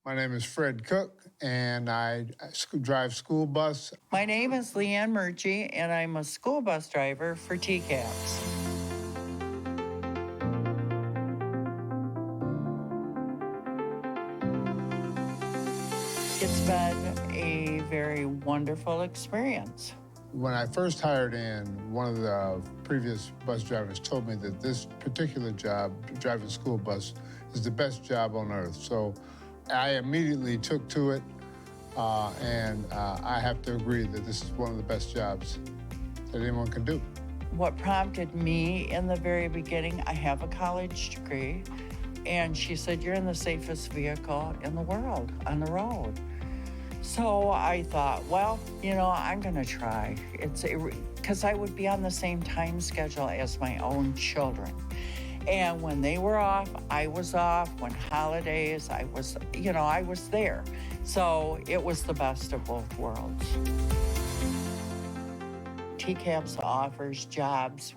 My name is Fred Cook, and I drive school bus. My name is Leanne Murchie, and I'm a school bus driver for TCAPS. It's been a very wonderful experience. When I first hired in, one of the previous bus drivers told me that this particular job, driving school bus, is the best job on earth. So I immediately took to it, and I have to agree that this is one of the best jobs that anyone can do. What prompted me in the very beginning, I have a college degree, and she said, "You're in the safest vehicle in the world on the road." So I thought, well, I'm gonna try. Because I would be on the same time schedule as my own children. And when they were off, I was off. When holidays, I was there. So it was the best of both worlds. TCAPS offers jobs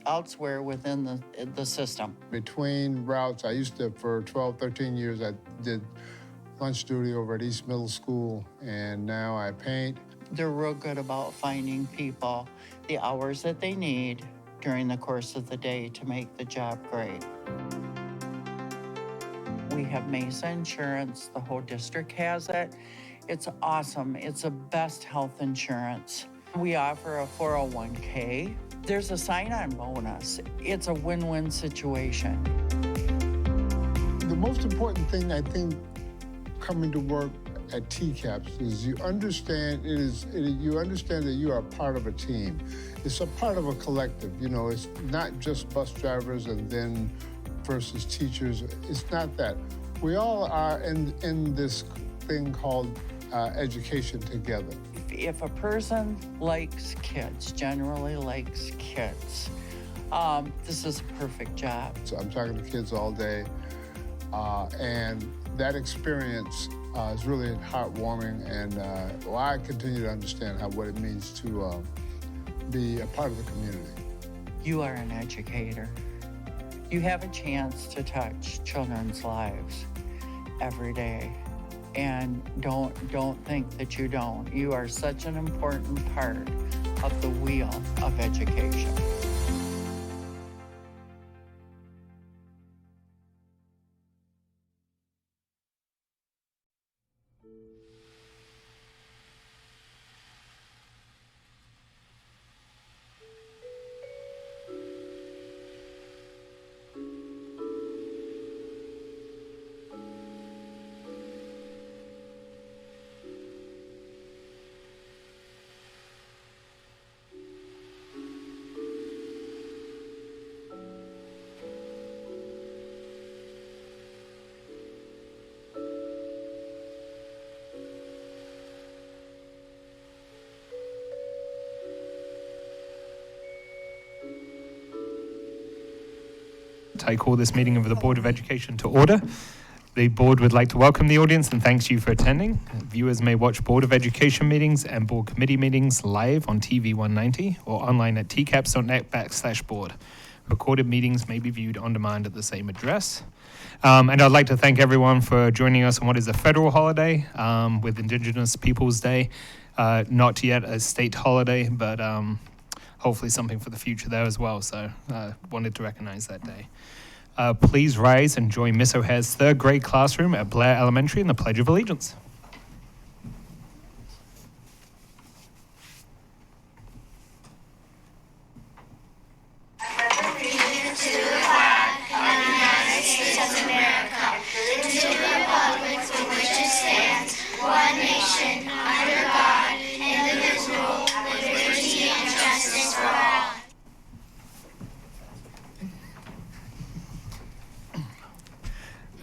elsewhere within the system. Between routes, I used to, for 12, 13 years, I did lunch duty over at East Middle School, and now I paint. They're real good about finding people the hours that they need during the course of the day to make the job great. We have Mesa Insurance. The whole district has it. It's awesome. It's the best health insurance. We offer a 401k. There's a sign-on bonus. It's a win-win situation. The most important thing, I think, coming to work at TCAPS is you understand that you are part of a team. It's a part of a collective. It's not just bus drivers and then versus teachers. It's not that. We all are in this thing called education together. If a person likes kids, generally likes kids, this is a perfect job. So I'm talking to kids all day, and that experience is really heartwarming, and I continue to understand what it means to be a part of the community. You are an educator. You have a chance to touch children's lives every day. And don't think that you don't. You are such an important part of the wheel of education. I call this meeting of the Board of Education to order. The board would like to welcome the audience and thanks you for attending. Viewers may watch Board of Education meetings and board committee meetings live on TV 190 or online at tcaps.net/board. Recorded meetings may be viewed on demand at the same address. And I'd like to thank everyone for joining us on what is a federal holiday with Indigenous Peoples Day. Not yet a state holiday, but hopefully something for the future there as well. So wanted to recognize that day. Please rise and join Miss O'Hare's third grade classroom at Blair Elementary in the Pledge of Allegiance.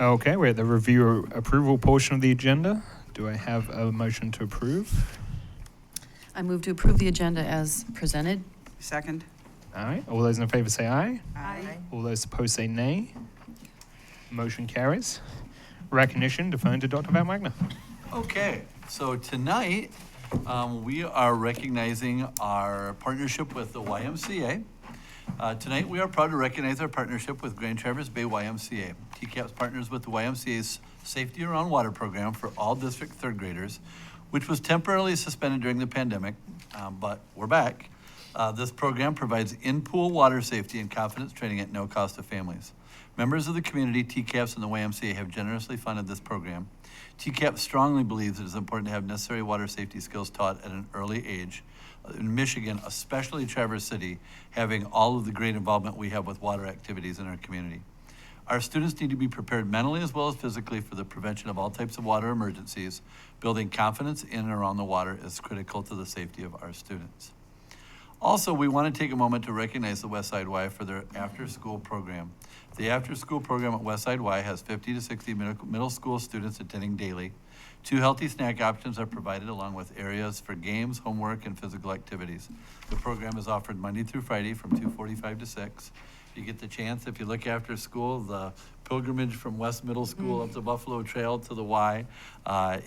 Okay, we're at the review approval portion of the agenda. Do I have a motion to approve? I move to approve the agenda as presented. Second. All right, all those in favor say aye. Aye. All those opposed say nay. Motion carries. Recognition deferred to Dr. Van Wagner. Okay, so tonight we are recognizing our partnership with the YMCA. Tonight, we are proud to recognize our partnership with Grand Traverse Bay YMCA. TCAPS partners with the YMCA's Safety Around Water program for all district third graders, which was temporarily suspended during the pandemic, but we're back. This program provides in-pool water safety and confidence training at no cost to families. Members of the community, TCAPS, and the YMCA have generously funded this program. TCAPS strongly believes it is important to have necessary water safety skills taught at an early age. In Michigan, especially Traverse City, having all of the great involvement we have with water activities in our community. Our students need to be prepared mentally as well as physically for the prevention of all types of water emergencies. Building confidence in and around the water is critical to the safety of our students. Also, we want to take a moment to recognize the Westside Y for their after-school program. The after-school program at Westside Y has 50 to 60 middle school students attending daily. 2 healthy snack options are provided along with areas for games, homework, and physical activities. The program is offered Monday through Friday from 2:45 to 6. You get the chance, if you look after school, the pilgrimage from West Middle School up the Buffalo Trail to the Y,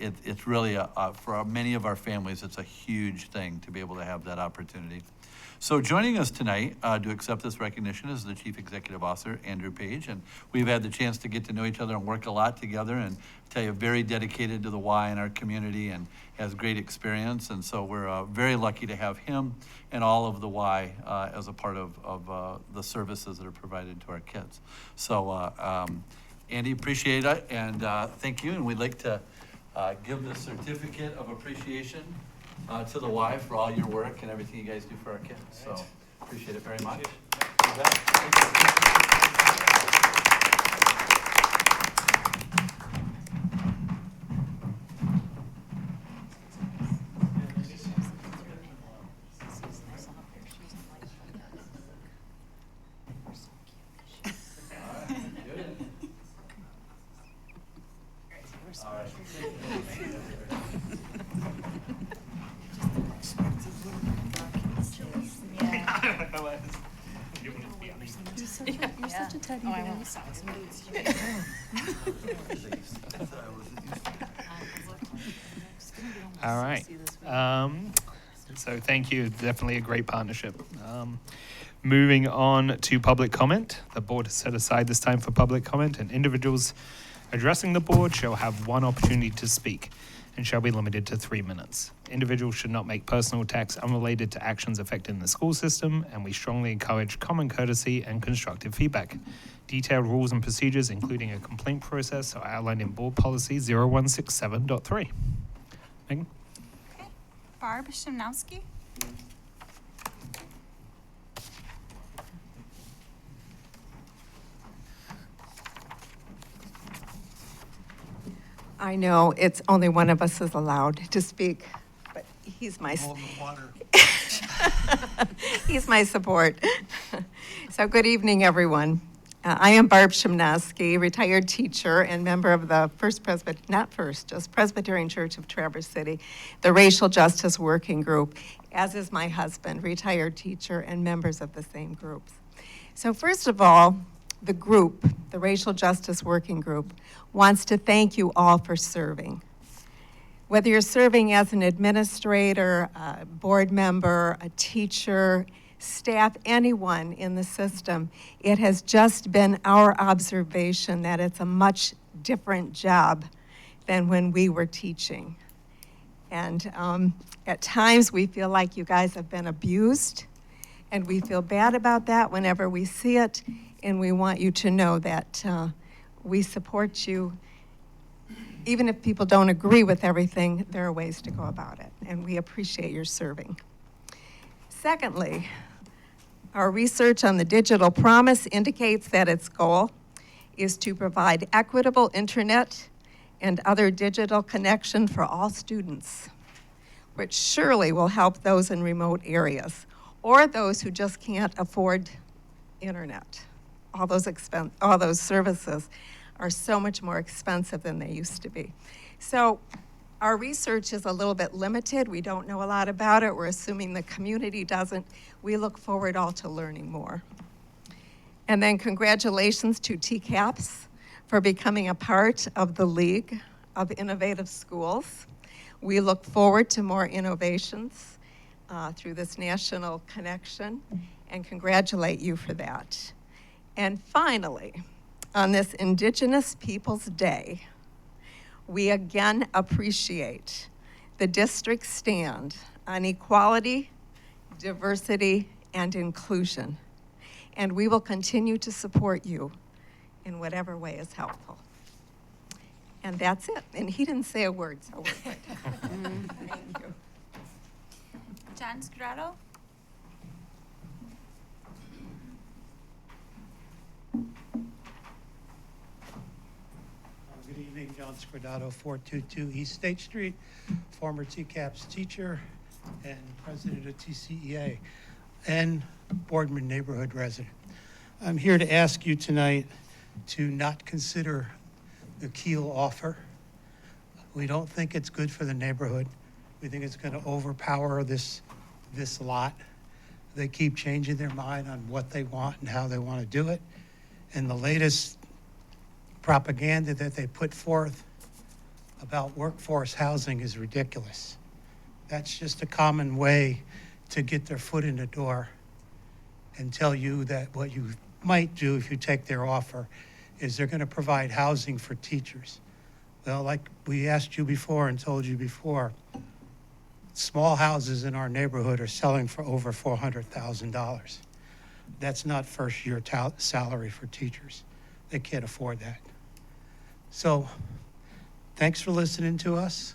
it's really, for many of our families, it's a huge thing to be able to have that opportunity. So joining us tonight to accept this recognition is the Chief Executive Officer, Andrew Page, and we've had the chance to get to know each other and work a lot together, and tell you, very dedicated to the Y in our community and has great experience, and so we're very lucky to have him and all of the Y as a part of the services that are provided to our kids. So Andy, appreciate it, and thank you, and we'd like to give the certificate of appreciation to the Y for all your work and everything you guys do for our kids. So appreciate it very much. You bet. You're such a teddy bear. All right. So thank you. Definitely a great partnership. Moving on to public comment. The board has set aside this time for public comment, and individuals addressing the board shall have one opportunity to speak and shall be limited to 3 minutes. Individuals should not make personal attacks unrelated to actions affecting the school system, and we strongly encourage common courtesy and constructive feedback. Detailed rules and procedures, including a complaint process, are outlined in Board Policy 0167.3. Megan? Okay. Barb Shimnowski. I know it's only one of us is allowed to speak, but he's my he's my support. So good evening, everyone. I am Barb Shimnowski, retired teacher and member of the Presbyterian Church of Traverse City, the Racial Justice Working Group, as is my husband, retired teacher, and members of the same groups. So first of all, the group, the Racial Justice Working Group, wants to thank you all for serving. Whether you're serving as an administrator, a board member, a teacher, staff, anyone in the system, it has just been our observation that it's a much different job than when we were teaching. And at times we feel like you guys have been abused, and we feel bad about that whenever we see it, and we want you to know that we support you. Even if people don't agree with everything, there are ways to go about it, and we appreciate your serving. Secondly, our research on the Digital Promise indicates that its goal is to provide equitable internet and other digital connection for all students, which surely will help those in remote areas or those who just can't afford internet. All those services are so much more expensive than they used to be. So our research is a little bit limited. We don't know a lot about it. We're assuming the community doesn't. We look forward all to learning more. And then congratulations to TCAPS for becoming a part of the League of Innovative Schools. We look forward to more innovations through this national connection and congratulate you for that. And finally, on this Indigenous Peoples Day, we again appreciate the district's stand on equality, diversity, and inclusion. And we will continue to support you in whatever way is helpful. And that's it. And he didn't say a word, so we're good. Thank you. John Scudetto. Good evening, John Scudetto, 422 East State Street, former TCAPS teacher and president of TCEA and Boardman neighborhood resident. I'm here to ask you tonight to not consider the Keel offer. We don't think it's good for the neighborhood. We think it's going to overpower this lot. They keep changing their mind on what they want and how they want to do it. And the latest propaganda that they put forth about workforce housing is ridiculous. That's just a common way to get their foot in the door and tell you that what you might do if you take their offer is they're going to provide housing for teachers. Well, like we asked you before and told you before, small houses in our neighborhood are selling for over $400,000. That's not first-year salary for teachers. They can't afford that. So thanks for listening to us.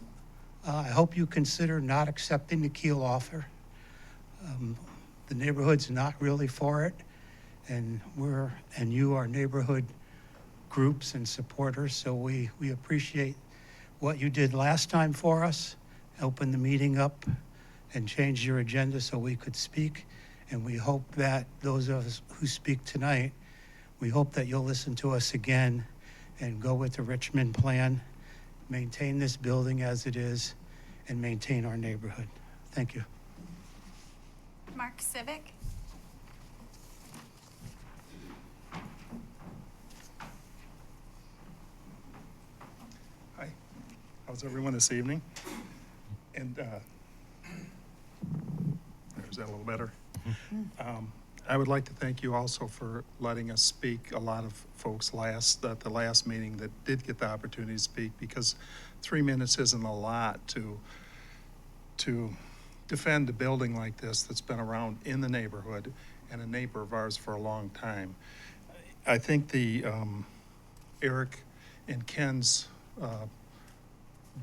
I hope you consider not accepting the Keel offer. The neighborhood's not really for it, and you are neighborhood groups and supporters, so we appreciate what you did last time for us, open the meeting up and change your agenda so we could speak, and we hope that those of us who speak tonight, we hope that you'll listen to us again and go with the Richmond plan, maintain this building as it is, and maintain our neighborhood. Thank you. Mark Civic. Hi, how's everyone this evening? And there's that a little better. I would like to thank you also for letting us speak. A lot of folks at the last meeting that did get the opportunity to speak, because 3 minutes isn't a lot to defend a building like this that's been around in the neighborhood and a neighbor of ours for a long time. I think the Eric and Ken's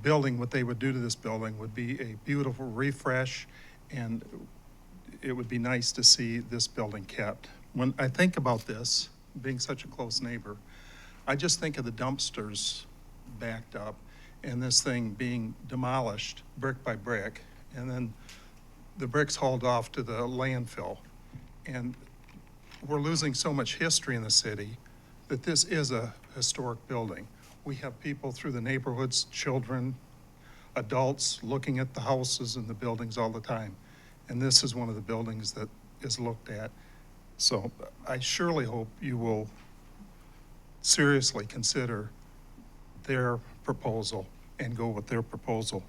building, what they would do to this building would be a beautiful refresh, and it would be nice to see this building kept. When I think about this, being such a close neighbor, I just think of the dumpsters backed up and this thing being demolished brick by brick, and then the bricks hauled off to the landfill. And we're losing so much history in the city that this is a historic building. We have people through the neighborhoods, children, adults, looking at the houses and the buildings all the time. And this is one of the buildings that is looked at. So I surely hope you will seriously consider their proposal and go with their proposal.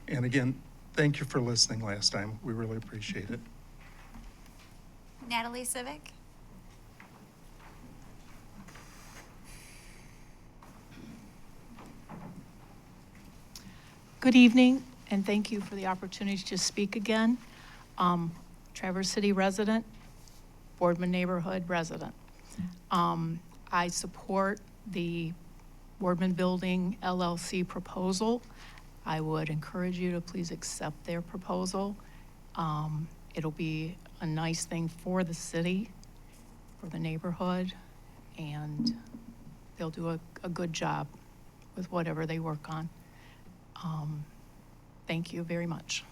And again, thank you for listening last time. We really appreciate it. Natalie Civic. Good evening, and thank you for the opportunity to speak again. Traverse City resident, Boardman neighborhood resident. I support the Boardman Building LLC proposal. I would encourage you to please accept their proposal. It'll be a nice thing for the city, for the neighborhood, and they'll do a good job with whatever they work on. Thank you very much.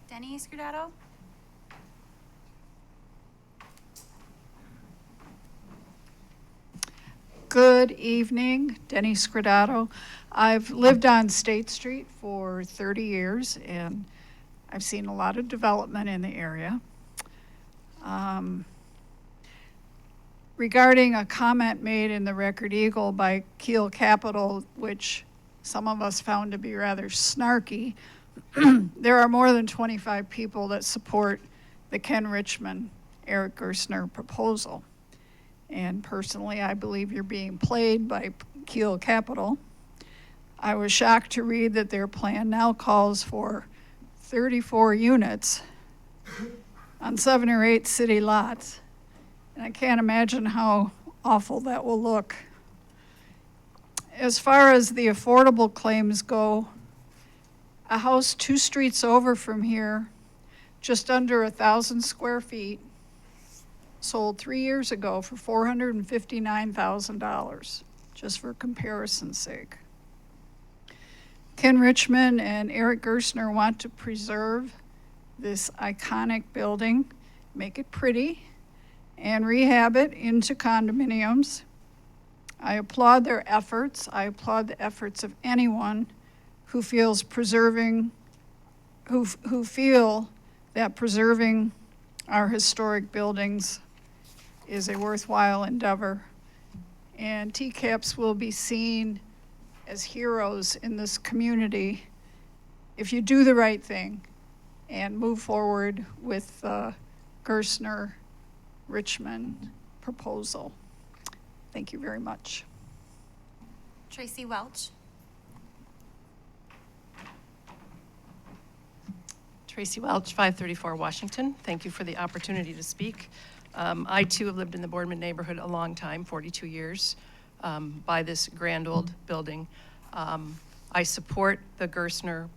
Denny Scudetto. Good evening, Denny Scudetto. I've lived on State Street for 30 years, and I've seen a lot of development in the area. Regarding a comment made in the Record Eagle by Keel Capital, which some of us found to be rather snarky, there are more than 25 people that support the Ken Richmond, Eric Gerstner proposal. And personally, I believe you're being played by Kiel Capital. I was shocked to read that their plan now calls for 34 units on 7 or 8 city lots. And I can't imagine how awful that will look. As far as the affordable claims go, a house 2 streets over from here, just under 1,000 square feet, sold 3 years ago for $459,000, just for comparison's sake. Ken Richmond and Eric Gerstner want to preserve this iconic building, make it pretty, and rehab it into condominiums. I applaud their efforts. I applaud the efforts of anyone who feels who feel that preserving our historic buildings is a worthwhile endeavor. And TCAPS will be seen as heroes in this community if you do the right thing and move forward with the Gerstner Richmond proposal. Thank you very much. Tracy Welch. Tracy Welch, 534 Washington. Thank you for the opportunity to speak. I too have lived in the Boardman neighborhood a long time, 42 years, by this grand old building. I support the Gerstner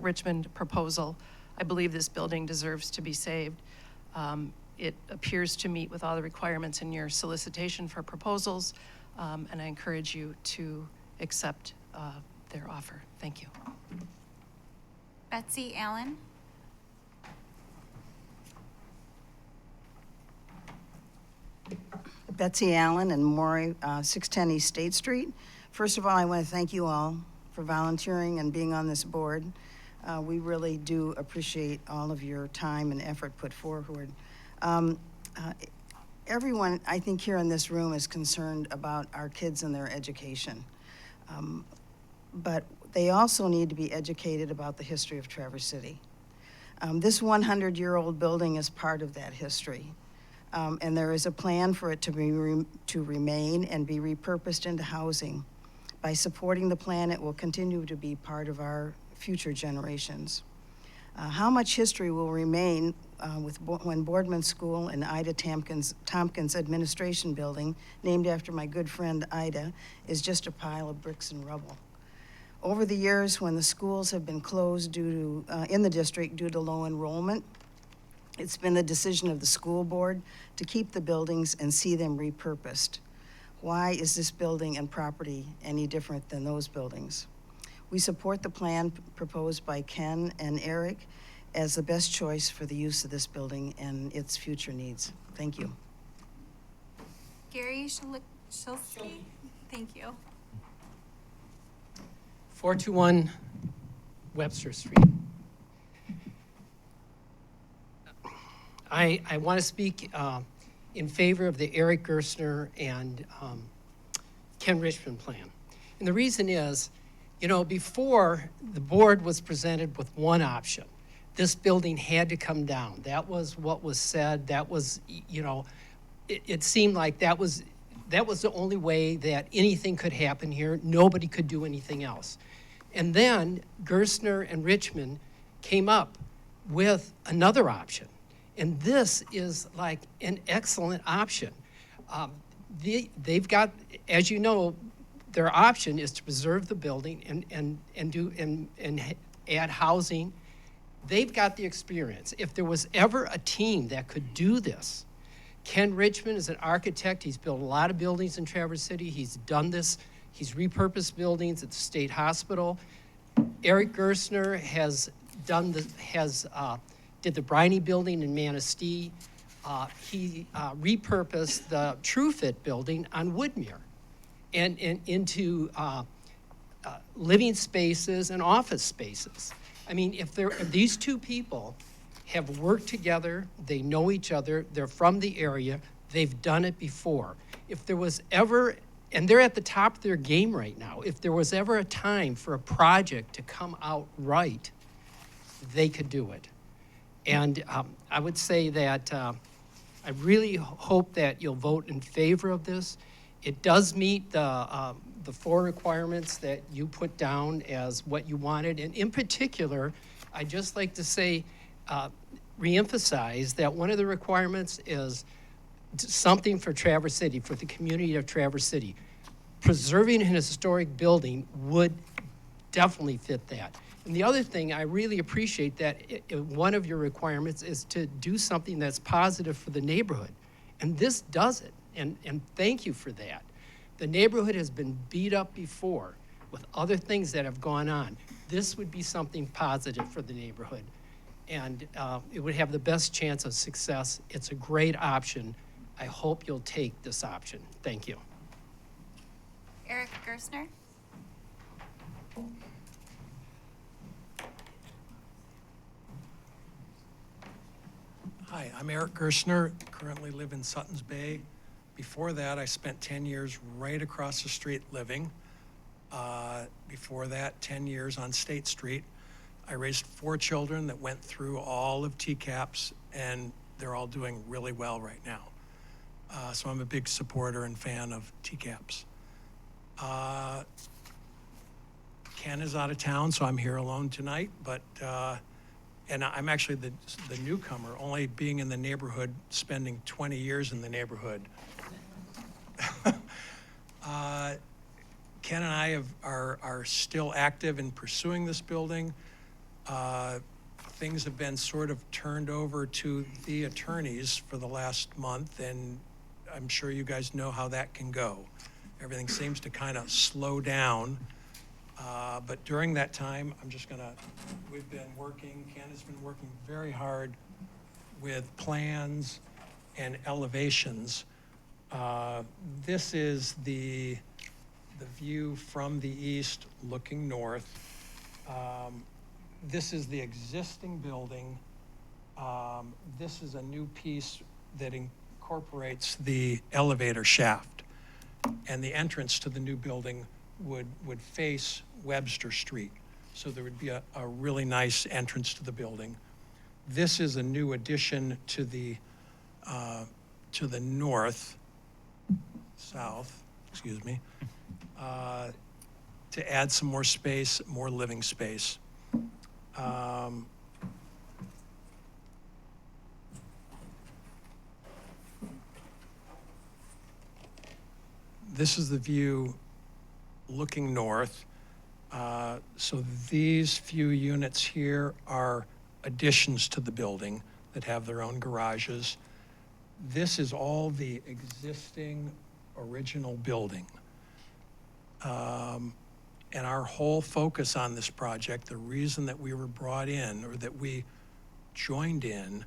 Richmond proposal. I believe this building deserves to be saved. It appears to meet with all the requirements in your solicitation for proposals, and I encourage you to accept their offer. Thank you. Betsy Allen. Betsy Allen and Maury, 610 East State Street. First of all, I want to thank you all for volunteering and being on this board. We really do appreciate all of your time and effort put forward. Everyone, I think, here in this room is concerned about our kids and their education. But they also need to be educated about the history of Traverse City. This 100-year-old building is part of that history. And there is a plan for it to remain and be repurposed into housing. By supporting the plan, it will continue to be part of our future generations. How much history will remain when Boardman School and Ida Tompkins Administration Building, named after my good friend Ida, is just a pile of bricks and rubble. Over the years, when the schools have been closed in the district due to low enrollment, it's been the decision of the school board to keep the buildings and see them repurposed. Why is this building and property any different than those buildings? We support the plan proposed by Ken and Eric as the best choice for the use of this building and its future needs. Thank you. Gary Shilsky. Thank you. 421 Webster Street. I want to speak in favor of the Eric Gerstner and Ken Richmond plan. And the reason is, you know, before the board was presented with one option. This building had to come down. That was what was said. That was, you know, it seemed like that was the only way that anything could happen here. Nobody could do anything else. And then Gerstner and Richmond came up with another option. And this is like an excellent option. They've got, as you know, their option is to preserve the building and add housing. They've got the experience. If there was ever a team that could do this, Ken Richmond is an architect. He's built a lot of buildings in Traverse City. He's done this. He's repurposed buildings at the state hospital. Eric Gerstner did the Briney building in Manistee. He repurposed the TrueFit building on Woodmere and into living spaces and office spaces. I mean, if these two people have worked together, they know each other, they're from the area, they've done it before. If there was ever And they're at the top of their game right now. If there was ever a time for a project to come out right, they could do it. And I would say that I really hope that you'll vote in favor of this. It does meet the 4 requirements that you put down as what you wanted. And in particular, I'd just like to say, reemphasize that one of the requirements is something for Traverse City, for the community of Traverse City. Preserving an historic building would definitely fit that. And the other thing, I really appreciate that one of your requirements is to do something that's positive for the neighborhood. And this does it, and thank you for that. The neighborhood has been beat up before with other things that have gone on. This would be something positive for the neighborhood, and it would have the best chance of success. It's a great option. I hope you'll take this option. Thank you. Eric Gerstner. Hi, I'm Eric Gerstner, currently live in Suttons Bay. Before that, I spent 10 years right across the street living. Before that, 10 years on State Street. I raised 4 children that went through all of TCAPS, and they're all doing really well right now. So I'm a big supporter and fan of TCAPS. Ken is out of town, so I'm here alone tonight, but and I'm actually the newcomer, only being in the neighborhood, spending 20 years in the neighborhood. Ken and I are still active in pursuing this building. Things have been sort of turned over to the attorneys for the last month, and I'm sure you guys know how that can go. Everything seems to kind of slow down. But during that time, we've been working, Ken has been working very hard with plans and elevations. This is the view from the east looking north. This is the existing building. This is a new piece that incorporates the elevator shaft. And the entrance to the new building would face Webster Street. So there would be a really nice entrance to the building. This is a new addition to the south, excuse me, to add some more space, more living space. This is the view looking north. So these few units here are additions to the building that have their own garages. This is all the existing original building. And our whole focus on this project, the reason that we were brought in or that we joined in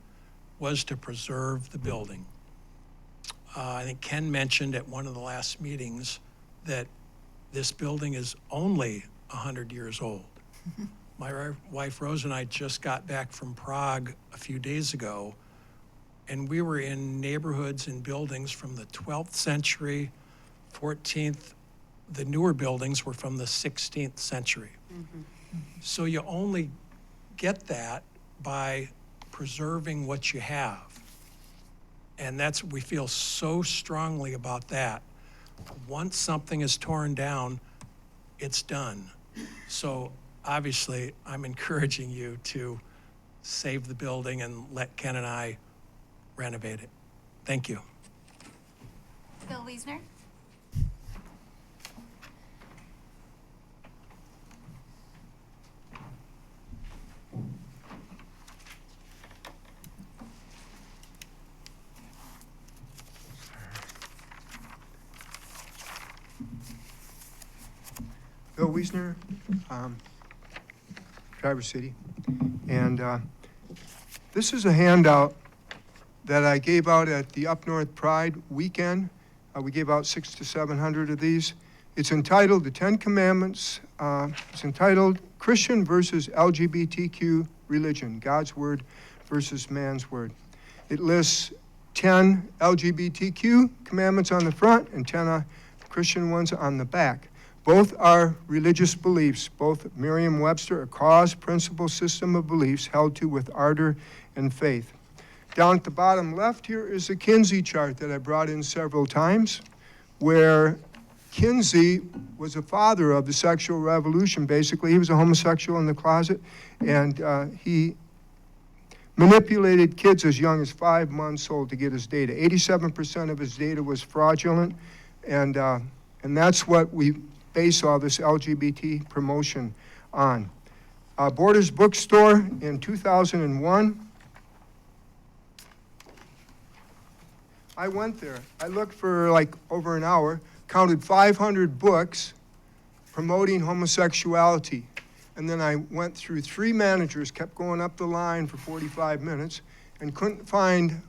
was to preserve the building. I think Ken mentioned at one of the last meetings that this building is only 100 years old. My wife Rose and I just got back from Prague a few days ago, and we were in neighborhoods and buildings from the 12th century, 14th. The newer buildings were from the 16th century. So you only get that by preserving what you have. And that's, we feel so strongly about that. Once something is torn down, it's done. So obviously, I'm encouraging you to save the building and let Ken and I renovate it. Thank you. Bill Wiesner. Bill Wiesner, Traverse City. And this is a handout that I gave out at the Up North Pride weekend. We gave out 600 to 700 of these. It's entitled The 10 Commandments. It's entitled Christian versus LGBTQ Religion, God's Word versus Man's Word. It lists 10 LGBTQ commandments on the front and 10 Christian ones on the back. Both are religious beliefs, both Merriam-Webster, a cause, principle, system of beliefs held to with ardor and faith. Down at the bottom left here is the Kinsey chart that I brought in several times, where Kinsey was a father of the sexual revolution, basically. He was a homosexual in the closet, and he manipulated kids as young as 5 months old to get his data. 87% of his data was fraudulent, and that's what we base all this LGBT promotion on. Borders Bookstore in 2001, I went there. I looked for like over an hour, counted 500 books promoting homosexuality. And then I went through 3 managers, kept going up the line for 45 minutes, and couldn't find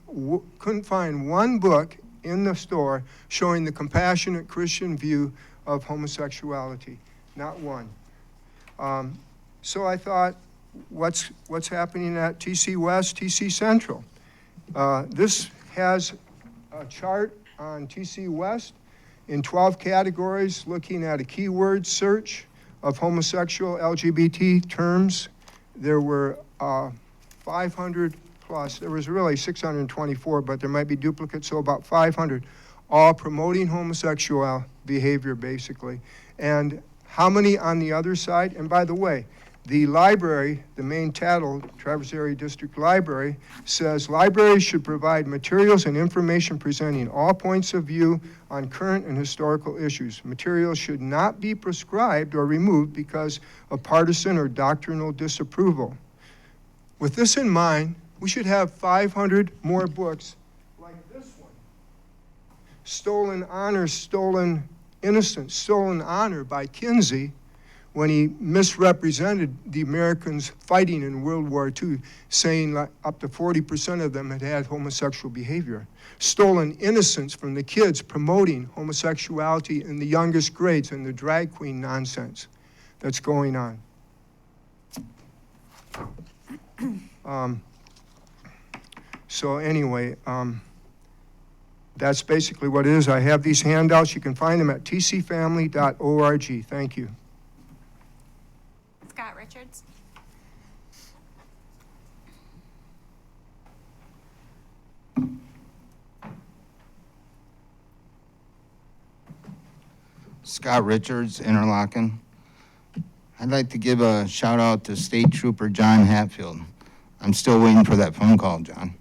one book in the store showing the compassionate Christian view of homosexuality. Not one. So I thought, what's happening at TC West, TC Central? This has a chart on TC West in 12 categories, looking at a keyword search of homosexual LGBT terms. There were 500 plus. There was really 624, but there might be duplicates, so about 500, all promoting homosexual behavior, basically. And how many on the other side? And by the way, the library, the main title, Traverse Area District Library, says libraries should provide materials and information presenting all points of view on current and historical issues. Materials should not be prescribed or removed because of partisan or doctrinal disapproval. With this in mind, we should have 500 more books like this one. Stolen Honor, Stolen Innocence, Stolen Honor by Kinsey, when he misrepresented the Americans fighting in World War II, saying like up to 40% of them had homosexual behavior. Stolen Innocence from the kids promoting homosexuality in the youngest grades and the drag queen nonsense that's going on. So anyway, that's basically what it is. I have these handouts. You can find them at tcfamily.org. Thank you. Scott Richards. Scott Richards, Interlochen. I'd like to give a shout out to State Trooper John Hatfield. I'm still waiting for that phone call, John.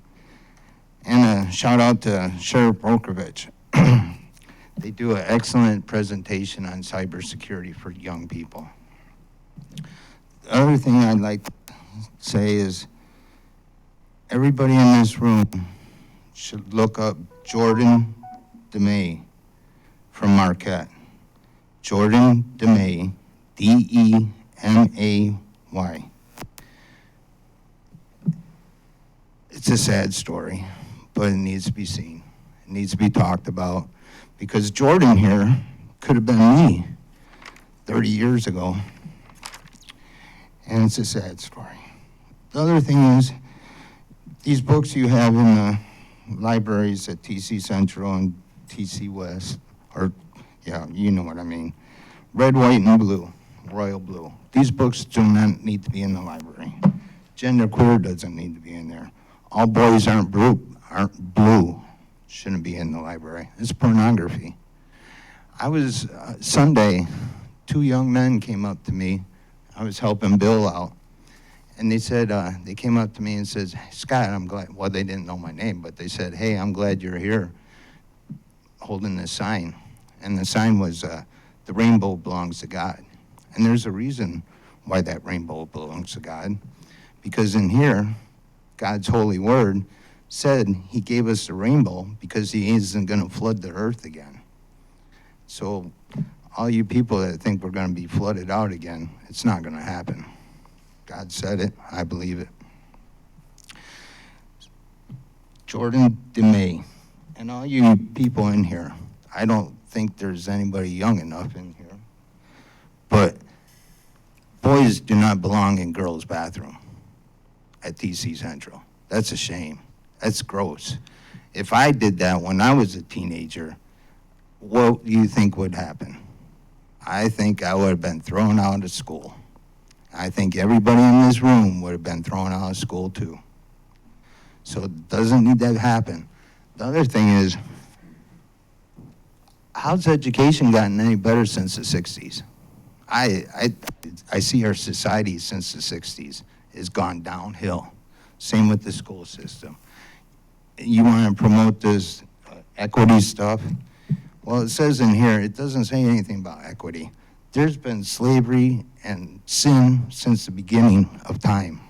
And a shout out to Sheriff Brokovich. They do an excellent presentation on cybersecurity for young people. The other thing I'd like to say is everybody in this room should look up Jordan DeMay from Marquette. Jordan DeMay, D-E-M-A-Y. It's a sad story, but it needs to be seen. It needs to be talked about because Jordan here could have been me 30 years ago. And it's a sad story. The other thing is, these books you have in the libraries at TC Central and TC West, or, yeah, you know what I mean. Red, white, and blue, royal blue. These books do not need to be in the library. Genderqueer doesn't need to be in there. All boys aren't blue, shouldn't be in the library. It's pornography. I was, Sunday, 2 young men came up to me. I was helping Bill out. And they said, they came up to me and says, Scott, I'm glad, well, they didn't know my name, but they said, hey, I'm glad you're here holding this sign. And the sign was, the rainbow belongs to God. And there's a reason why that rainbow belongs to God. Because in here, God's holy word said he gave us the rainbow because he isn't going to flood the earth again. So all you people that think we're going to be flooded out again, it's not going to happen. God said it. I believe it. Jordan DeMay, and all you people in here, I don't think there's anybody young enough in here, but boys do not belong in girls' bathroom at TC Central. That's a shame. That's gross. If I did that when I was a teenager, what do you think would happen? I think I would have been thrown out of school. I think everybody in this room would have been thrown out of school too. So it doesn't need to happen. The other thing is, how's education gotten any better since the 60s? I see our society since the 60s has gone downhill. Same with the school system. You want to promote this equity stuff? Well, it says in here, it doesn't say anything about equity. There's been slavery and sin since the beginning of time.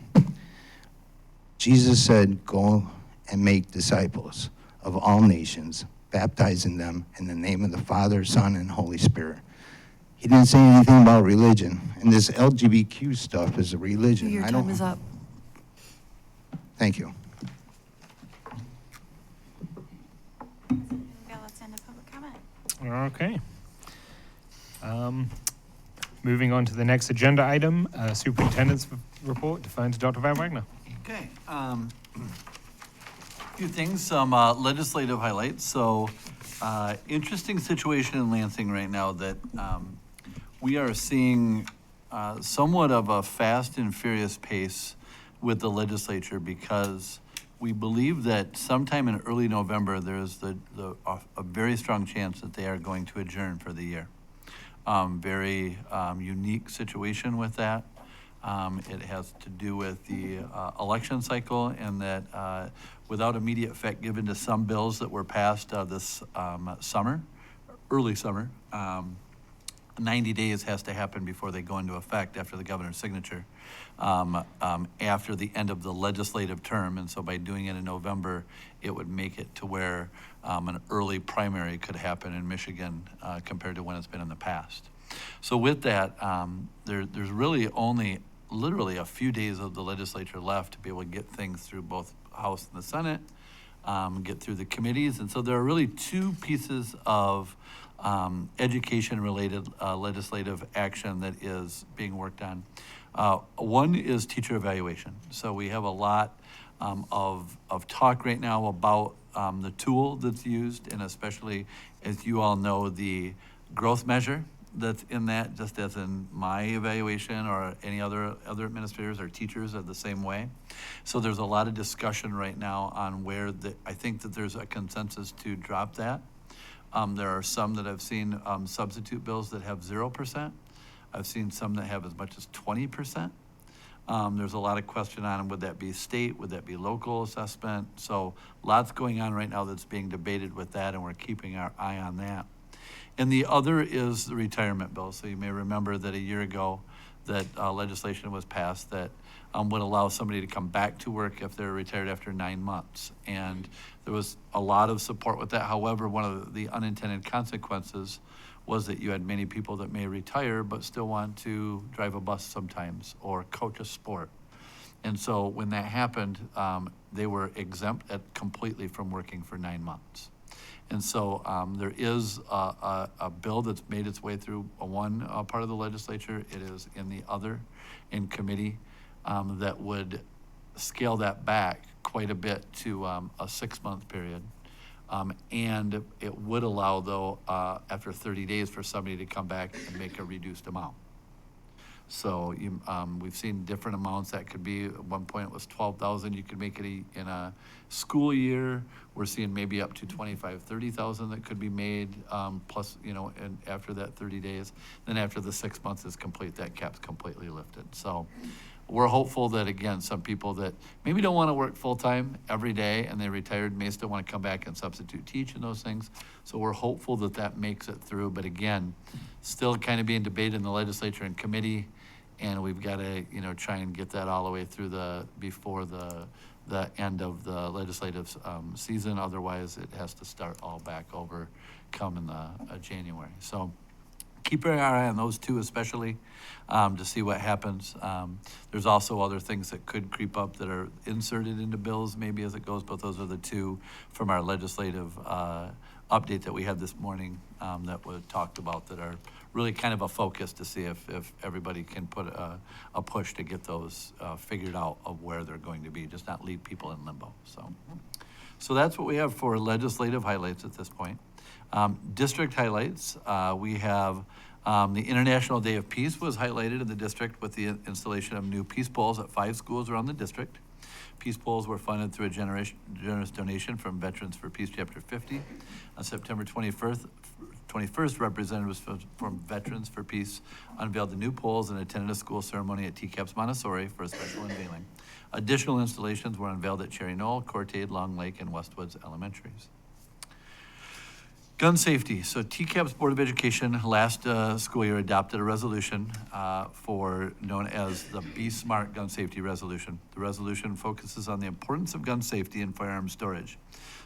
Jesus said, go and make disciples of all nations, baptizing them in the name of the Father, Son, and Holy Spirit. He didn't say anything about religion. And this LGBTQ stuff is a religion. Your time is up. Thank you. Okay, let's end the public comment. Okay. Moving on to the next agenda item, Superintendent's report, defined to Dr. Van Wagner. Okay, few things, some legislative highlights. So, interesting situation in Lansing right now that we are seeing somewhat of a fast and furious pace with the legislature, because we believe that sometime in early November, there's a very strong chance that they are going to adjourn for the year. Very unique situation with that. It has to do with the election cycle, and that without immediate effect given to some bills that were passed this summer, early summer, 90 days has to happen before they go into effect after the governor's signature, after the end of the legislative term. And so by doing it in November, it would make it to where an early primary could happen in Michigan compared to when it's been in the past. So with that, there's really only literally a few days of the legislature left to be able to get things through both House and the Senate, get through the committees. And so there are really two pieces of education-related legislative action that is being worked on. One is teacher evaluation. So we have a lot of talk right now about the tool that's used, and especially, as you all know, the growth measure that's in that, just as in my evaluation or any other administrators or teachers are the same way. So there's a lot of discussion right now on where I think that there's a consensus to drop that. There are some that I've seen substitute bills that have 0%. I've seen some that have as much as 20%. There's a lot of question on would that be state, would that be local assessment? So lots going on right now that's being debated with that, and we're keeping our eye on that. And the other is the retirement bill. So you may remember that a year ago that legislation was passed that would allow somebody to come back to work if they're retired after 9 months. And there was a lot of support with that. However, one of the unintended consequences was that you had many people that may retire but still want to drive a bus sometimes or coach a sport. And so when that happened, they were exempt completely from working for 9 months. And so there is a bill that's made its way through one part of the legislature. It is in the other, in committee, that would scale that back quite a bit to a 6-month period. And it would allow, though, after 30 days for somebody to come back and make a reduced amount. So we've seen different amounts. That could be, at one point it was $12,000. You could make it in a school year. We're seeing maybe up to $25,000, $30,000 that could be made, plus, and after that 30 days. Then after the 6 months is complete, that cap's completely lifted. So we're hopeful that, again, some people that maybe don't want to work full-time every day and they retired may still want to come back and substitute teach and those things. So we're hopeful that that makes it through. But again, still kind of being debated in the legislature and committee. And we've got to, try and get that all the way through before the end of the legislative season. Otherwise, it has to start all back over come in the January. So keep our eye on those two, especially to see what happens. There's also other things that could creep up that are inserted into bills maybe as it goes, but those are the two from our legislative update that we had this morning that was talked about that are really kind of a focus to see if everybody can put a push to get those figured out of where they're going to be, just not leave people in limbo. So that's what we have for legislative highlights at this point. District highlights, we have the International Day of Peace was highlighted in the district with the installation of new peace poles at 5 schools around the district. Peace poles were funded through a generous donation from Veterans for Peace Chapter 50. On September 21st, representatives from Veterans for Peace unveiled the new poles and attended a school ceremony at TCAPS Montessori for a special unveiling. Additional installations were unveiled at Cherry Knoll, Cortade, Long Lake, and Westwoods Elementaries. Gun safety. So TCAP's Board of Education last school year adopted a resolution known as the Be Smart Gun Safety Resolution. The resolution focuses on the importance of gun safety and firearm storage.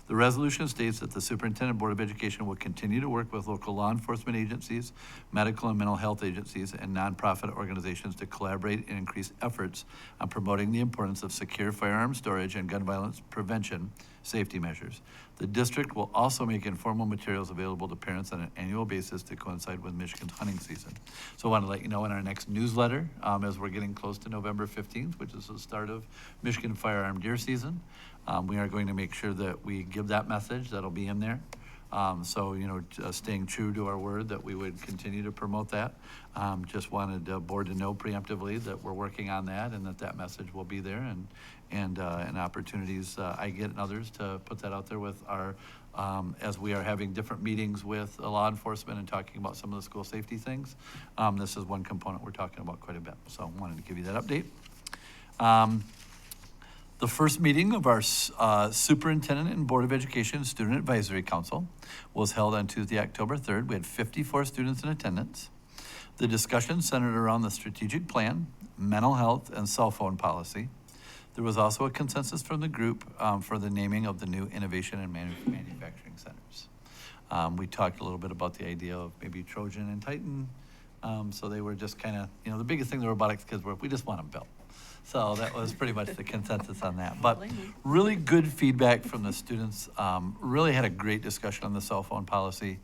The resolution states that the Superintendent Board of Education will continue to work with local law enforcement agencies, medical and mental health agencies, and nonprofit organizations to collaborate and increase efforts on promoting the importance of secure firearm storage and gun violence prevention safety measures. The district will also make informal materials available to parents on an annual basis to coincide with Michigan's hunting season. So I want to let you know in our next newsletter, as we're getting close to November 15th, which is the start of Michigan firearm deer season, we are going to make sure that we give that message. That'll be in there. So, staying true to our word that we would continue to promote that. Just wanted the board to know preemptively that we're working on that and that message will be there and opportunities I get and others to put that out there with our, as we are having different meetings with law enforcement and talking about some of the school safety things. This is one component we're talking about quite a bit. So I wanted to give you that update. The first meeting of our Superintendent and Board of Education Student Advisory Council was held on Tuesday, October 3rd. We had 54 students in attendance. The discussion centered around the strategic plan, mental health, and cell phone policy. There was also a consensus from the group for the naming of the new innovation and manufacturing centers. We talked a little bit about the idea of maybe Trojan and Titan. So they were just kind of, the biggest thing the robotics kids were, we just want them built. So that was pretty much the consensus on that. But really good feedback from the students. Really had a great discussion on the cell phone policy.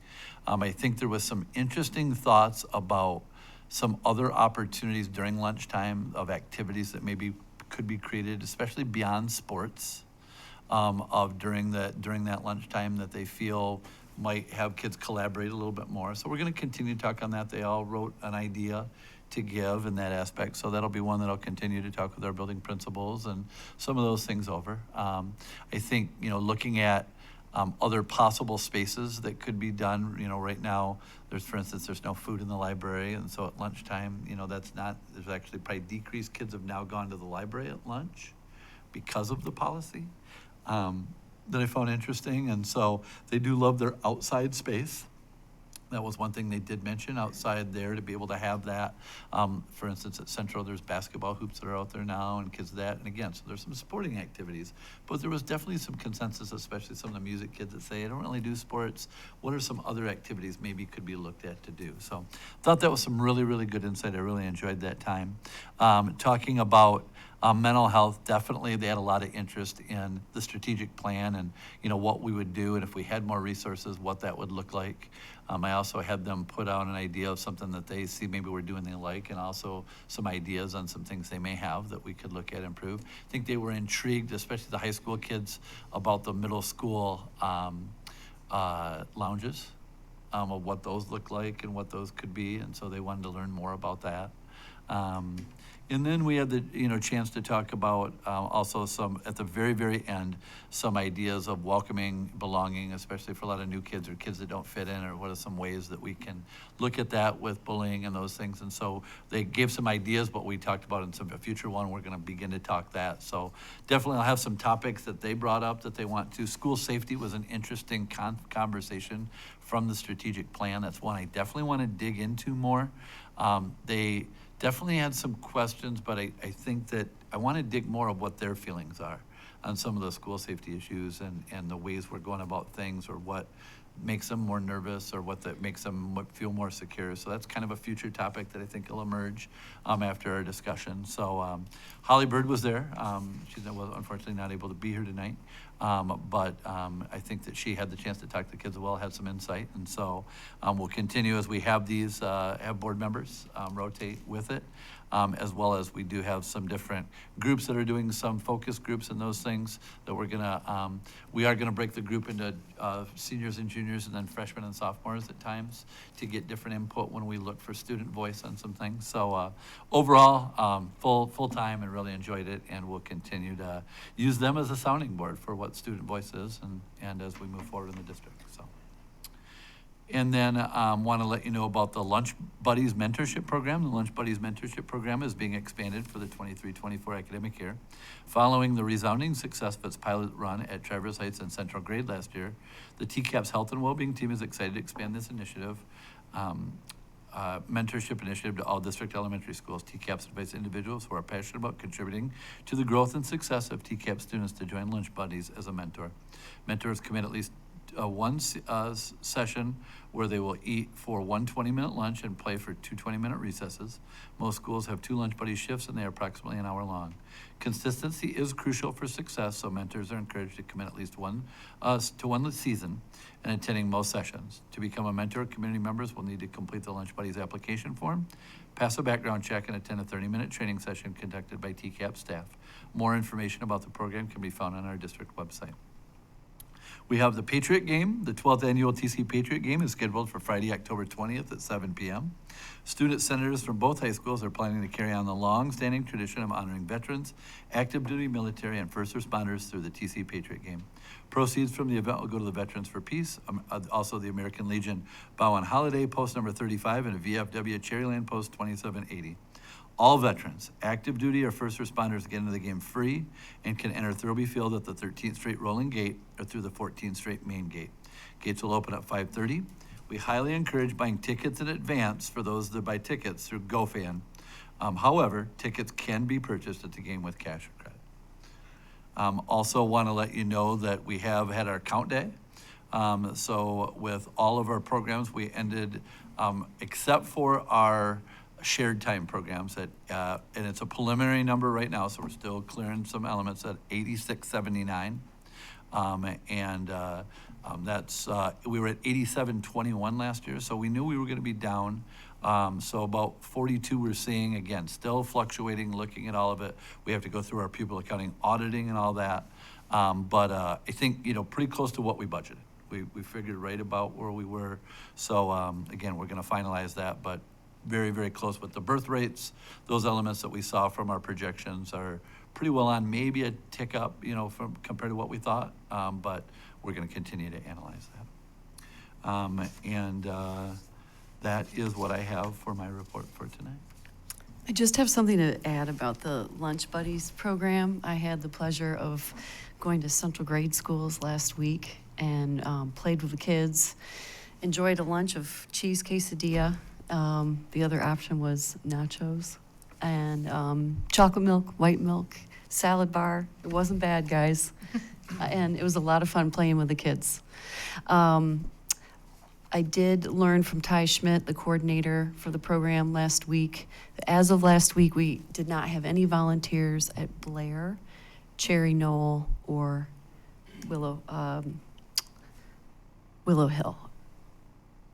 I think there was some interesting thoughts about some other opportunities during lunchtime of activities that maybe could be created, especially beyond sports, during that lunchtime that they feel might have kids collaborate a little bit more. So we're going to continue to talk on that. They all wrote an idea to give in that aspect. So that'll be one that I'll continue to talk with our building principals and some of those things over. I think, looking at other possible spaces that could be done, right now, for instance, there's no food in the library. And so at lunchtime, there's actually probably decreased. Kids have now gone to the library at lunch because of the policy that I found interesting. And so they do love their outside space. That was one thing they did mention outside there to be able to have that. For instance, at Central, there's basketball hoops that are out there now and kids that. And again, so there's some sporting activities. But there was definitely some consensus, especially some of the music kids that say, I don't really do sports. What are some other activities maybe could be looked at to do? So thought that was some really, really good insight. I really enjoyed that time. Talking about mental health, definitely they had a lot of interest in the strategic plan and what we would do and if we had more resources, what that would look like. I also had them put out an idea of something that they see maybe we're doing they like and also some ideas on some things they may have that we could look at and improve. I think they were intrigued, especially the high school kids, about the middle school lounges, of what those look like and what those could be, and so they wanted to learn more about that. And then we had the chance to talk about also some, at the very, very end, some ideas of welcoming, belonging, especially for a lot of new kids or kids that don't fit in, or what are some ways that we can look at that with bullying and those things. And so they gave some ideas, but we talked about in a future one, we're going to begin to talk that. So definitely I'll have some topics that they brought up that they want to. School safety was an interesting conversation from the strategic plan. That's one I definitely want to dig into more. They definitely had some questions, but I think that I want to dig more of what their feelings are on some of the school safety issues and the ways we're going about things, or what makes them more nervous, or what that makes them feel more secure. So that's kind of a future topic that I think will emerge after our discussion. So Holly Bird was there. She was unfortunately not able to be here tonight. But I think that she had the chance to talk to the kids as well, had some insight. And so we'll continue as we have these, have board members rotate with it. as well as we do have some different groups that are doing some focus groups and those things that we are gonna break the group into seniors and juniors and then freshmen and sophomores at times to get different input when we look for student voice on some things. So overall, full time and really enjoyed it, and we'll continue to use them as a sounding board for what student voice is and as we move forward in the district. So. And then want to let you know about the Lunch Buddies Mentorship Program. The Lunch Buddies Mentorship Program is being expanded for the 23-24 academic year. Following the resounding success of its pilot run at Traverse Heights and Central Grade last year, the TCAPS Health and Wellbeing team is excited to expand this initiative, mentorship initiative to all district elementary schools. TCAPS invites individuals who are passionate about contributing to the growth and success of TCAPS students to join Lunch Buddies as a mentor. Mentors commit at least one session where they will eat for one 20-minute lunch and play for two 20-minute recesses. Most schools have 2 Lunch Buddy shifts, and they are approximately an hour long. Consistency is crucial for success, so mentors are encouraged to commit at least one season and attending most sessions. To become a mentor, community members will need to complete the Lunch Buddies application form, pass a background check, and attend a 30-minute training session conducted by TCAP staff. More information about the program can be found on our district website. We have the Patriot Game. The 12th annual TC Patriot Game is scheduled for Friday, October 20th at 7 p.m. Student senators from both high schools are planning to carry on the long-standing tradition of honoring veterans, active duty military, and first responders through the TC Patriot Game. Proceeds from the event will go to the Veterans for Peace, also the American Legion Bow on Holiday Post number 35 and a VFW Cherryland Post 2780. All veterans, active duty or first responders get into the game free and can enter Thurlby Field at the 13th Street Rolling Gate or through the 14th Street Main Gate. Gates will open at 5:30. We highly encourage buying tickets in advance for those that buy tickets through GoFan. However, tickets can be purchased at the game with cash or credit. Also want to let you know that we have had our count day. So with all of our programs, we ended, except for our shared time programs and it's a preliminary number right now, so we're still clearing some elements at 8679. That's we were at 8721 last year, so we knew we were going to be down. So about 42 we're seeing, again, still fluctuating, looking at all of it. We have to go through our pupil accounting auditing and all that. But I think, pretty close to what we budgeted. We figured right about where we were. So again, we're going to finalize that, but very, very close with the birth rates. Those elements that we saw from our projections are pretty well on, maybe a tick up, from compared to what we thought, but we're going to continue to analyze that. That is what I have for my report for tonight. I just have something to add about the Lunch Buddies program. I had the pleasure of going to Central Grade schools last week and played with the kids. Enjoyed a lunch of cheese quesadilla. The other option was nachos and chocolate milk, white milk, salad bar. It wasn't bad, guys. And it was a lot of fun playing with the kids. I did learn from Ty Schmidt, the coordinator for the program last week. As of last week, we did not have any volunteers at Blair, Cherry Knoll, or Willow Hill.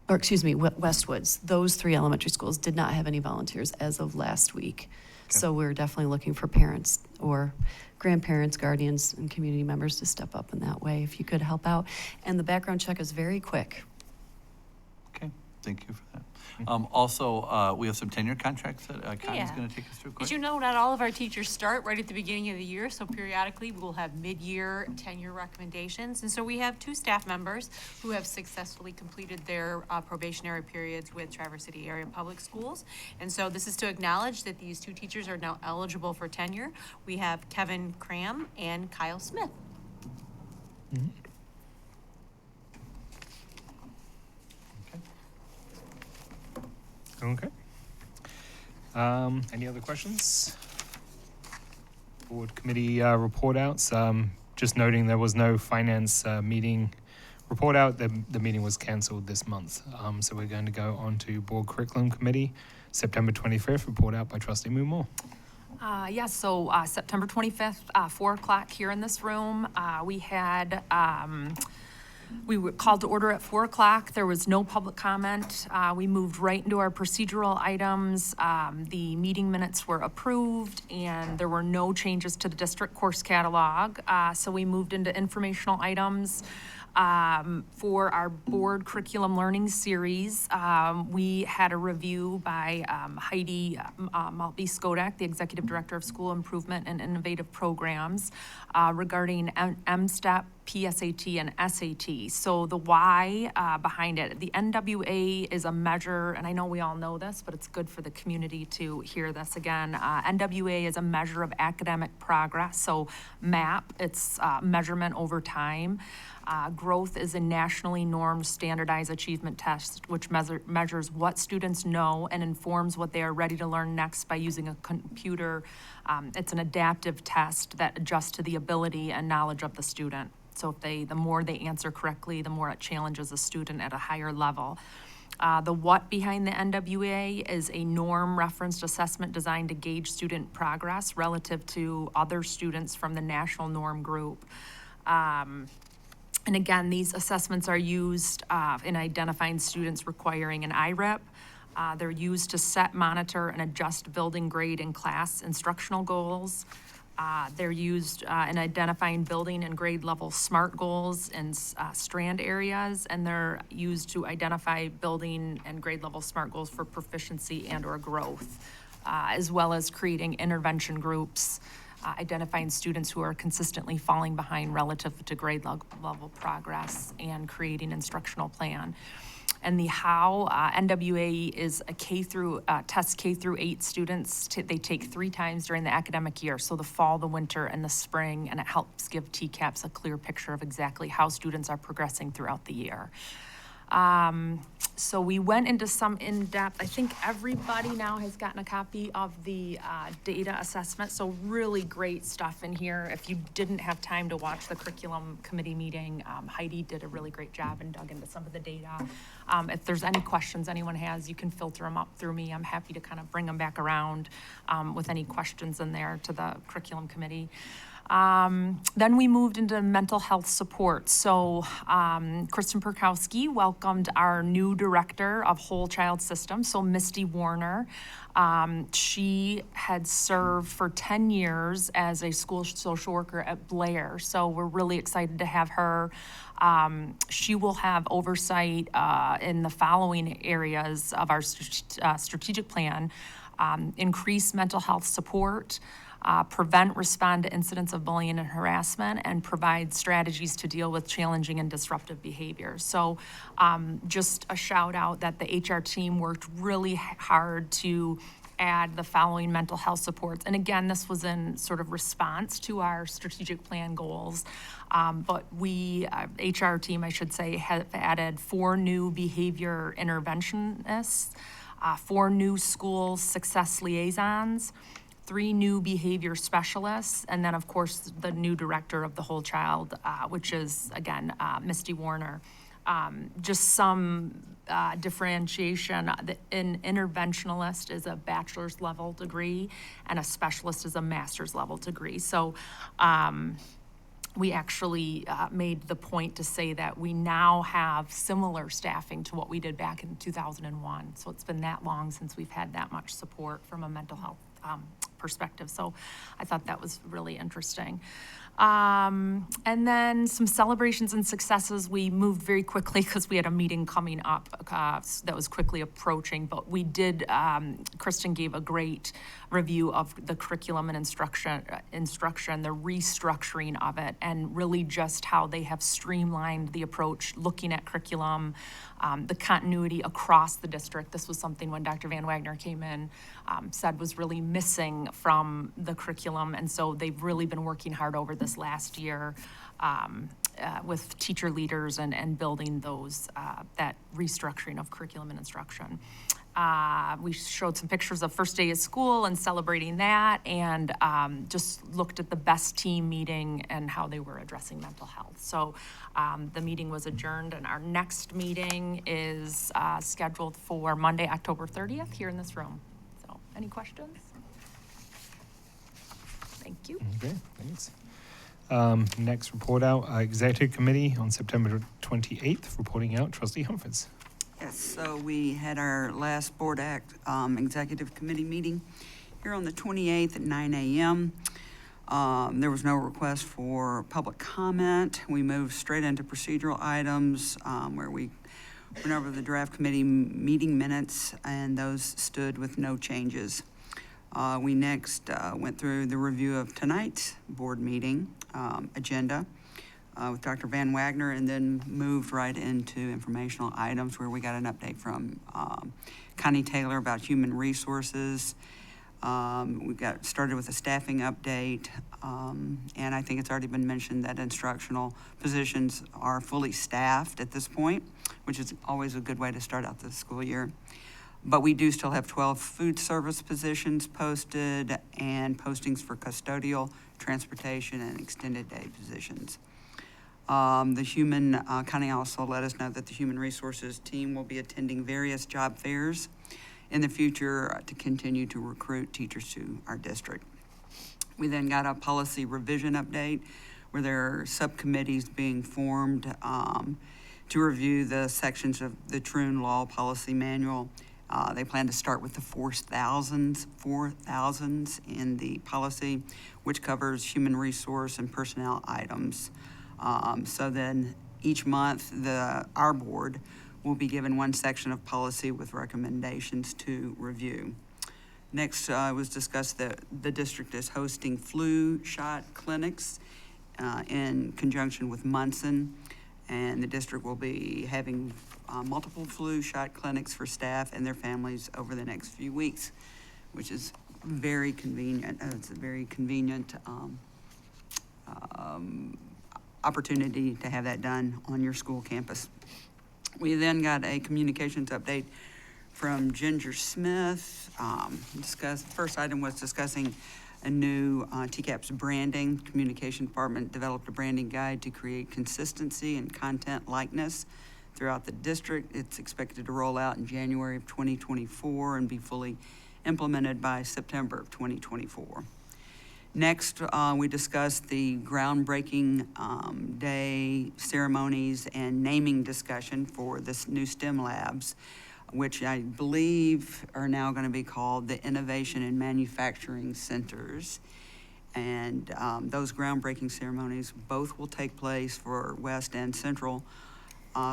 Or excuse me, Westwoods. Those 3 elementary schools did not have any volunteers as of last week. Okay. So we're definitely looking for parents or grandparents, guardians, and community members to step up in that way if you could help out. And the background check is very quick. Okay, thank you for that. Also, we have some tenure contracts that Connie's going to take us through quick. Did you know not all of our teachers start right at the beginning of the year? So periodically we will have mid-year tenure recommendations. And so we have 2 staff members who have successfully completed their probationary periods with Traverse City Area Public Schools. And so this is to acknowledge that these 2 teachers are now eligible for tenure. We have Kevin Cram and Kyle Smith. Mm-hmm. Okay. Any other questions? Board committee report outs. Just noting there was no finance meeting report out. The meeting was cancelled this month. So we're going to go on to board curriculum committee, September 25th, report out by Trustee Moore. So September 25th, 4 o'clock here in this room, we had We were called to order at 4 o'clock. There was no public comment. We moved right into our procedural items. The meeting minutes were approved, and there were no changes to the district course catalog. So we moved into informational items. For our board curriculum learning series, we had a review by Heidi Maltby-Skodak, the Executive Director of School Improvement and Innovative Programs, regarding MSTEP, PSAT, and SAT. So the why behind it, the NWA is a measure, and I know we all know this, but it's good for the community to hear this again. NWA is a measure of academic progress, so MAP, it's measurement over time. Growth is a nationally normed standardized achievement test, which measures what students know and informs what they are ready to learn next by using a computer. It's an adaptive test that adjusts to the ability and knowledge of the student. So if the more they answer correctly, the more it challenges a student at a higher level. The what behind the NWA is a norm referenced assessment designed to gauge student progress relative to other students from the national norm group. And again, these assessments are used in identifying students requiring an IREP. They're used to set, monitor, and adjust building grade and class instructional goals. They're used in identifying building and grade level SMART goals in strand areas, and they're used to identify building and grade level SMART goals for proficiency and or growth, as well as creating intervention groups, identifying students who are consistently falling behind relative to grade level progress, and creating instructional plan. And the how, NWA is a tests K through 8 students. They take 3 times during the academic year, so the fall, the winter, and the spring, and it helps give TCAPS a clear picture of exactly how students are progressing throughout the year. So we went into some in-depth, I think everybody now has gotten a copy of the data assessment, so really great stuff in here. If you didn't have time to watch the curriculum committee meeting, Heidi did a really great job and dug into some of the data. If there's any questions anyone has, you can filter them up through me. I'm happy to kind of bring them back around with any questions in there to the curriculum committee. Then we moved into mental health support. So Kristen Perkowski welcomed our new director of whole child systems, so Misty Warner. She had served for 10 years as a school social worker at Blair, so we're really excited to have her. She will have oversight in the following areas of our strategic plan: increase mental health support, prevent, respond to incidents of bullying and harassment, and provide strategies to deal with challenging and disruptive behaviors. So just a shout out that the HR team worked really hard to add the following mental health supports. And again, this was in sort of response to our strategic plan goals. But we, HR team, I should say, have added 4 new behavior interventionists, 4 new school success liaisons, 3 new behavior specialists, and then of course the new director of the whole child, which is again Misty Warner. Just some differentiation. An interventionalist is a bachelor's level degree, and a specialist is a master's level degree. So we actually made the point to say that we now have similar staffing to what we did back in 2001. So it's been that long since we've had that much support from a mental health perspective. So I thought that was really interesting. And then some celebrations and successes. We moved very quickly because we had a meeting coming up that was quickly approaching, but we did, Kristen gave a great review of the curriculum and instruction, the restructuring of it, and really just how they have streamlined the approach, looking at curriculum, the continuity across the district. This was something when Dr. Van Wagner came in, said was really missing from the curriculum, and so they've really been working hard over this last year with teacher leaders and building those, that restructuring of curriculum and instruction. We showed some pictures of first day of school and celebrating that, and just looked at the best team meeting and how they were addressing mental health. So the meeting was adjourned, and our next meeting is scheduled for Monday, October 30th here in this room. So any questions? Thank you. Okay, thanks. Next report out, Executive Committee on September 28th, reporting out, Trustee Humphries. Yes, so we had our last Board Act Executive Committee meeting here on the 28th at 9 a.m. There was no request for public comment. We moved straight into procedural items where we went over the draft committee meeting minutes, and those stood with no changes. We next went through the review of tonight's board meeting agenda with Dr. Van Wagner, and then moved right into informational items where we got an update from Connie Taylor about human resources. We got started with a staffing update, and I think it's already been mentioned that instructional positions are fully staffed at this point, which is always a good way to start out the school year. But we do still have 12 food service positions posted and postings for custodial, transportation, and extended day positions. Connie also let us know that the human resources team will be attending various job fairs in the future to continue to recruit teachers to our district. We then got a policy revision update where there are subcommittees being formed to review the sections of the Troon Law Policy Manual. They plan to start with the 4,000s in the policy, which covers human resource and personnel items. So then each month, our board will be given one section of policy with recommendations to review. Next, was discussed that the district is hosting flu shot clinics in conjunction with Munson, and the district will be having multiple flu shot clinics for staff and their families over the next few weeks, which is very convenient. It's a very convenient opportunity to have that done on your school campus. We then got a communications update from Ginger Smith. First item was discussing a new TCAPS branding. Communication department developed a branding guide to create consistency and content likeness throughout the district. It's expected to roll out in January of 2024 and be fully implemented by September of 2024. Next, we discussed the groundbreaking day ceremonies and naming discussion for this new STEM labs, which I believe are now going to be called the Innovation and Manufacturing Centers. And those groundbreaking ceremonies both will take place for West and Central.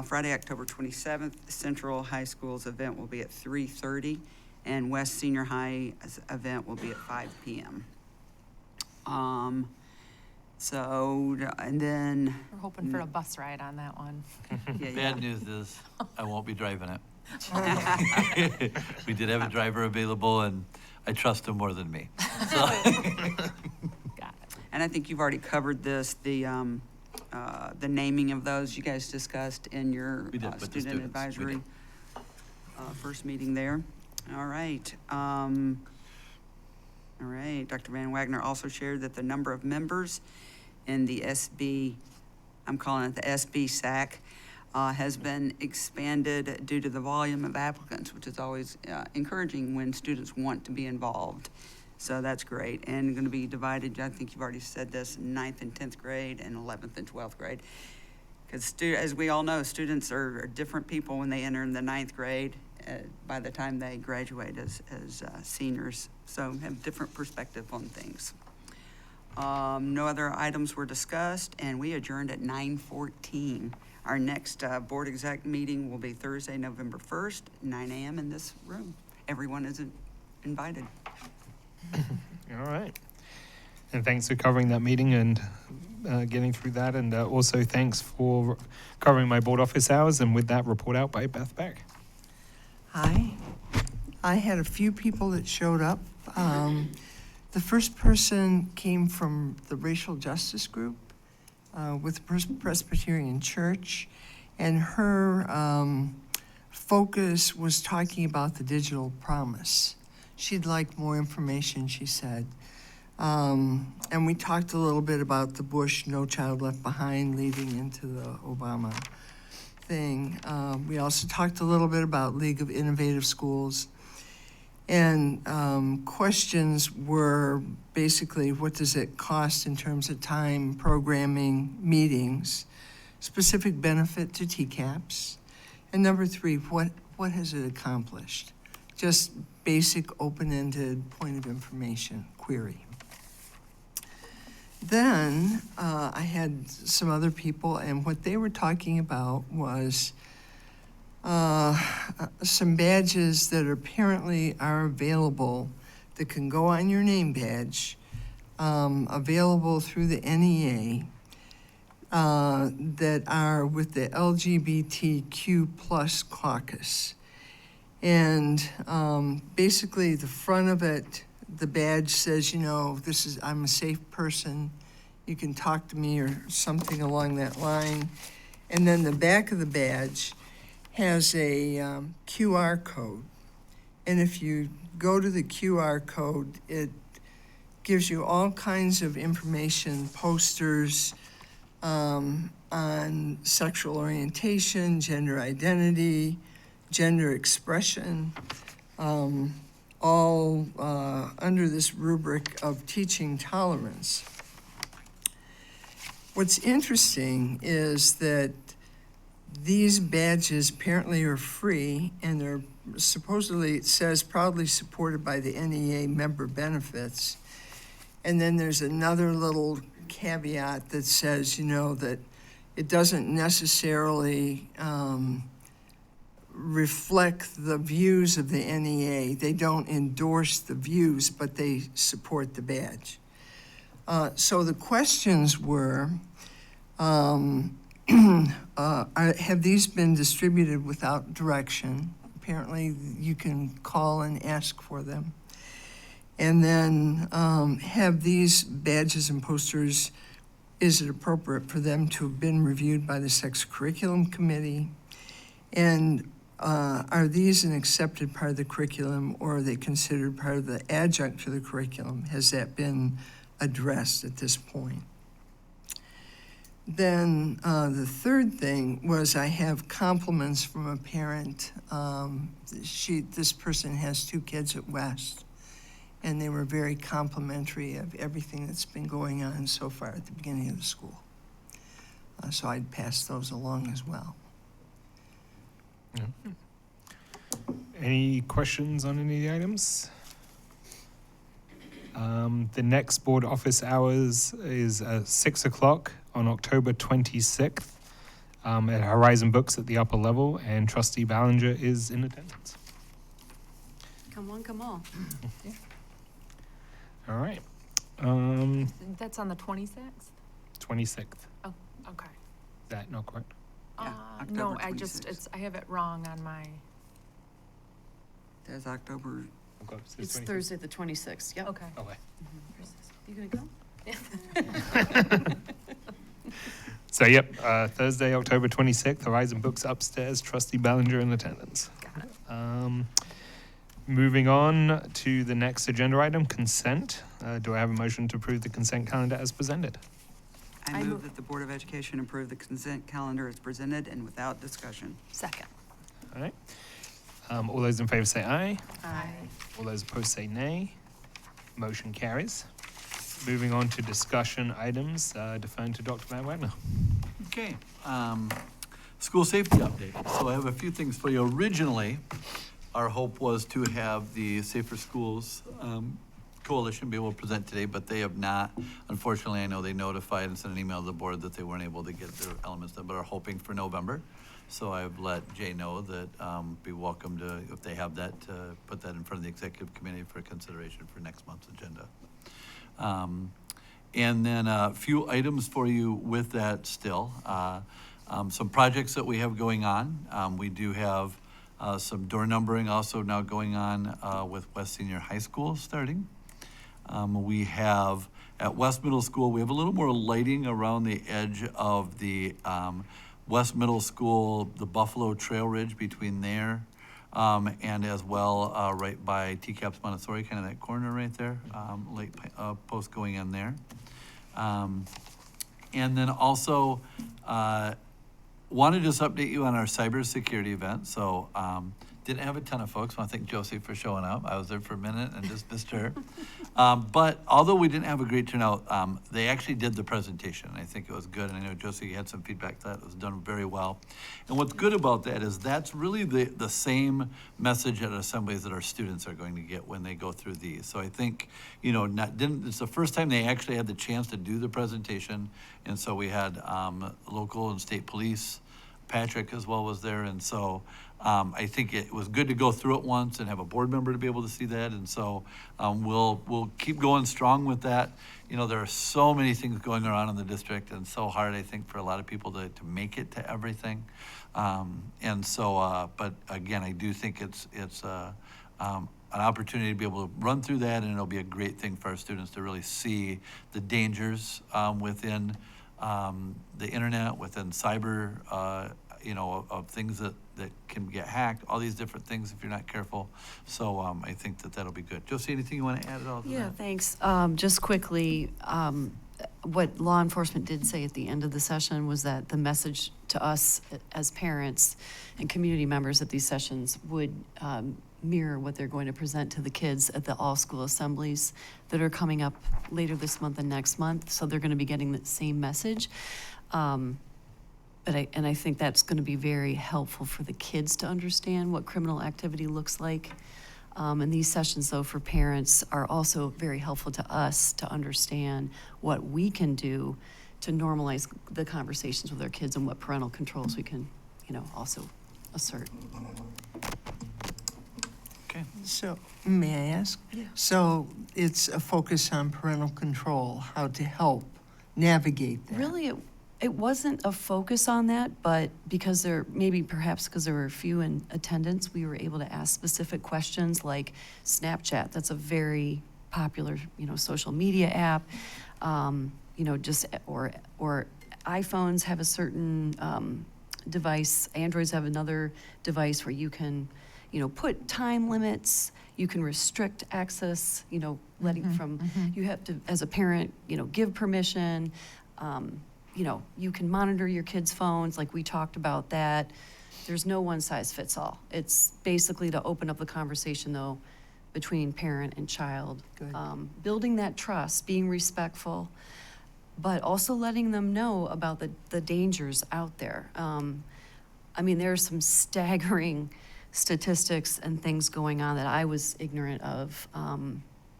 Friday, October 27th, Central High School's event will be at 3:30, and West Senior High's event will be at 5 p.m. And then We're hoping for a bus ride on that one. Bad news is I won't be driving it. We did have a driver available, and I trust him more than me. So. And I think you've already covered this, the naming of those you guys discussed in your student advisory first meeting there. All right. All right, Dr. Van Wagner also shared that the number of members in the SB, I'm calling it the SB SAC, has been expanded due to the volume of applicants, which is always encouraging when students want to be involved. So that's great. And going to be divided, I think you've already said this, 9th and 10th grade and 11th and 12th grade. Because as we all know, students are different people when they enter in the 9th grade by the time they graduate as seniors. So have different perspective on things. No other items were discussed, and we adjourned at 9:14. Our next board exec meeting will be Thursday, November 1st, 9 a.m. in this room. Everyone is invited. All right. And thanks for covering that meeting and getting through that. And also thanks for covering my board office hours. And with that, report out by Beth Beck. Hi. I had a few people that showed up. The first person came from the Racial Justice Group with Presbyterian Church, and her focus was talking about the digital promise. She'd like more information, she said. And we talked a little bit about the Bush No Child Left Behind leading into the Obama thing. We also talked a little bit about League of Innovative Schools. And questions were basically, what does it cost in terms of time, programming, meetings, specific benefit to TCAPS, and number 3, what has it accomplished? Just basic open-ended point of information query. Then I had some other people, and what they were talking about was some badges that apparently are available that can go on your name badge, available through the NEA, that are with the LGBTQ plus caucus. And basically the front of it, the badge says, you know, I'm a safe person, you can talk to me, or something along that line. And then the back of the badge has a QR code. And if you go to the QR code, it gives you all kinds of information, posters on sexual orientation, gender identity, gender expression, all under this rubric of teaching tolerance. What's interesting is that these badges apparently are free, and they're supposedly, it says, proudly supported by the NEA member benefits. And then there's another little caveat that says, you know, that it doesn't necessarily reflect the views of the NEA. They don't endorse the views, but they support the badge. So the questions were, have these been distributed without direction? Apparently, you can call and ask for them. And then have these badges and posters, is it appropriate for them to have been reviewed by the Sex Curriculum Committee? And are these an accepted part of the curriculum, or are they considered part of the adjunct to the curriculum? Has that been addressed at this point? Then the third thing was, I have compliments from a parent. This person has 2 kids at West, and they were very complimentary of everything that's been going on so far at the beginning of the school. So I'd pass those along as well. Yeah. Any questions on any of the items? The next board office hours is 6 o'clock on October 26th at Horizon Books at the upper level, and Trustee Ballinger is in attendance. Come on, come on. Yeah. All right. That's on the 26th? 26th. Oh, okay. Is that not correct? No, October I just, 26th. I have it wrong on my, There's October. It's Thursday, the 26th, yep. okay. Okay. You gonna go? So, yep, Thursday, October 26th, Horizon Books upstairs, Trustee Ballinger in attendance. Got it. Moving on to the next agenda item, consent. Do I have a motion to approve the consent calendar as presented? I move that the Board of Education approve the consent calendar as presented and without discussion. Second. All right. All those in favor say aye. Aye. All those opposed say nay. Motion carries. Moving on to discussion items, deferring to Dr. Matt Wagner. Okay, school safety update. So I have a few things for you. Originally, our hope was to have the Safer Schools Coalition be able to present today, but they have not. Unfortunately, I know they notified and sent an email to the board that they weren't able to get their elements done, but are hoping for November. So I've let Jay know that be welcome to, if they have that, put that in front of the executive committee for consideration for next month's agenda. And then a few items for you with that still. Some projects that we have going on. We do have some door numbering also now going on with West Senior High School starting. We have, at West Middle School, we have a little more lighting around the edge of the West Middle School, the Buffalo Trail Ridge between there, and as well right by TCAPS Montessori, kind of that corner right there, light post going in there. And then also wanted to just update you on our cybersecurity event. So Didn't have a ton of folks. I want to thank Josie for showing up. I was there for a minute and just missed her. But although we didn't have a great turnout, they actually did the presentation. I think it was good. And I know Josie had some feedback that it was done very well. And what's good about that is that's really the same message at assemblies that our students are going to get when they go through these. So I think, you know, it's the first time they actually had the chance to do the presentation. And so we had local and state police, Patrick as well was there. And so I think it was good to go through it once and have a board member to be able to see that. And so we'll keep going strong with that. You know, there are so many things going around in the district and so hard, I think, for a lot of people to make it to everything. And so, but again, I do think it's an opportunity to be able to run through that, and it'll be a great thing for our students to really see the dangers within the internet, within cyber, you know, of things that can get hacked, all these different things if you're not careful. So I think that'll be good. Josie, anything you want to add at all to Yeah, that? thanks. Just quickly, what law enforcement did say at the end of the session was that the message to us as parents and community members at these sessions would mirror what they're going to present to the kids at the all-school assemblies that are coming up later this month and next month. So they're going to be getting the same message. But I think that's going to be very helpful for the kids to understand what criminal activity looks like. And these sessions, though, for parents are also very helpful to us to understand what we can do to normalize the conversations with our kids and what parental controls we can, you know, also assert. Okay. So, may I ask? Yeah. So it's a focus on parental control, how to help navigate that. Really, it wasn't a focus on that, but because perhaps because there were a few in attendance, we were able to ask specific questions like Snapchat. That's a very popular, you know, social media app. You know, or iPhones have a certain device. Androids have another device where you can, you know, put time limits. You can restrict access. You know, you have to, as a parent, you know, give permission. You know, you can monitor your kids' phones, like we talked about that. There's no one size fits all. It's basically to open up the conversation, though, between parent and child. Building that trust, being respectful, but also letting them know about the dangers out there. I mean, there are some staggering statistics and things going on that I was ignorant of.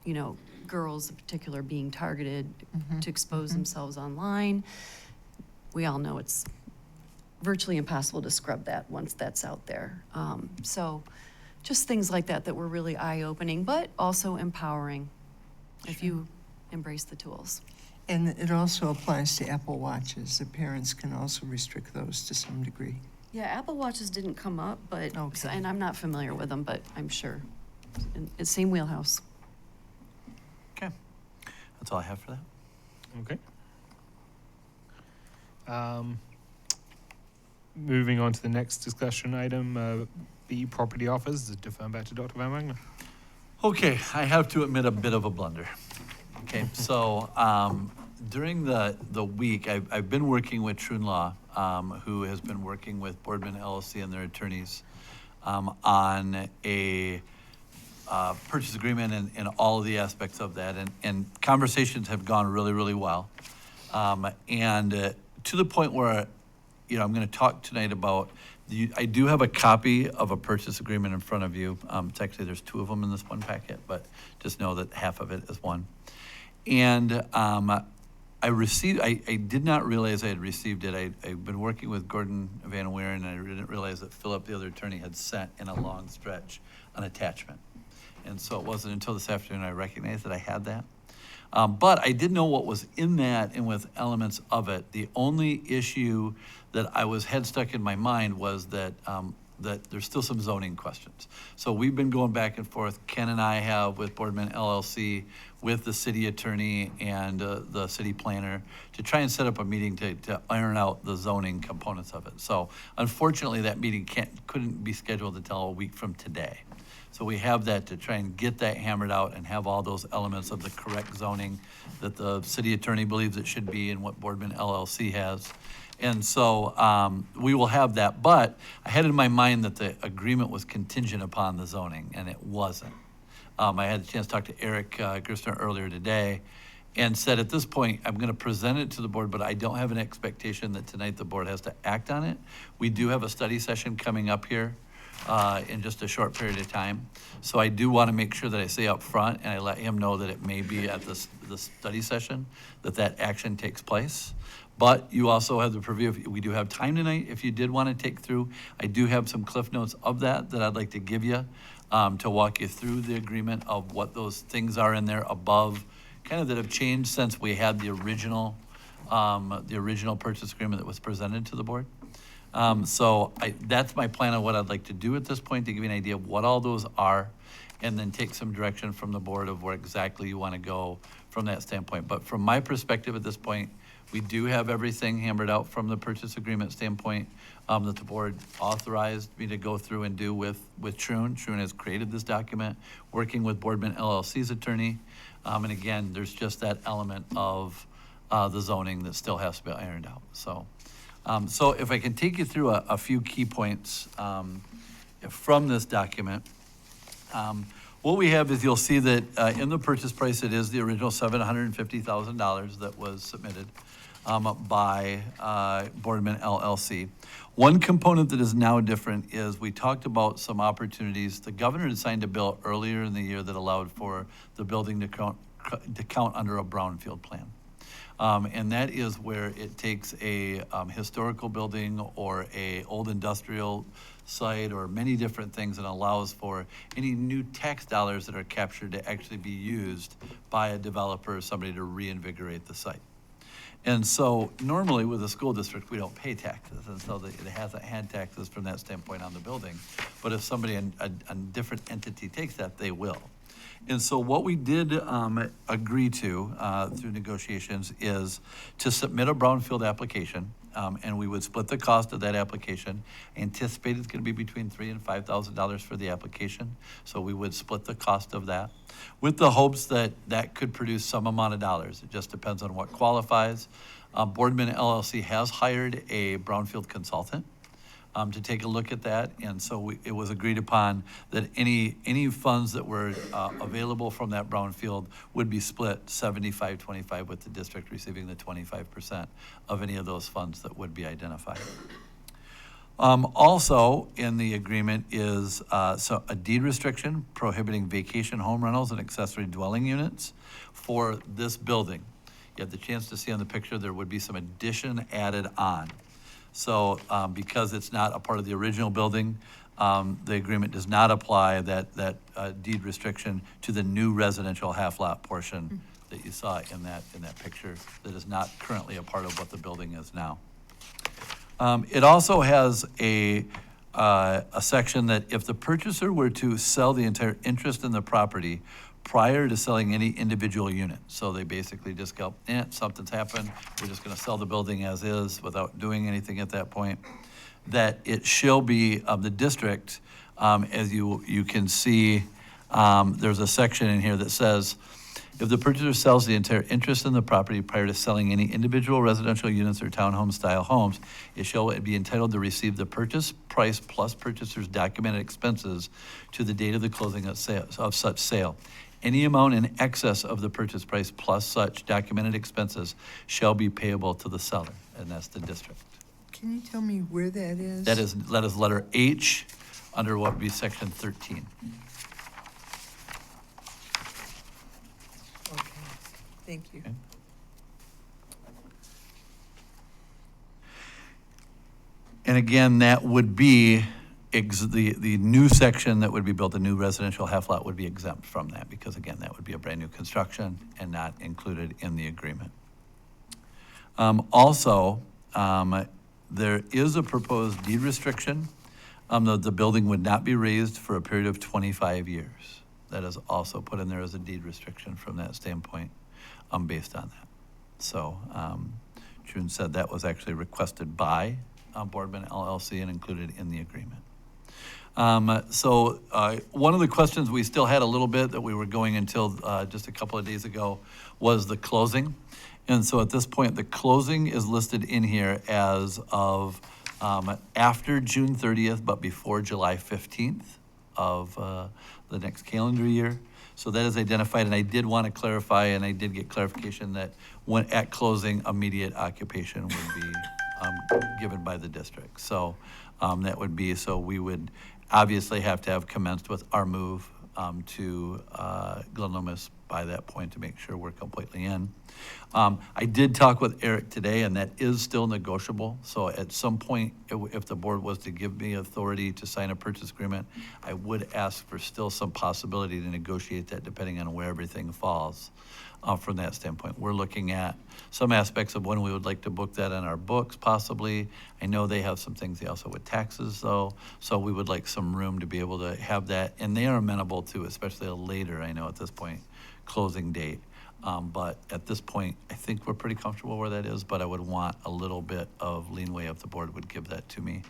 You know, girls in particular being targeted to expose themselves online. We all know it's virtually impossible to scrub that once that's out there. So just things like that were really eye-opening, but also empowering if you embrace the tools. And it also applies to Apple Watches. The parents can also restrict those to some degree. Yeah, Apple Watches didn't come up, but, and I'm not familiar with them, but I'm sure. It's same wheelhouse. Okay. That's all I have for that. Okay. Moving on to the next discussion item, B, property offers. Defer back to Dr. Van Wagner. Okay, I have to admit a bit of a blunder. Okay, so during the week, I've been working with Troon Law, who has been working with Boardman LLC and their attorneys on a purchase agreement and all of the aspects of that. And conversations have gone really, really well. And to the point where, you know, I'm going to talk tonight about, I do have a copy of a purchase agreement in front of you. It's actually, there's two of them in this one packet, but just know that half of it is one. And I did not realize I had received it. I've been working with Gordon Van Weeren, and I didn't realize that Philip, the other attorney, had sent in a long stretch an attachment. And so it wasn't until this afternoon I recognized that I had that. But I did know what was in that and with elements of it. The only issue that I had stuck in my mind was that that there's still some zoning questions. So we've been going back and forth. Ken and I have with Boardman LLC, with the city attorney and the city planner to try and set up a meeting to iron out the zoning components of it. So unfortunately, that meeting couldn't be scheduled until a week from today. So we have that to try and get that hammered out and have all those elements of the correct zoning that the city attorney believes it should be and what Boardman LLC has. And so we will have that, but I had in my mind that the agreement was contingent upon the zoning, and it wasn't. I had a chance to talk to Eric Gerstner earlier today and said at this point, I'm gonna present it to the board, but I don't have an expectation that tonight the board has to act on it. We do have a study session coming up here in just a short period of time. So I do wanna make sure that I say up front and I let him know that it may be at this study session, that action takes place. But you also have the purview, we do have time tonight if you did want to take through. I do have some cliff notes of that I'd like to give you to walk you through the agreement of what those things are in there above, kind of that have changed since we had the original purchase agreement that was presented to the board. So that's my plan of what I'd like to do at this point, to give you an idea of what all those are, and then take some direction from the board of where exactly you want to go from that standpoint. But from my perspective at this point, we do have everything hammered out from the purchase agreement standpoint that the board authorized me to go through and do with Troon. Troon has created this document, working with Boardman LLC's attorney. And again, there's just that element of the zoning that still has to be ironed out. So if I can take you through a few key points from this document. What we have is, you'll see that in the purchase price, it is the original $750,000 that was submitted by Boardman LLC. One component that is now different is we talked about some opportunities. The governor had signed a bill earlier in the year that allowed for the building to count under a brownfield plan. And that is where it takes a historical building or a old industrial site or many different things, and allows for any new tax dollars that are captured to actually be used by a developer or somebody to reinvigorate the site. And so normally with a school district, we don't pay taxes, and so it hasn't had taxes from that standpoint on the building. But if somebody, a different entity takes that, they will. And so what we did agree to through negotiations is to submit a brownfield application, and we would split the cost of that application. Anticipate it's going to be between $3,000 and $5,000 for the application, so we would split the cost of that, with the hopes that that could produce some amount of dollars. It just depends on what qualifies. Boardman LLC has hired a brownfield consultant to take a look at that, and so it was agreed upon that any funds that were available from that brownfield would be split 75-25, with the district receiving the 25% of any of those funds that would be identified. Also in the agreement is so a deed restriction prohibiting vacation home rentals and accessory dwelling units for this building. You had the chance to see on the picture there would be some addition added on. So because it's not a part of the original building, the agreement does not apply that deed restriction to the new residential half-lot portion that you saw in that picture that is not currently a part of what the building is now. It also has a section that if the purchaser were to sell the entire interest in the property prior to selling any individual unit. So they basically just go, something's happened, we're just gonna sell the building as is without doing anything at that point. That it shall be of the district, as you can see, there's a section in here that says, if the purchaser sells the entire interest in the property prior to selling any individual residential units or townhome style homes, it shall be entitled to receive the purchase price plus purchaser's documented expenses to the date of the closing of such sale. Any amount in excess of the purchase price plus such documented expenses shall be payable to the seller, and that's the district. Can you tell me where that is? That is letter H under what would be section 13. Okay, thank you. Okay. And again, that would be the new section that would be built, the new residential half lot would be exempt from that, because again, that would be a brand new construction and not included in the agreement. Also, there is a proposed deed restriction. The building would not be raised for a period of 25 years. That is also put in there as a deed restriction from that standpoint, based on that. So June said that was actually requested by Boardman LLC and included in the agreement. So one of the questions we still had a little bit that we were going until just a couple of days ago was the closing. And so at this point, the closing is listed in here as of after June 30th, but before July 15th of the next calendar year. So that is identified, and I did want to clarify, and I did get clarification that when at closing, immediate occupation would be given by the district. So that would be, so we would obviously have to have commenced with our move to Glen Loomis by that point to make sure we're completely in. I did talk with Eric today, and that is still negotiable. So at some point, if the board was to give me authority to sign a purchase agreement, I would ask for still some possibility to negotiate that depending on where everything falls. From that standpoint, we're looking at some aspects of when we would like to book that in our books, possibly. I know they have some things they also with taxes, though, so we would like some room to be able to have that, and they are amenable to, especially a later, I know at this point, closing date. But at this point, I think we're pretty comfortable where that is, but I would want a little bit of leeway if the board would give that to me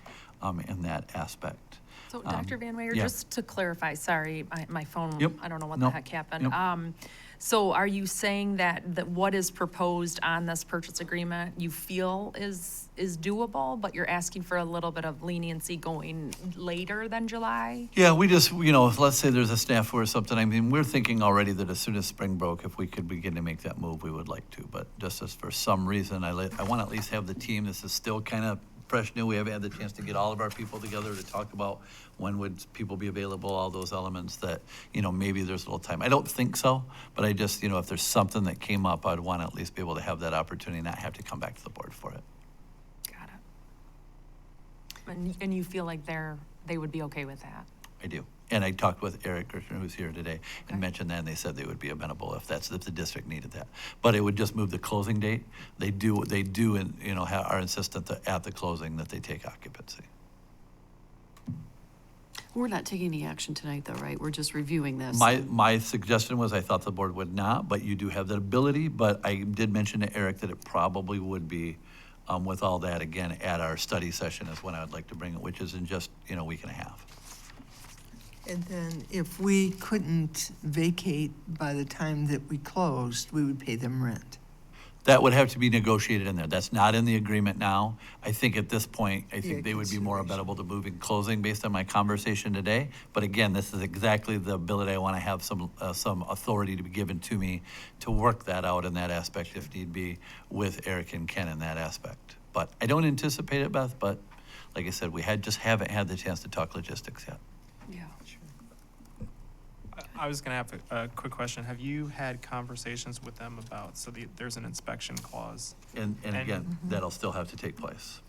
in that aspect. So Dr. Van Weyer, yeah. just to clarify, sorry, my phone, Yep. I don't know what Nope. the heck happened. Yep. So are you saying that what is proposed on this purchase agreement you feel is doable, but you're asking for a little bit of leniency going later than July? Yeah, we just, let's say there's a snafu or something. I mean, we're thinking already that as soon as spring broke, if we could begin to make that move, we would like to. But just as for some reason, I want to at least have the team. This is still kind of fresh new. We haven't had the chance to get all of our people together to talk about when would people be available, all those elements that, maybe there's a little time. I don't think so, but I just, if there's something that came up, I'd want to at least be able to have that opportunity, not have to come back to the board for it. Got it. And you feel like they would be okay with that? I do. And I talked with Eric Gershner, who's here today, and mentioned that, and they said they would be amenable if the district needed that. But it would just move the closing date. They do, and, are insistent that at the closing that they take occupancy. We're not taking any action tonight, though, right? We're just reviewing this. My suggestion was I thought the board would not, but you do have that ability. But I did mention to Eric that it probably would be, with all that, again, at our study session is when I would like to bring it, which is in just, a week and a half. And then if we couldn't vacate by the time that we closed, we would pay them rent. That would have to be negotiated in there. That's not in the agreement now. I think at this point, they would be more amenable to moving closing based on my conversation today. But again, this is exactly the ability I want to have some authority to be given to me to work that out in that aspect if need be with Eric and Ken in that aspect. But I don't anticipate it, Beth, but like I said, we just haven't had the chance to talk logistics yet. Yeah. I was going to have a quick question. Have you had conversations with them about, there's an inspection clause? And again, that'll still have to take place.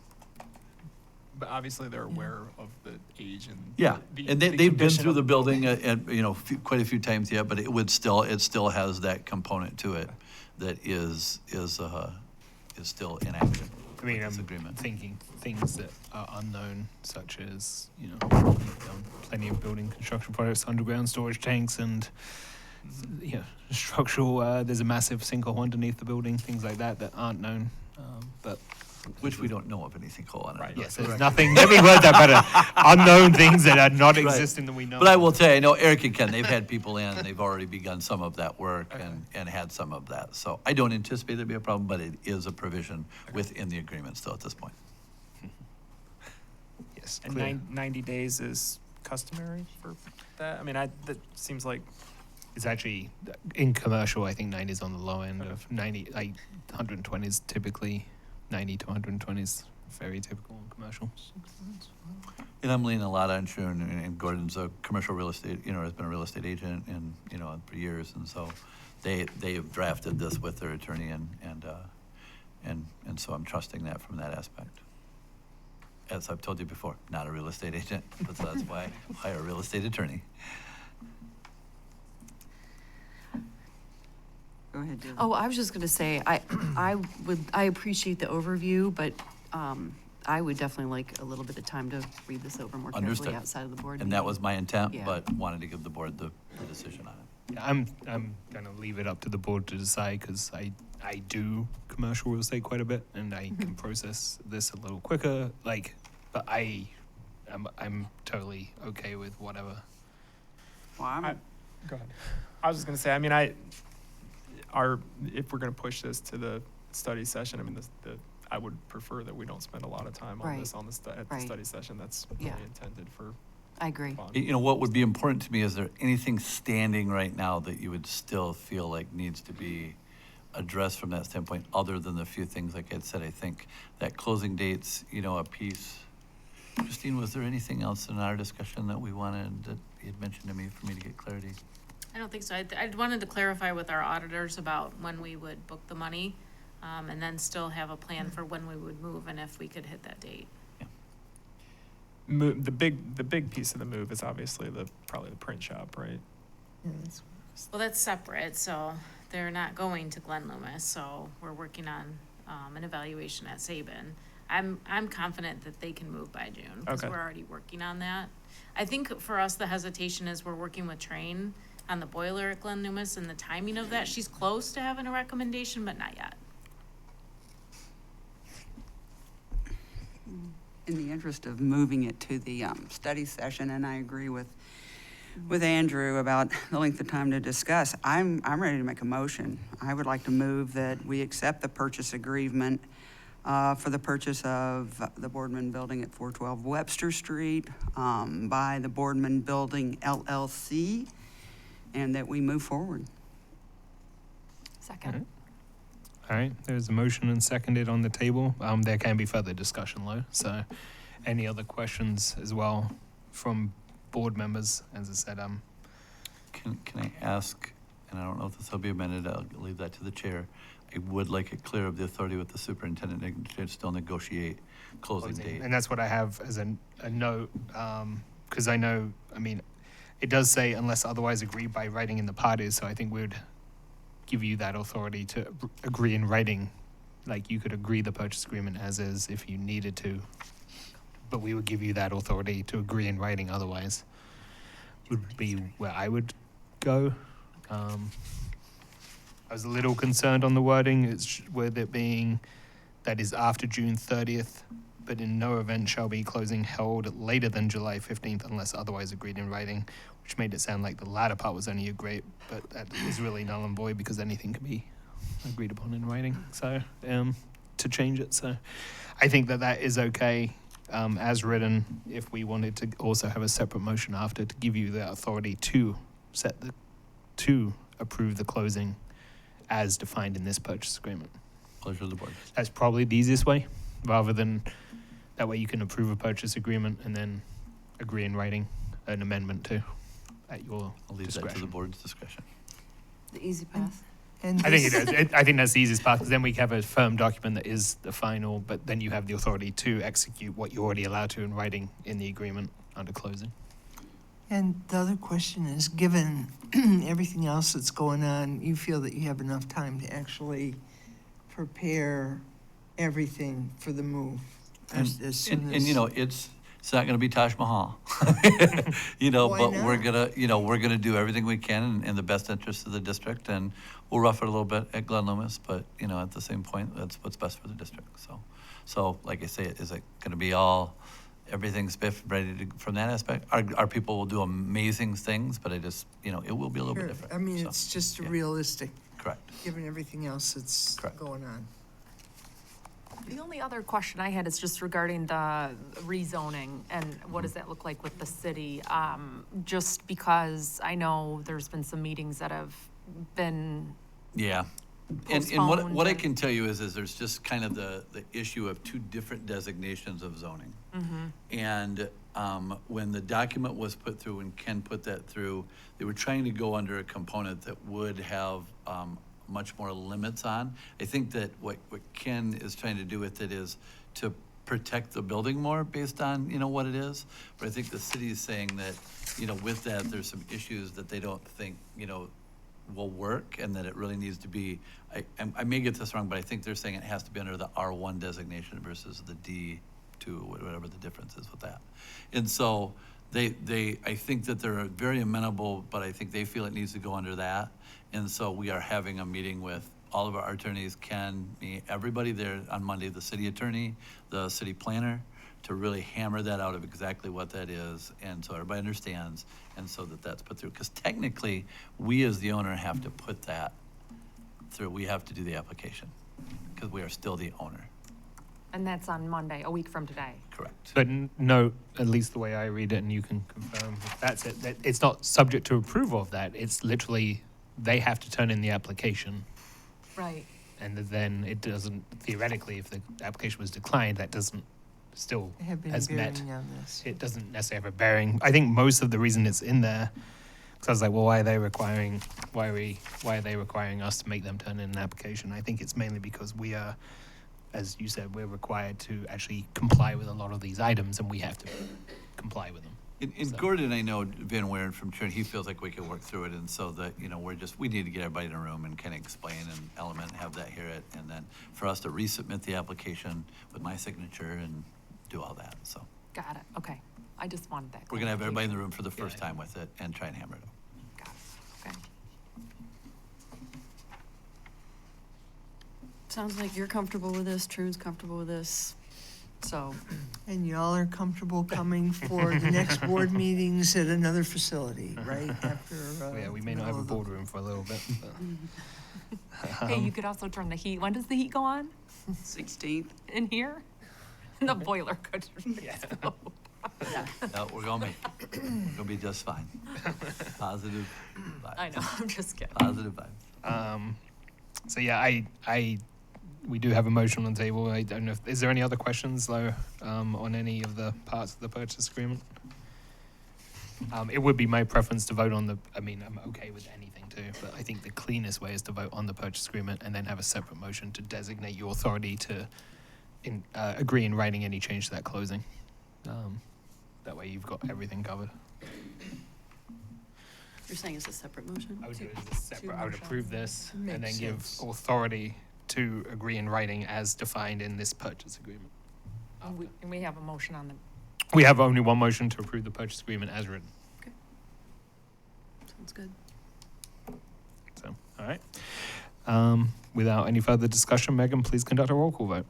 But obviously they're aware of the age and. Yeah, and they've been condition through of the building, quite a few times yet, but it still has that component to it that is still in action. I mean, I'm agreement. thinking things that are unknown, such as, plenty of building construction products, underground storage tanks, and, structural, there's a massive sinkhole underneath the building, things like that aren't known. But which we don't know of any sinkhole on it. Right. Yes, there's nothing. Let me word that better. Unknown things that are not existing that we know. But I will tell you, I know Eric and Ken, they've had people in, and they've already begun some of that work and had some of that. So I don't anticipate there'd be a problem, but it is a provision within the agreement still at this point. Yes. And 90 days is customary for that? I mean, that seems like. It's actually, in commercial, I think 90 is on the low end of 90, 120 is typically, 90 to 120 is very typical in commercial. And I'm leaning a lot on Sharon, and Gordon's a commercial real estate, has been a real estate agent and, for years. And so they have drafted this with their attorney and so I'm trusting that from that aspect. As I've told you before, not a real estate agent, but so that's why I hire a real estate attorney. Go ahead, Julie. Oh, I was just going to say, I appreciate the overview, but I would definitely like a little bit of time to read this over more carefully Understood. outside of the board. And that was my intent, Yeah. but wanted to give the board the decision on it. Yeah, I'm going to leave it up to the board to decide because I do commercial real estate quite a bit and I can process this a little quicker. But I'm totally okay with whatever. Well, Go ahead. I was just going to say, I mean, if we're going to push this to the study session, I mean, I would prefer that we don't spend a lot of time on Right. this at the Right. study session. That's really Yeah. intended for I agree. fun. You know, what would be important to me, is there anything standing right now that you would still feel like needs to be addressed from that standpoint, other than the few things, like I said, I think that closing dates, you know, a piece. Christine, was there anything else in our discussion that we wanted, that you had mentioned to me for me to get clarity? I don't think so. I wanted to clarify with our auditors about when we would book the money, and then still have a plan for when we would move and if we could hit that date. The big piece of the move is obviously probably the print shop, right? Well, that's separate, so they're not going to Glen Loomis, so we're working on, an evaluation at Saban. I'm confident that they can move by June, because Okay. we're already working on that. I think for us, the hesitation is we're working with Train on the boiler at Glen Loomis and the timing of that. She's close to having a recommendation, but not yet. In the interest of moving it to the study session, and I agree with Andrew about the length of time to discuss, I'm ready to make a motion. I would like to move that we accept the purchase agreement for the purchase of the Boardman Building at 412 Webster Street by the Boardman Building LLC, and that we move forward. Second. All right, there's a motion and seconded on the table. There can be further discussion though, so any other questions as well from board members? As I said, Can I ask, and I don't know if this will be amended, I'll leave that to the chair. I would like it clear of the authority with the superintendent to still negotiate closing date. and that's what I have as a note, because I know, I mean, it does say unless otherwise agreed by writing in the parties, so I think we would give you that authority to agree in writing. Like, you could agree the purchase agreement as is if you needed to, but we would give you that authority to agree in writing otherwise. Would be where I would go. I was a little concerned on the wording, with it being that is after June 30th, but in no event shall be closing held later than July 15th unless otherwise agreed in writing, which made it sound like the latter part was only agreed, but that is really null and void because anything can be agreed upon in writing. So, to change it. So I think that is okay as written. If we wanted to also have a separate motion after to give you the authority to to approve the closing as defined in this purchase agreement. Pleasure of the board. That's probably the easiest way, rather than that way you can approve a purchase agreement and then agree in writing an amendment to at your I'll leave discretion. that to the board's discretion. The easy path. And I think this- it is. I think that's the easiest part, because then we have a firm document that is the final, but then you have the authority to execute what you're already allowed to in writing in the agreement under closing. And the other question is, given everything else that's going on, you feel that you have enough time to actually prepare everything for the move as soon as? And, you know, it's not gonna be Taj Mahal. You know, Why but not? we're gonna do everything we can in the best interest of the district, and we'll rough it a little bit at Glen Loomis, but, you know, at the same point, that's what's best for the district, so like I say, is it gonna be everything's spiff ready to, from that aspect? Our people will do amazing things, but it will be a little bit Sure. different. I mean, so, it's just yeah. realistic, Correct. given everything else that's Correct. going on. The only other question I had is just regarding the rezoning and what does that look like with the city? Just because I know there's been some meetings that have been Yeah. And what I postponed can tell you is there's just kind of the issue of two different designations of zoning. And when the document was put through and Ken put that through, they were trying to go under a component that would have much more limits on. I think that what Ken is trying to do with it is to protect the building more based on, what it is. But I think the city is saying that, with that, there's some issues that they don't think, will work, and that it really needs to be, I may get this wrong, but I think they're saying it has to be under the R1 designation versus the D2, whatever the difference is with that. And so I think that they're very amenable, but I think they feel it needs to go under that. And so we are having a meeting with all of our attorneys, Ken, me, everybody there on Monday, the city attorney, the city planner, to really hammer that out of exactly what that is, and so everybody understands, and so that's put through. Because technically, we as the owner have to put that through. We have to do the application. because we are still the owner. And that's on Monday, a week from today. Correct. But no, at least the way I read it, and you can confirm if that's it, that it's not subject to approval of that. It's literally, they have to turn in the application. Right. And then it doesn't, theoretically, if the application was declined, that doesn't still Have any has met. bearing on this? It doesn't necessarily have a bearing. I think most of the reason it's in there, because I was like, well, why are they requiring us to make them turn in an application? I think it's mainly because we are, as you said, we're required to actually comply with a lot of these items, and we have to comply with them. And So- Gordon, I know Van Waren from Trinity, he feels like we can work through it, and so that, we need to get everybody in a room and kind of explain and element, have that hear it, and then for us to resubmit the application with my signature and do all that, so. Got it. Okay. I just wanted that. We're gonna have everybody in the room for the Yeah. first time with it and try and hammer it out. Got it. Okay. Sounds like you're comfortable with this, Troon's comfortable with this, so. And y'all are comfortable coming for the next board meetings at another facility, right? After, Yeah, we may not have a boardroom for a little bit. But, Hey, you could also turn the heat. When does the heat go on? 16th. In here? The boiler could. No, we're gonna make it. We're gonna be just fine. Positive vibes. I know, I'm just kidding. Positive vibes. So yeah, we do have a motion on the table. I don't know is there any other questions though, on any of the parts of the purchase agreement? It would be my preference to vote on I'm okay with anything too, but I think the cleanest way is to vote on the purchase agreement and then have a separate motion to designate your authority to agree in writing any change to that closing. That way you've got everything covered. You're saying it's a separate motion? I would do it as a separate, I would approve this and then Makes give sense. authority to agree in writing as defined in this purchase agreement. And we have a motion on the, We have only one motion to approve the purchase agreement as written. Sounds good. So, all right. Without any further discussion, Megan, please conduct a roll call vote.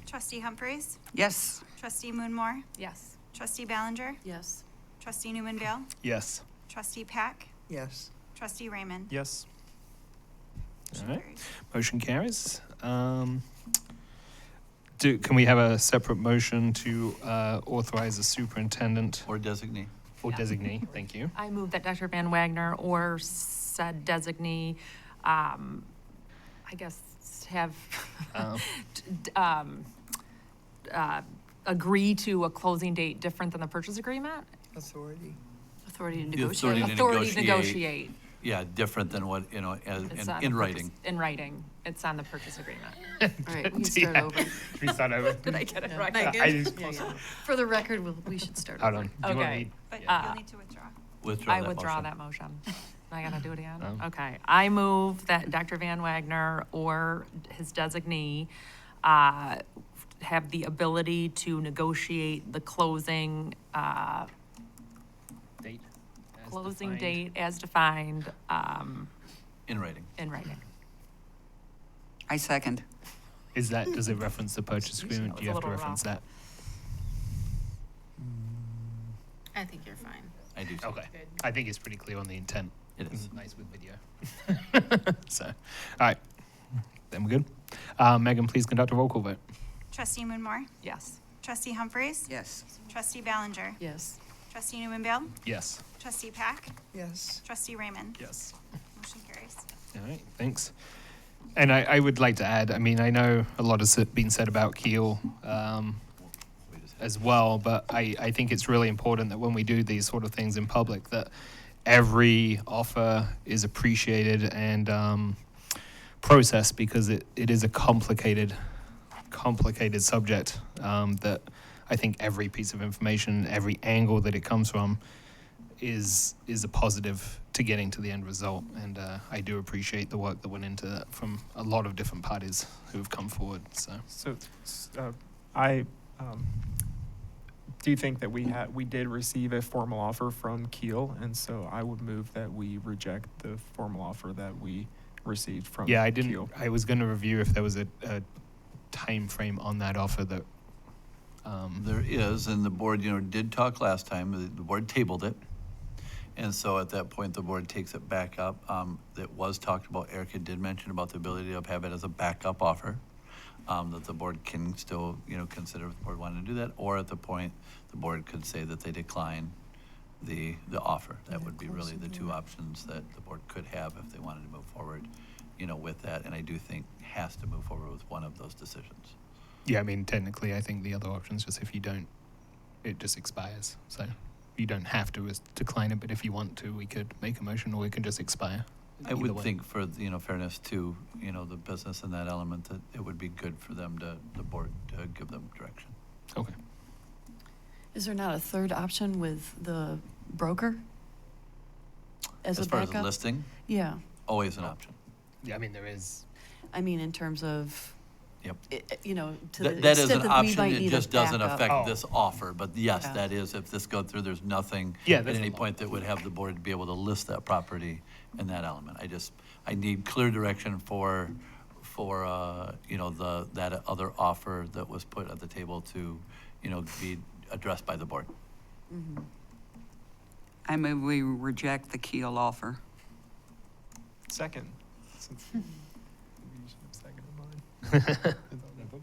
Trustee Humphreys? Yes. Trustee Moonmore? yes. Trustee Ballinger? Yes. Trustee Newman Vale? Yes. Trustee Pack? Yes. Trustee Raymond? Yes. All right. Motion carries. Can we have a separate motion to authorize the superintendent Or designate. or Yeah. designate? Thank you. I move that Dr. Van Wagner or said designee, I guess, have, Um, agree to a closing date different than the purchase agreement? Authority. Authority to The negotiate. Authority to negotiate. Yeah, different than what, It's on in the purchase- writing. In writing. It's on the purchase agreement. All right, we can start Yeah. over. We start over. Did I get it right? For the record, we should start Hold over. on. Do you want Okay. me- But Uh, you'll need to withdraw. Withdraw I that withdraw motion. that motion. I gotta do it again? Oh. Okay. I move that Dr. Van Wagner or his designee have the ability to negotiate the closing, Date. as closing defined. date as defined In writing. in writing. I second. Does it reference the purchase agreement? That Do you was have a to little reference that? I think you're fine. I do. too. Okay. I think it's pretty clear on the intent. It is. Nice with video. So, all right. Then we're good. Megan, please conduct a roll call vote. Trustee Moonmore? Yes. Trustee Humphreys? Yes. Trustee Ballinger? Yes. Trustee Newman Vale? Yes. Trustee Pack? Yes. Trustee Raymond? Yes. Motion carries. All right, thanks. And I would like to add, I know a lot has been said about Kiel as well, but I think it's really important that when we do these sort of things in public, that every offer is appreciated and processed, because it is a complicated subject that I think every piece of information, every angle that it comes from is a positive to getting to the end result. And I do appreciate the work that went into that from a lot of different parties who have come forward. So I do think that we did receive a formal offer from Kiel, and so I would move that we reject the formal offer that we received from yeah, Kiel. I was going to review if there was a time frame on that offer that. There is, and the board, did talk last time. The board tabled it. And so at that point, the board takes it back up. It was talked about, Erica did mention about the ability to have it as a backup offer. that the board can still, consider if the board wanted to do that, or at the point, the board could say that they decline the offer. That would be really the two options that the board could have if they wanted to move forward, with that. And I do think has to move forward with one of those decisions. Yeah, I mean, technically, I think the other option is just if you don't, it just expires. So you don't have to decline it, but if you want to, we could make a motion or it can just expire. I Either would way. think for, fairness to, the business and that element, that it would be good for them the board to give them direction. Okay. Is there not a third option with the broker? As a far as backup? the listing, Yeah. always an option. Yeah, I mean, there is. I mean, in terms of, Yep. to the That is extent an that we option, might it need a just doesn't backup. affect this offer, but yes, Yeah. that is, if this goes through, there's nothing Yeah, at that's any a lot. point that would have the board be able to list that property in that element. I need clear direction for that other offer that was put at the table to, be addressed by the board. Mhm. I move we reject the Keel offer. Second. Since you should have seconded mine.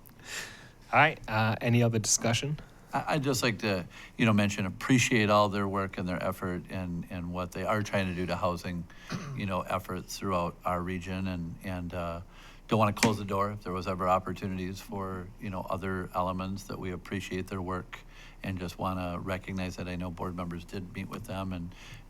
All right. Any other discussion? I'd just like to, mention, appreciate all their work and their effort and what they are trying to do to housing, efforts throughout our region and don't want to close the door if there was ever opportunities for, other elements that we appreciate their work and just want to recognize that I know board members did meet with them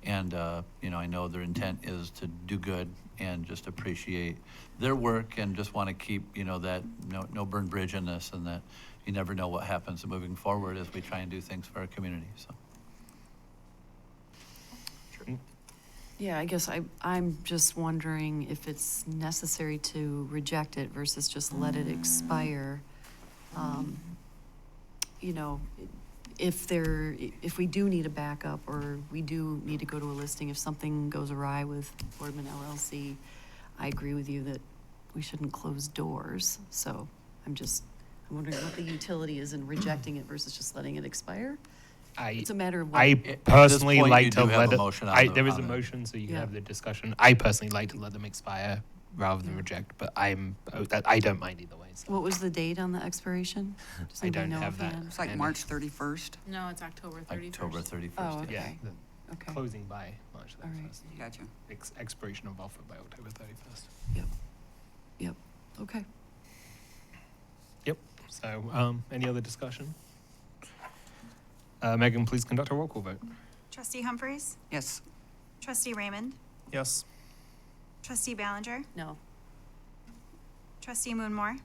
and I know their intent is to do good and just appreciate their work and just want to keep, that no burn bridge in this and that you never know what happens moving forward as we try and do things for our community, so. Yeah, I guess I'm just wondering if it's necessary to reject it versus just let it expire. If we do need a backup or we do need to go to a listing, if something goes awry with Boardman LLC, I agree with you that we shouldn't close doors. So I'm wondering what the utility is in rejecting it versus just letting it expire. It's a matter of what. I this personally point, like you to do have let a it. motion on There is a on it. motion, so you can Yeah. have the discussion. I personally like to let them expire rather than reject, but I don't mind either way. So. What was the date on the expiration? Does I anybody don't know have that. offhand? It's like And March 31st. No, it's October 31st. October 31st. Oh, yeah. okay. the Okay. closing by March All right. 31st. Gotcha. Expiration of offer by October 31st. Yep. Okay. Yep. So, any other discussion? Megan, please conduct a roll call vote. Trustee Humphries? Yes. Trustee Raymond? Yes. Trustee Ballinger? No. Trustee Moonmore?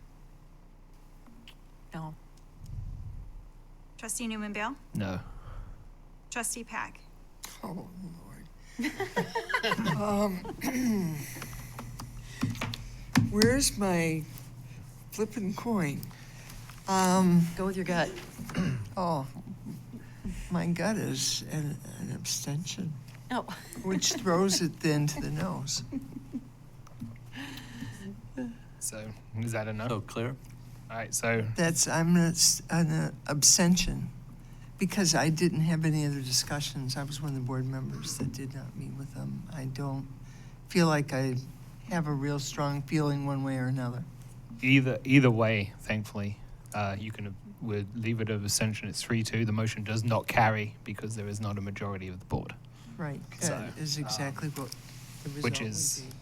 No. Trustee Newman Bale? No. Trustee Pack? Oh, Lord. Where's my flippin' coin? Go with your gut. Oh, my gut is an abstention, No. which throws it then to the nose. So, is that a no? So clear? All right. So, I'm an abstention because I didn't have any other discussions. I was one of the board members that did not meet with them. I don't feel like I have a real strong feeling one way or another. either way, thankfully, you can would leave it of abstention. It's 3-2. The motion does not carry because there is not a majority of the board. Right, So, that is exactly what the result Which would is be.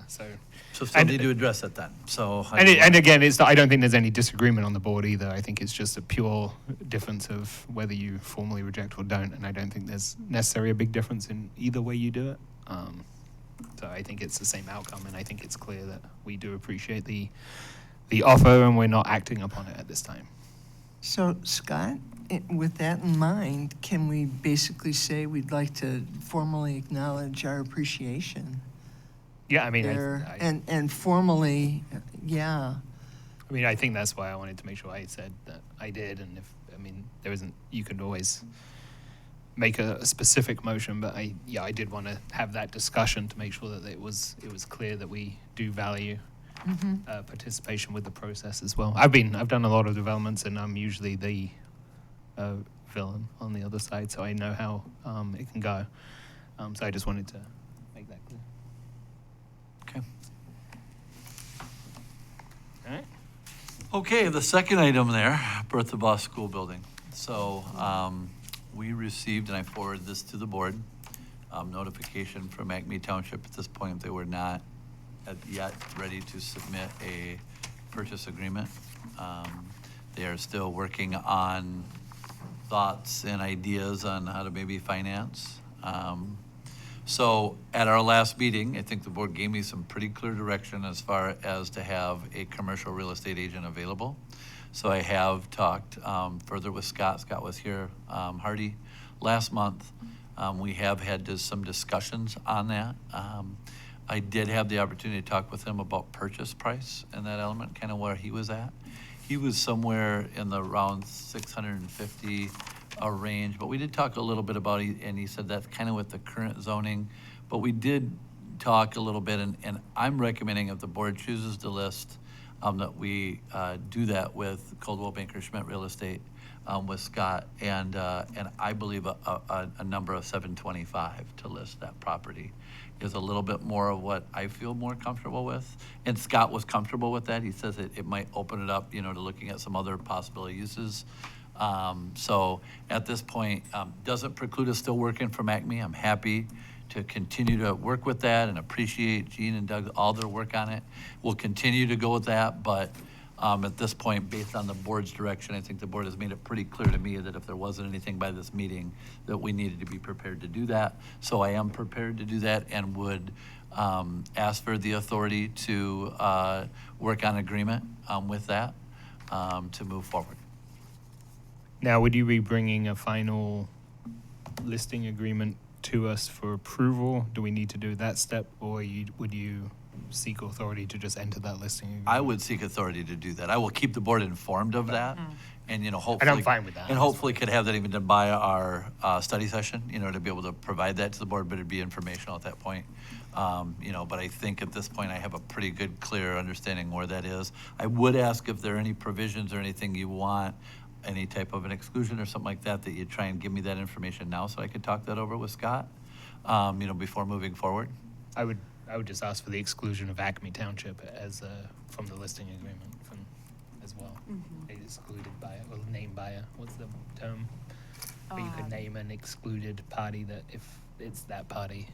so. So still And- need to address it then, so. And again, I don't think there's any disagreement on the board either. I think it's just a pure difference of whether you formally reject or don't, and I don't think there's necessarily a big difference in either way you do it. So I think it's the same outcome, and I think it's clear that we do appreciate the offer, and we're not acting upon it at this time. So, Scott, with that in mind, can we basically say we'd like to formally acknowledge our appreciation? Yeah, I mean, there, and formally, yeah. I mean, I think that's why I wanted to make sure I said that I did, and there isn't. You could always make a specific motion, but I did want to have that discussion to make sure that it was clear that we do value participation with the process as well. I've done a lot of developments, and I'm usually the villain on the other side, so I know how it can go. So I just wanted to make that clear. Okay. All right. Okay, the second item there, Bertha Boss School Building. So we received, and I forwarded this to the board, notification from Acme Township. At this point, they were not yet ready to submit a purchase agreement. They are still working on thoughts and ideas on how to maybe finance. So at our last meeting, I think the board gave me some pretty clear direction as far as to have a commercial real estate agent available. So I have talked further with Scott. Scott was here, Hardy, last month. We have had some discussions on that. I did have the opportunity to talk with him about purchase price and that element, kind of where he was at. He was somewhere in the around 650 range, but we did talk a little bit about it, and he said that's kind of with the current zoning. But we did talk a little bit, and I'm recommending if the board chooses to list, that we do that with Coldwell Banker Schmidt Real Estate with Scott, and I believe a number of 725 to list that property is a little bit more of what I feel more comfortable with. And Scott was comfortable with that. He says it might open it up, to looking at some other possible uses. So at this point, doesn't preclude us still working from Acme. I'm happy to continue to work with that and appreciate Gene and Doug, all their work on it. We'll continue to go with that, but at this point, based on the board's direction, I think the board has made it pretty clear to me that if there wasn't anything by this meeting, that we needed to be prepared to do that. So I am prepared to do that and would ask for the authority to work on agreement with that to move forward. Now, would you be bringing a final listing agreement to us for approval? Do we need to do that step, or would you seek authority to just enter that listing agreement? I would seek authority to do that. I will keep the board informed of that, and hopefully. And I'm fine with that. And hopefully could have that even done by our study session, to be able to provide that to the board, but it'd be informational at that point. But I think at this point I have a pretty good, clear understanding where that is. I would ask if there are any provisions or anything you want, any type of an exclusion or something like that, that you try and give me that information now so I could talk that over with Scott, before moving forward. I would just ask for the exclusion of Acme Township as from the listing agreement as well. Excluded buyer, or named buyer. What's the term? Where you could name an excluded party that if it's that party.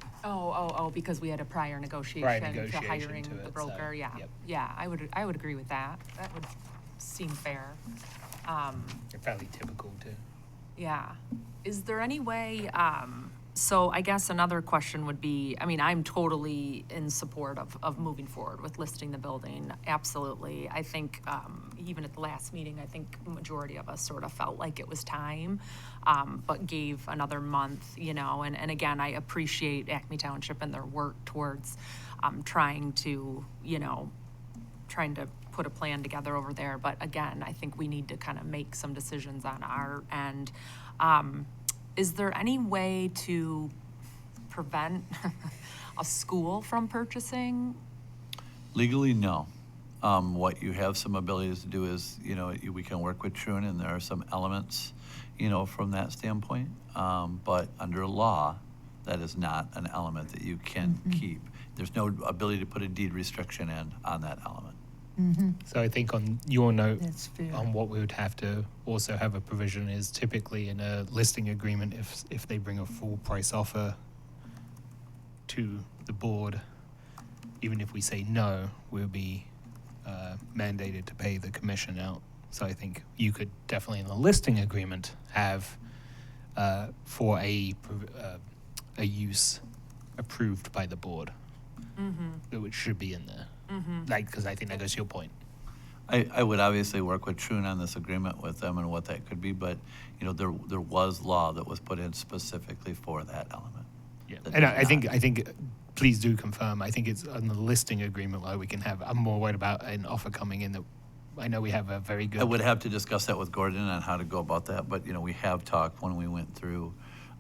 Because we had a prior negotiation to hiring the broker. Yeah, yeah, I would agree with that. That would seem fair. Fairly typical too. Yeah. Is there any way, so I guess another question would be, I'm totally in support of moving forward with listing the building. Absolutely. I think even at the last meeting, I think the majority of us sort of felt like it was time, but gave another month, and again, I appreciate Acme Township and their work towards trying to put a plan together over there. But again, I think we need to kind of make some decisions on our end. Is there any way to prevent a school from purchasing? Legally, no. What you have some abilities to do is, we can work with Troon, and there are some elements, from that standpoint. But under law, that is not an element that you can keep. There's no ability to put a deed restriction in on that element. So I think on your note, That's fair. on what we would have to also have a provision is typically in a listing agreement, if they bring a full price offer to the board, even if we say no, we'll be mandated to pay the commission out. So I think you could definitely in the listing agreement have for a use approved by the board, which should be in there. Because I think that goes to your point. I would obviously work with Troon on this agreement with them and what that could be, but, there was law that was put in specifically for that element. Yeah, That and does I think not- please do confirm. I think it's on the listing agreement where we can have. I'm more worried about an offer coming in that I know we have a very good. I would have to discuss that with Gordon on how to go about that, but, we have talked when we went through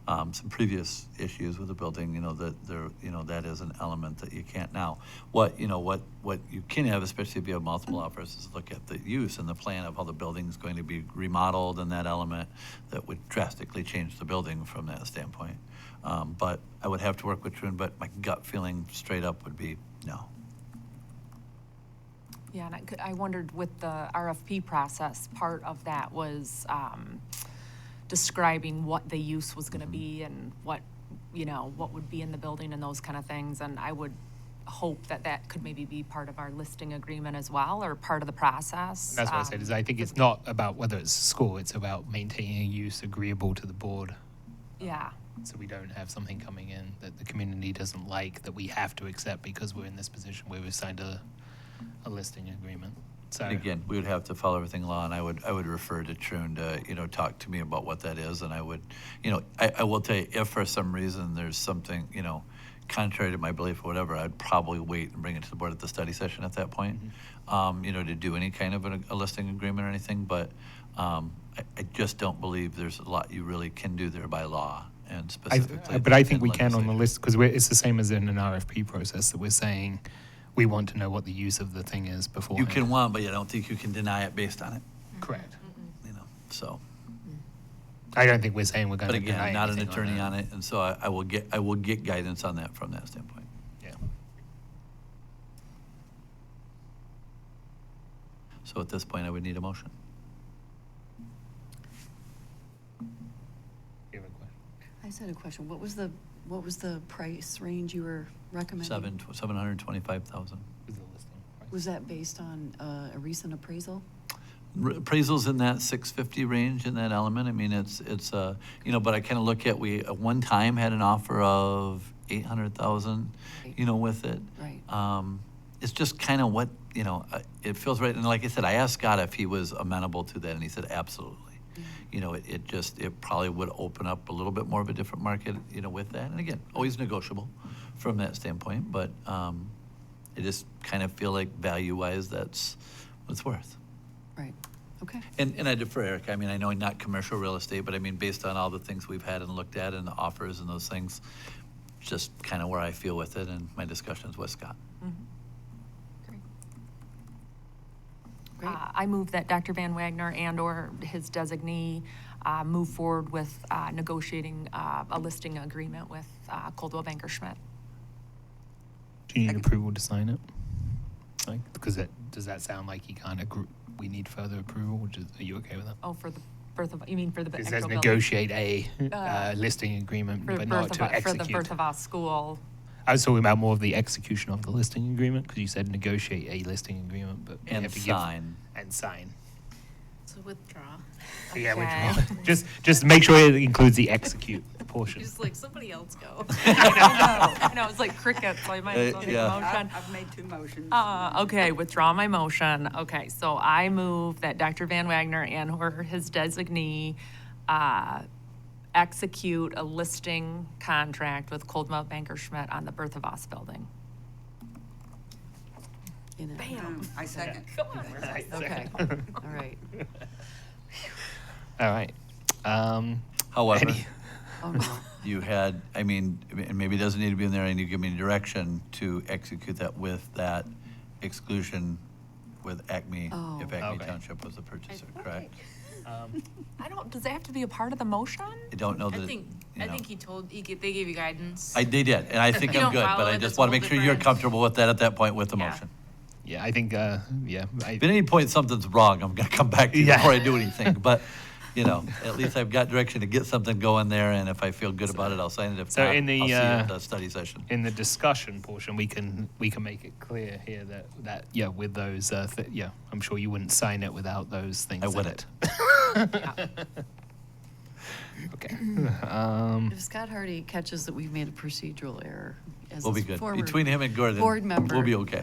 some previous issues with the building, that there, that is an element that you can't now. What you can have, especially if you have multiple offers, is look at the use and the plan of how the building is going to be remodeled, and that element that would drastically change the building from that standpoint. But I would have to work with Troon, but my gut feeling straight up would be no. Yeah, and I wondered with the RFP process, part of that was describing what the use was gonna be and what would be in the building and those kind of things. And I would hope that that could maybe be part of our listing agreement as well, or part of the process. And that's what I said, is I think it's not about whether it's a school, it's about maintaining a use agreeable to the board. Yeah. So we don't have something coming in that the community doesn't like, that we have to accept because we're in this position where we've signed a listing agreement. So Again, we would have to follow everything law, and I would refer to Troon to, talk to me about what that is, and I would, I will tell you, if for some reason there's something, contrary to my belief or whatever, I'd probably wait and bring it to the board at the study session at that point, to do any kind of a listing agreement or anything, but I just don't believe there's a lot you really can do there by law and specifically. But I think in we can on the legislation. list, because it's the same as in an RFP process, that we're saying we want to know what the use of the thing is before. You can want, but I don't think you can deny it based on it, Correct. so. I don't think we're saying we're going But to deny again, not an anything attorney that. on it, and so I will get guidance on that from that standpoint. Yeah. So at this point, I would need a motion. I just had a question. What was the price range you were recommending? $725,000. Was that based on a recent appraisal? Appraisals in that 650 range in that element. I mean, it's but I kind of look at, we at one time had an offer of 800,000, with it. Right. It's just kind of what, it feels right. And like I said, I asked Scott if he was amenable to that, and he said absolutely. It probably would open up a little bit more of a different market, with that. And again, always negotiable from that standpoint, but I just kind of feel like value-wise, that's what it's worth. Right. Okay. And I defer Eric. I mean, I know not commercial real estate, but I mean, based on all the things we've had and looked at and the offers and those things, just kind of where I feel with it and my discussions with Scott. I move that Dr. Van Wagner and/or his designee move forward with negotiating a listing agreement with Coldwell Banker Schmidt. Do you need approval to sign it? Because does that sound like you can't agree? We need further approval. Are you okay with that? Oh, for the birth of, you mean for the It actual says building? negotiate a listing agreement, For but not to for the execute. Birth of our school. I was talking about more of the execution of the listing agreement, because you said negotiate a listing agreement, but we And have to sign. And sign. So withdraw. Yeah, Okay. withdraw. just make sure it includes the execute portion. Just like somebody else go. I know, it's like cricket, so I might as well make yeah. a motion. I've made 2 motions. Okay, withdraw my motion. Okay, so I move that Dr. Van Wagner and/or his designee execute a listing contract with Coldwell Banker Schmidt on the Birth of Us building. Bam. I second. Okay. All right. All right. However, Oh, no. you had, I mean, and maybe it doesn't need to be in there, and you give me direction to execute that with that exclusion with Acme, Oh. if Acme Okay. Township was the purchaser, correct? Does that have to be a part of the motion? I don't know I that, think you know. he told, they gave you guidance. They did, and I think You I'm don't good, follow but I it, just that's want a to make whole sure you're different- comfortable with that at that point with the Yeah. motion. Yeah, I think, If at any point something's wrong, I'm gonna come back to you Yeah. before I do anything, but, at least I've got direction to get something going there, and if I feel good about it, I'll sign it. If So not, in the, I'll see you at the study session. in the discussion portion, we can make it clear here that with those, I'm sure you wouldn't sign it without those things. I in wouldn't. it. Okay. If Scott Hardy catches that we've made a procedural error as We'll a be good. former Between him and Gordon, board member, we'll be okay.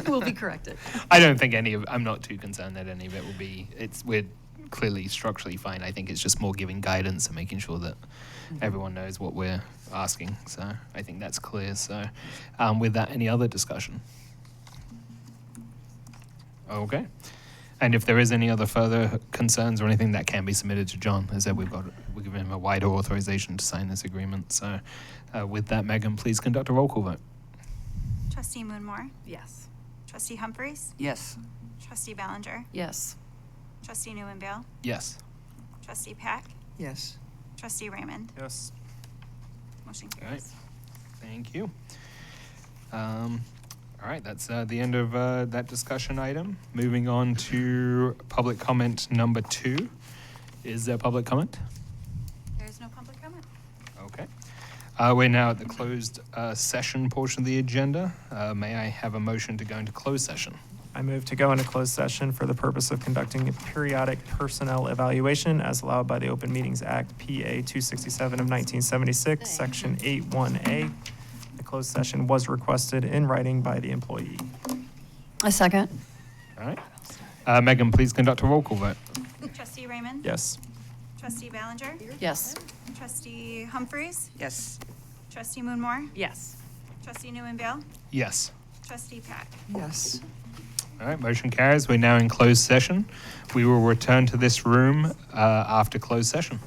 We'll be corrected. I don't think I'm not too concerned that any of it will be, we're clearly structurally fine. I think it's just more giving guidance and making sure that everyone knows what we're asking. So I think that's clear. So with that, any other discussion? Okay. And if there is any other further concerns or anything, that can be submitted to John. As I said, we're giving him a wider authorization to sign this agreement. So with that, Megan, please conduct a roll call vote. Trustee Moonmore, Yes. Trustee Humphries, Yes. Trustee Ballinger, Yes. Trustee Newmanville, Yes. Trustee Pack, Yes. Trustee Raymond. Yes. Motion All right. carries. Thank you. All right, that's the end of that discussion item. Moving on to public comment number 2. Is there public comment? There is no public comment. Okay. We're now at the closed session portion of the agenda. May I have a motion to go into closed session? I move to go into closed session for the purpose of conducting a periodic personnel evaluation as allowed by the Open Meetings Act, PA 267 of 1976, Section 81A. The closed session was requested in writing by the employee. A second. All right. Megan, please conduct a roll call vote. Trustee Raymond? Yes. Trustee Ballinger? Yes. Trustee Humphries? Yes. Trustee Moonmore? Yes. Trustee Newman-Vale? Yes. Trustee Pack? Yes. All right, motion carries. We're now in closed session. We will return to this room after closed session.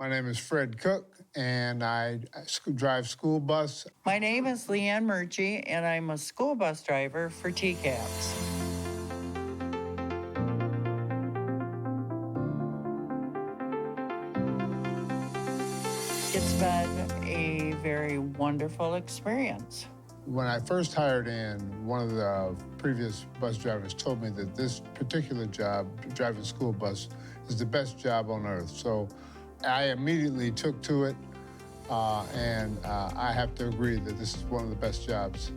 My name is Fred Cook, and I drive school bus. My name is Leanne Murchie, and I'm a school bus driver for TCAPS. It's been a very wonderful experience. When I first hired in, one of the previous bus drivers told me that this particular job, driving school bus, is the best job on earth. So I immediately took to it, and I have to agree that this is one of the best jobs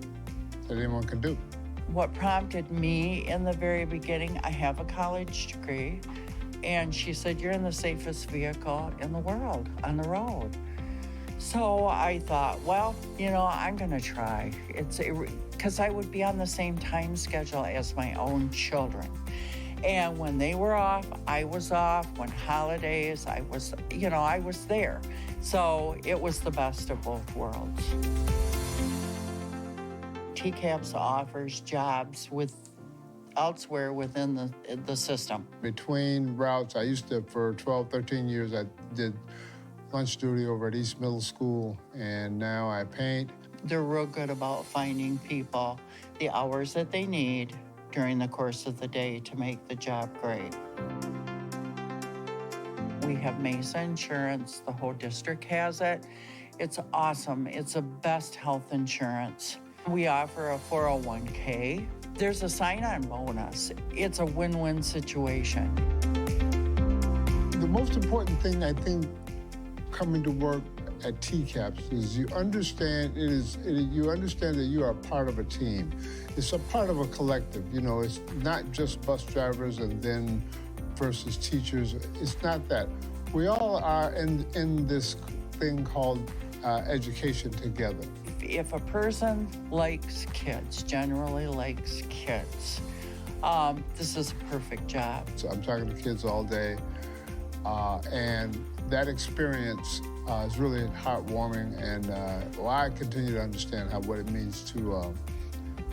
that anyone can do. What prompted me in the very beginning, I have a college degree, and she said, "You're in the safest vehicle in the world on the road." So I thought, well, you know, I'm gonna try. Because I would be on the same time schedule as my own children. And when they were off, I was off. When holidays, I was there. So it was the best of both worlds. TCAPS offers jobs elsewhere within the system. Between routes, I used to, for 12, 13 years, I did lunch duty over at East Middle School, and now I paint. They're real good about finding people the hours that they need during the course of the day to make the job great. We have Mesa Insurance. The whole district has it. It's awesome. It's the best health insurance. We offer a 401k. There's a sign-on bonus. It's a win-win situation. The most important thing, I think, coming to work at TCAPS is you understand you understand that you are a part of a team. It's a part of a collective. You know, it's not just bus drivers and then versus teachers. It's not that. We all are in this thing called education together. If a person likes kids, generally likes kids, this is a perfect job. So I'm talking to kids all day, and that experience is really heartwarming, and I continue to understand what it means to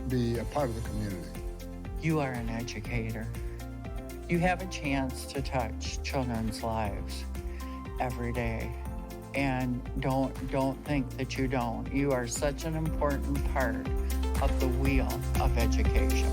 be a part of the community. You are an educator. You have a chance to touch children's lives every day. And don't think that you don't. You are such an important part of the wheel of education.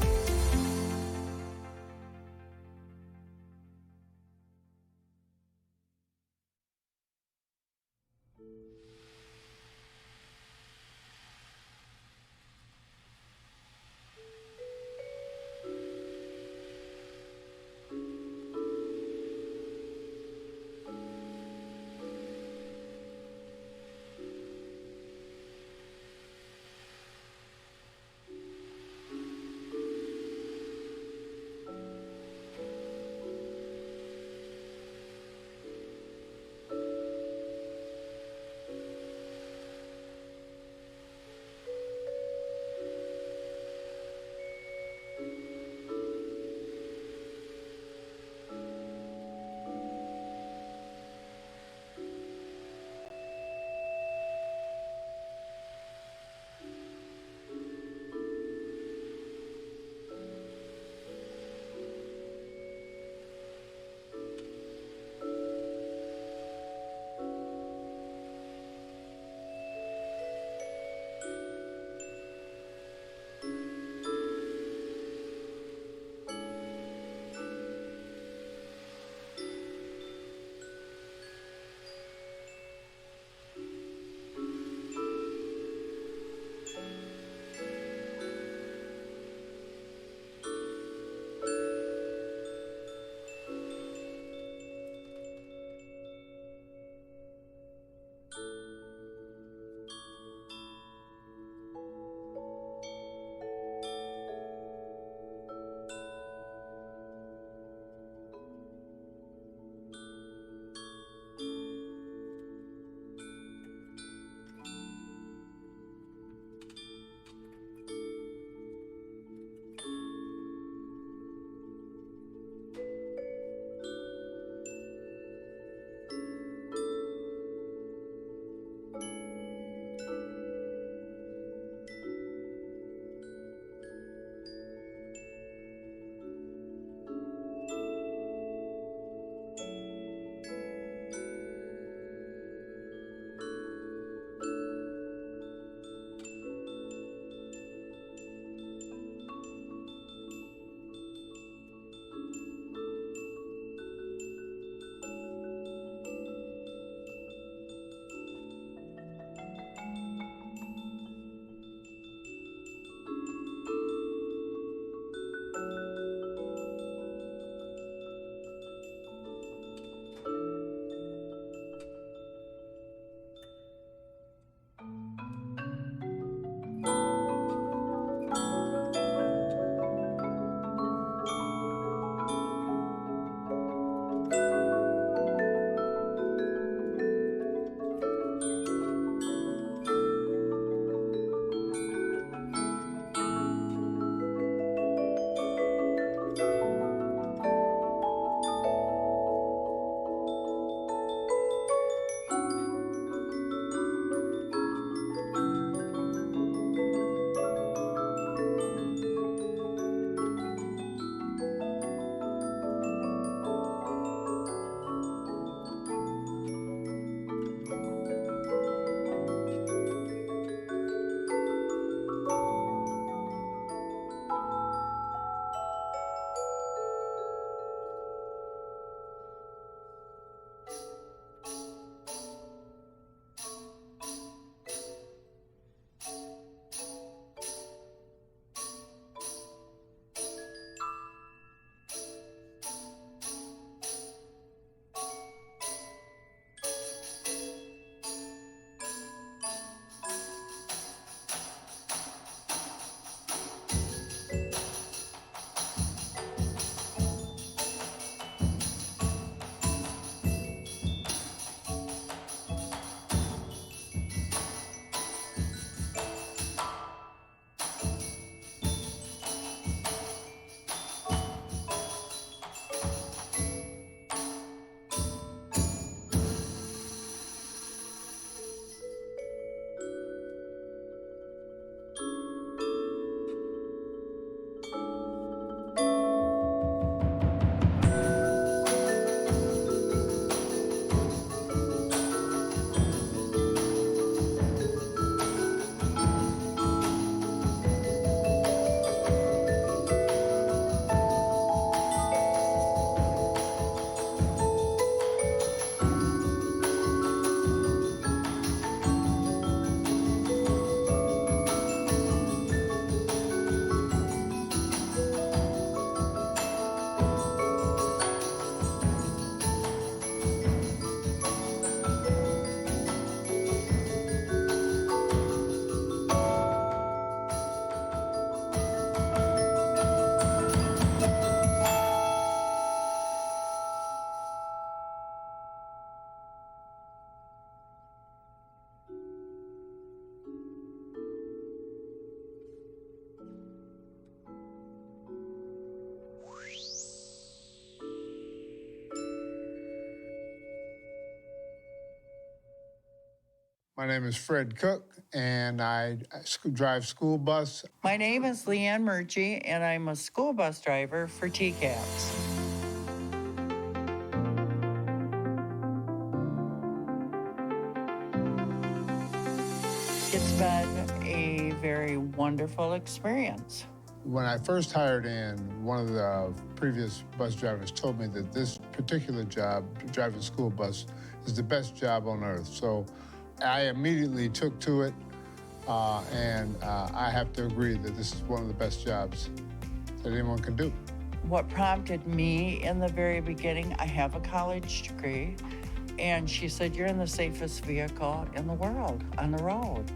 My name is Fred Cook, and I drive school bus. My name is Leanne Murchie, and I'm a school bus driver for TCAPS. It's been a very wonderful experience. When I first hired in, one of the previous bus drivers told me that this particular job, driving school bus, is the best job on earth. So I immediately took to it, and I have to agree that this is one of the best jobs that anyone can do. What prompted me in the very beginning, I have a college degree, and she said, you're in the safest vehicle in the world on the road.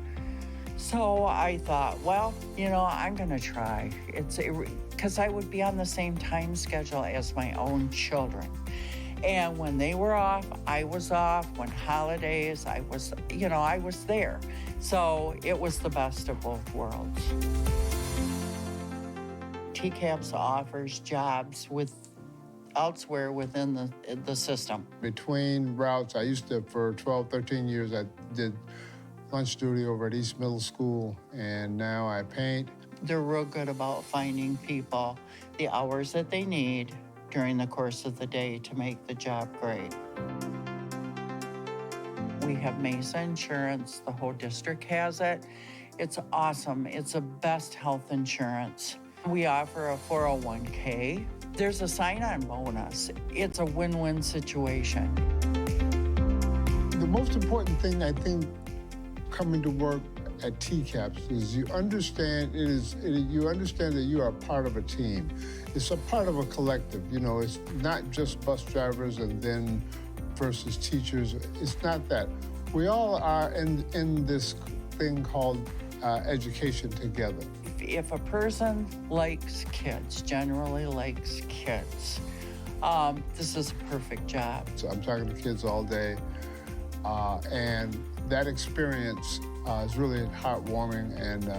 So I thought, well, you know, I'm gonna try. Because I would be on the same time schedule as my own children. And when they were off, I was off. When holidays, I was there. So it was the best of both worlds. TCAPS offers jobs elsewhere within the system. Between routes, I used to, for 12, 13 years, I did lunch duty over at East Middle School, and now I paint. They're real good about finding people the hours that they need during the course of the day to make the job great. We have Mesa Insurance. The whole district has it. It's awesome. It's the best health insurance. We offer a 401k. There's a sign-on bonus. It's a win-win situation. The most important thing, I think, coming to work at TCAPS is you understand you understand that you are a part of a team. It's a part of a collective. You know, it's not just bus drivers and then versus teachers. It's not that. We all are in this thing called education together. If a person likes kids, generally likes kids, this is a perfect job. So I'm talking to kids all day, and that experience is really heartwarming, and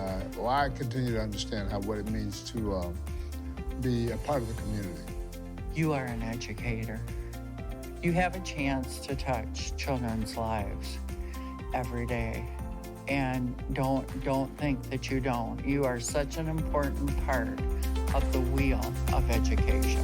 I continue to understand what it means to be a part of the community. You are an educator. You have a chance to touch children's lives every day. And don't think that you don't. You are such an important part of the wheel of education.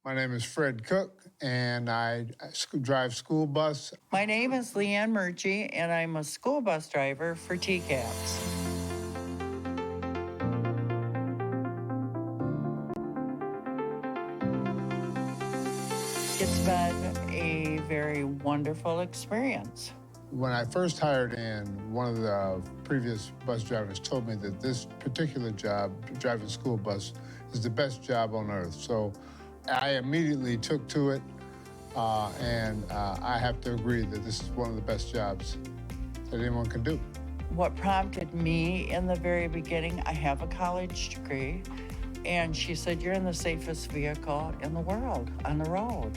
My name is Fred Cook, and I drive school bus. My name is Leanne Murchie, and I'm a school bus driver for TCAPS. It's been a very wonderful experience. When I first hired in, one of the previous bus drivers told me that this particular job, driving school bus, is the best job on earth. So I immediately took to it, and I have to agree that this is one of the best jobs that anyone can do. What prompted me in the very beginning, I have a college degree, and she said, you're in the safest vehicle in the world on the road.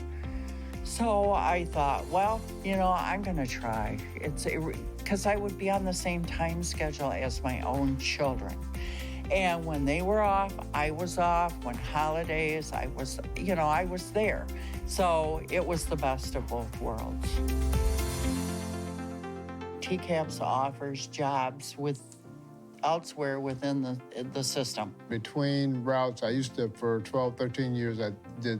So I thought, well, you know, I'm gonna try. Because I would be on the same time schedule as my own children. And when they were off, I was off. When holidays, I was there. So it was the best of both worlds. TCAPS offers jobs elsewhere within the system. Between routes, I used to, for 12, 13 years, I did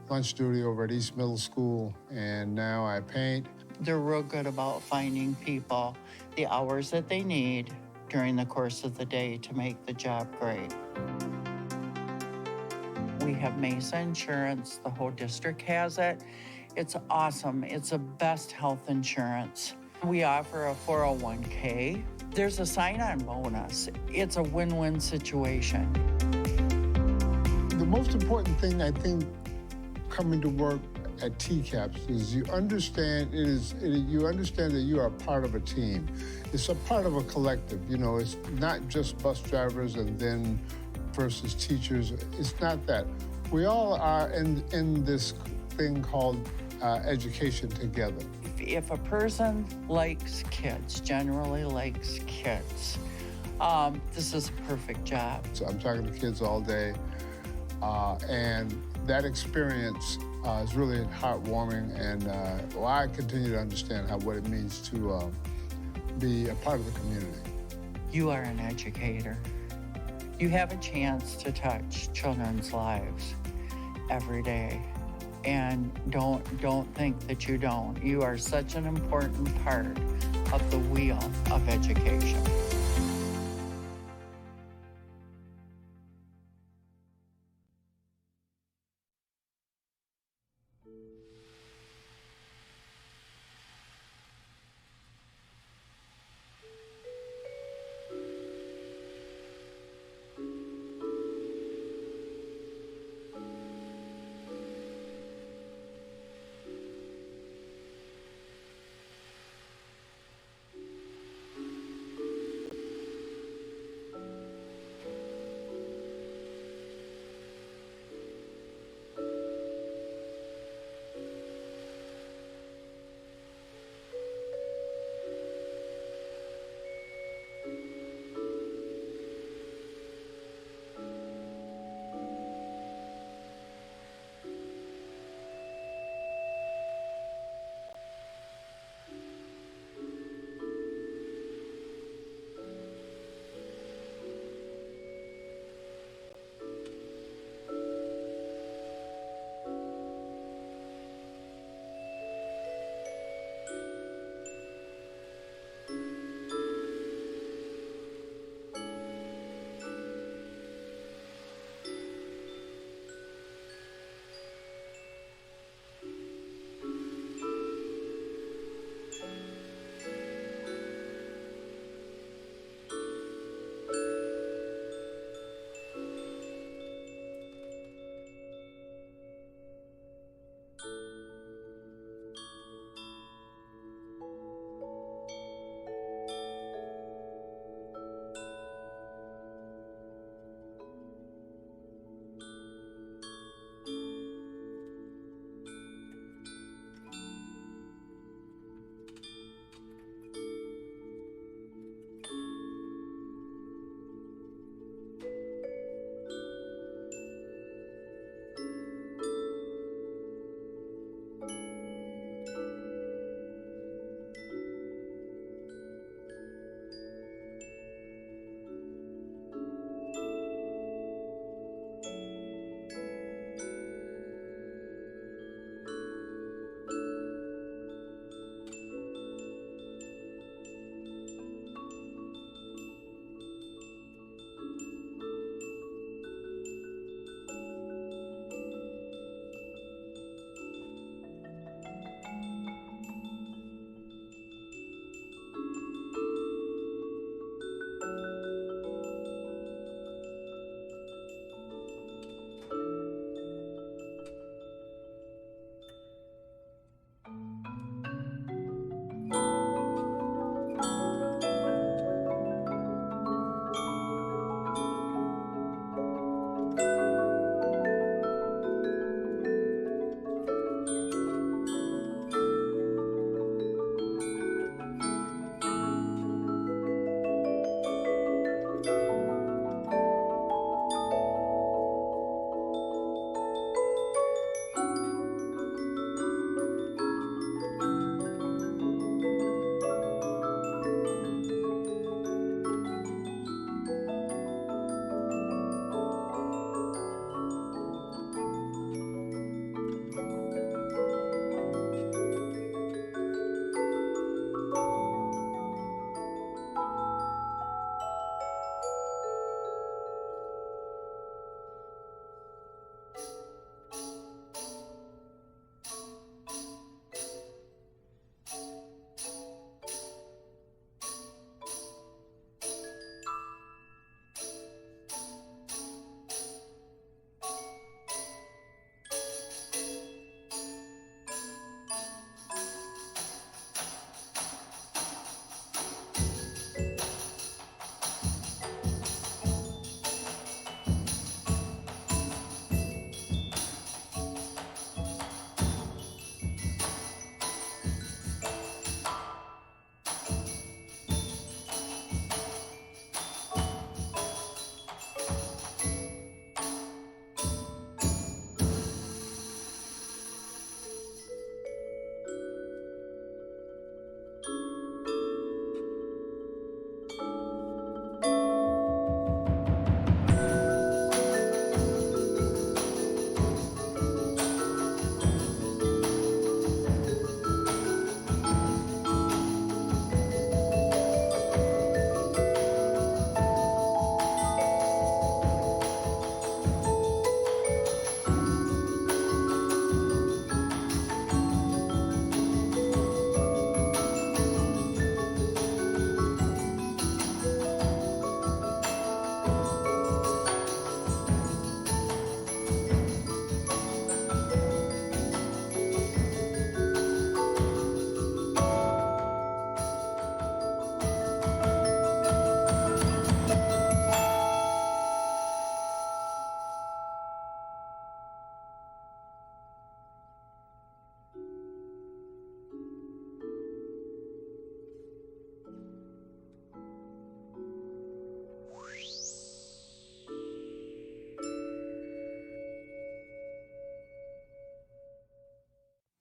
lunch duty over at East Middle School, and now I paint. They're real good about finding people the hours that they need during the course of the day to make the job great. We have Mesa Insurance. The whole district has it. It's awesome. It's the best health insurance. We offer a 401k. There's a sign-on bonus. It's a win-win situation. The most important thing, I think, coming to work at TCAPS is you understand you understand that you are a part of a team. It's a part of a collective. You know, it's not just bus drivers and then versus teachers. It's not that. We all are in this thing called education together. If a person likes kids, generally likes kids, this is a perfect job. So I'm talking to kids all day, and that experience is really heartwarming, and I continue to understand what it means to be a part of the community. You are an educator. You have a chance to touch children's lives every day. And don't think that you don't. You are such an important part of the wheel of education.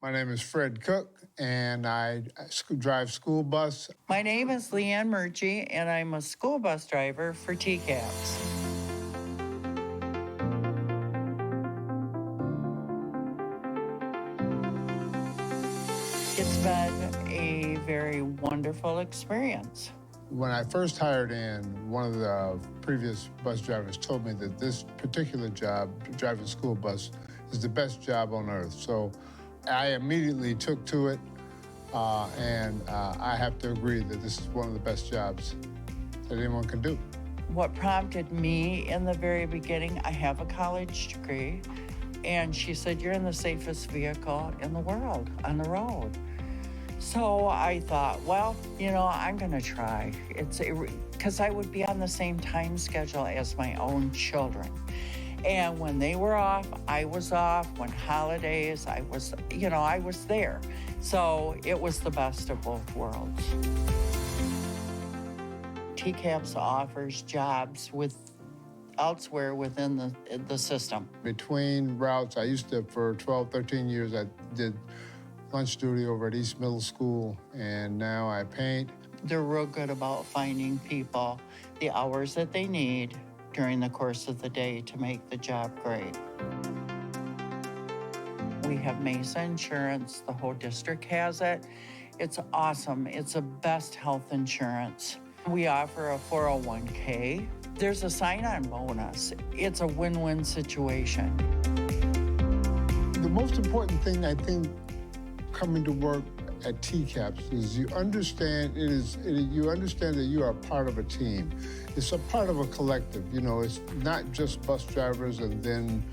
My name is Fred Cook, and I drive school bus. My name is Leanne Murchie, and I'm a school bus driver for TCAPS. It's been a very wonderful experience. When I first hired in, one of the previous bus drivers told me that this particular job, driving school bus, is the best job on earth. So I immediately took to it, and I have to agree that this is one of the best jobs that anyone can do. What prompted me in the very beginning, I have a college degree, and she said, you're in the safest vehicle in the world on the road. So I thought, well, you know, I'm gonna try. Because I would be on the same time schedule as my own children. And when they were off, I was off. When holidays, I was there. So it was the best of both worlds. TCAPS offers jobs elsewhere within the system. Between routes, I used to, for 12, 13 years, I did lunch duty over at East Middle School, and now I paint. They're real good about finding people the hours that they need during the course of the day to make the job great. We have Mesa Insurance. The whole district has it. It's awesome. It's the best health insurance. We offer a 401k. There's a sign-on bonus. It's a win-win situation. The most important thing, I think, coming to work at TCAPS is you understand that you are part of a team. It's a part of a collective. You know, it's not just bus drivers and then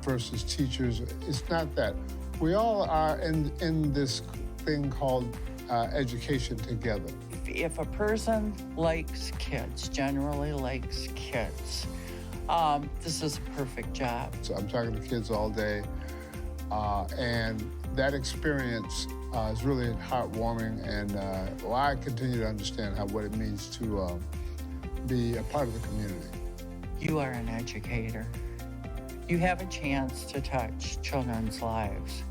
versus teachers. It's not that. We all are in this thing called education together. If a person likes kids, generally likes kids, this is a perfect job. So I'm talking to kids all day, and that experience is really heartwarming, and I continue to understand what it means to be a part of the community. You are an educator. You have a chance to touch children's lives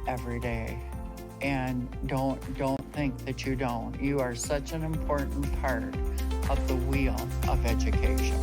every day. And don't think that you don't. You are such an important part of the wheel of education.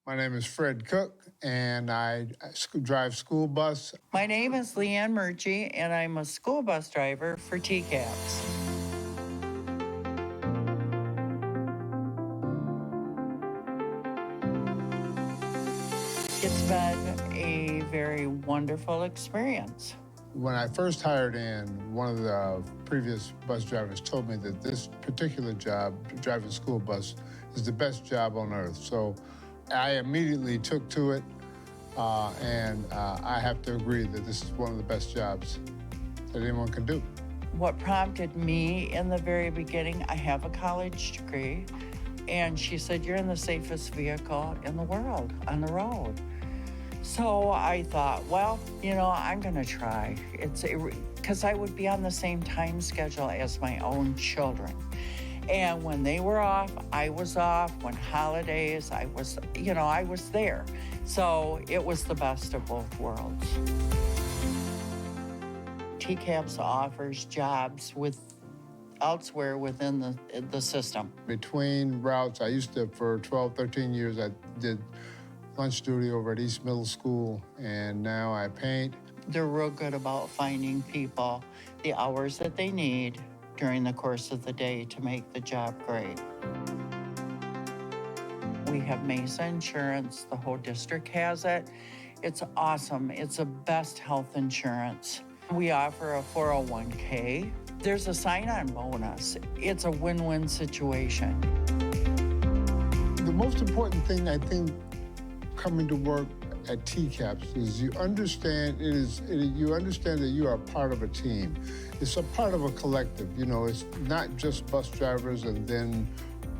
My name is Fred Cook, and I drive school bus. My name is Leanne Murchie, and I'm a school bus driver for TCAPS. It's been a very wonderful experience. When I first hired in, one of the previous bus drivers told me that this particular job, driving school bus, is the best job on earth. So I immediately took to it, and I have to agree that this is one of the best jobs that anyone can do. What prompted me in the very beginning, I have a college degree, and she said, you're in the safest vehicle in the world on the road. So I thought, well, you know, I'm gonna try. Because I would be on the same time schedule as my own children. And when they were off, I was off. When holidays, I was there. So it was the best of both worlds. TCAPS offers jobs elsewhere within the system. Between routes, I used to, for 12, 13 years, I did lunch duty over at East Middle School, and now I paint. They're real good about finding people the hours that they need during the course of the day to make the job great. We have Mesa Insurance. The whole district has it. It's awesome. It's the best health insurance. We offer a 401k. There's a sign-on bonus. It's a win-win situation. The most important thing, I think, coming to work at TCAPS is you understand you understand that you are part of a team. It's a part of a collective. You know, it's not just bus drivers and then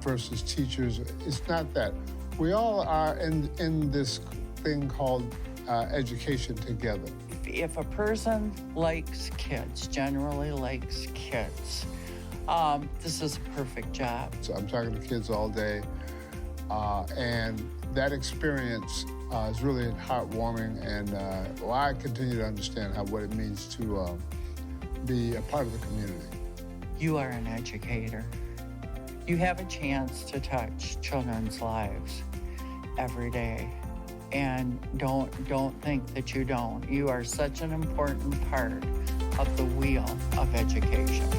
versus teachers. It's not that. We all are in this thing called education together. If a person likes kids, generally likes kids, this is a perfect job. So I'm talking to kids all day, and that experience is really heartwarming, and I continue to understand what it means to be a part of the community. You are an educator. You have a chance to touch children's lives every day. And don't think that you don't. You are such an important part of the wheel of education.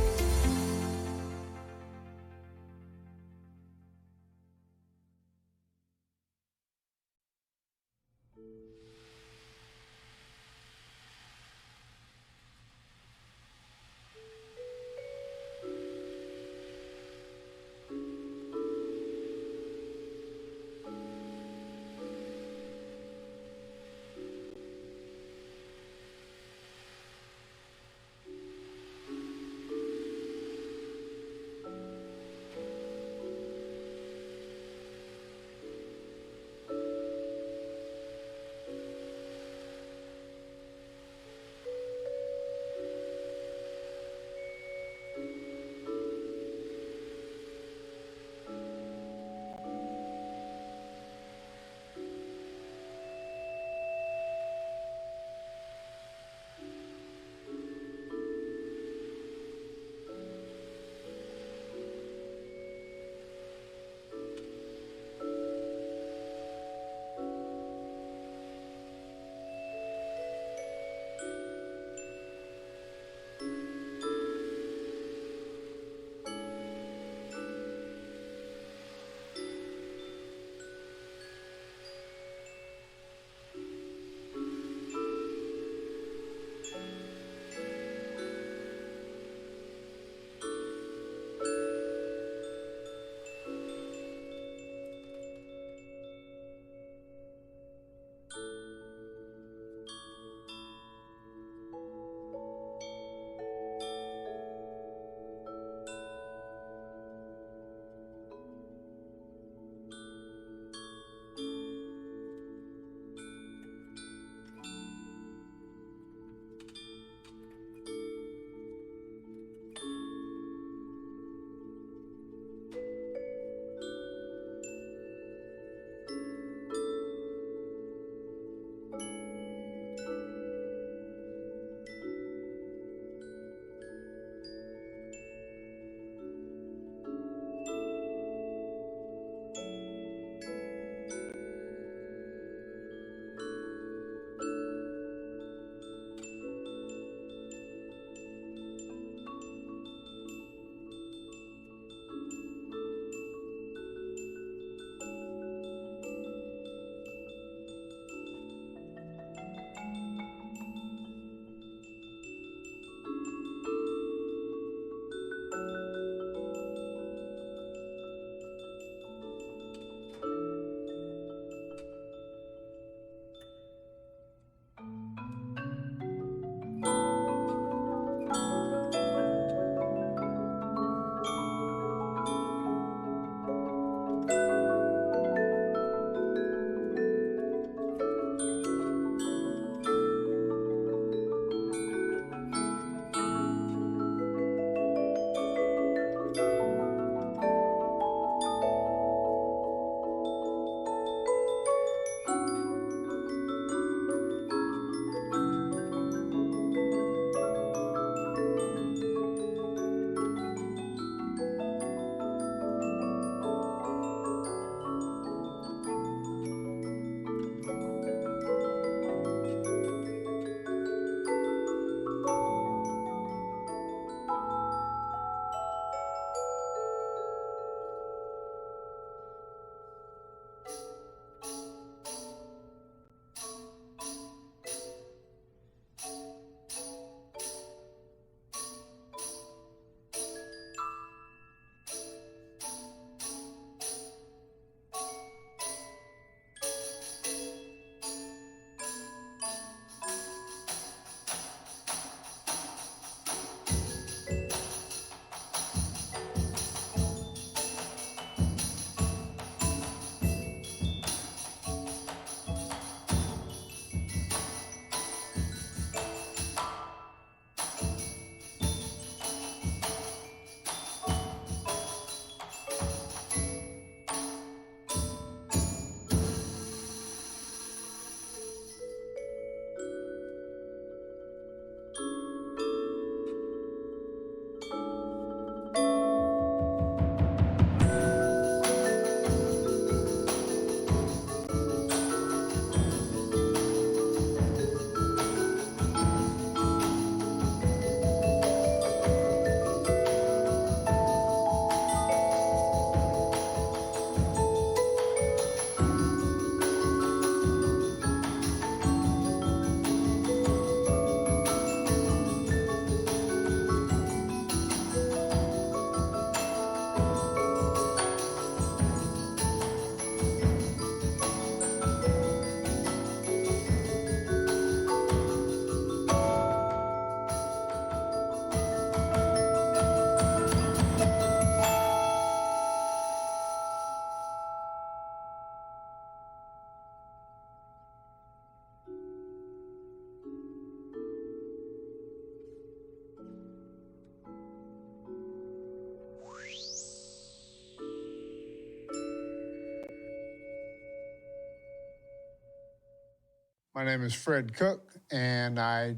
My name is Fred Cook, and I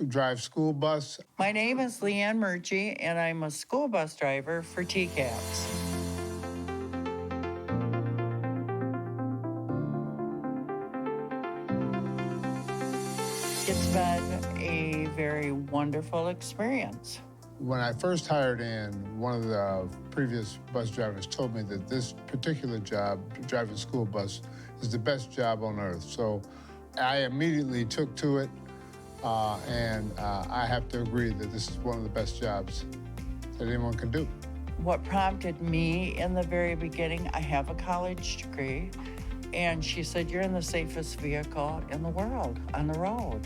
drive school bus. My name is Leanne Murchie, and I'm a school bus driver for TCAPS. It's been a very wonderful experience. When I first hired in, one of the previous bus drivers told me that this particular job, driving school bus, is the best job on earth. So I immediately took to it, and I have to agree that this is one of the best jobs that anyone can do. What prompted me in the very beginning, I have a college degree, and she said, you're in the safest vehicle in the world on the road.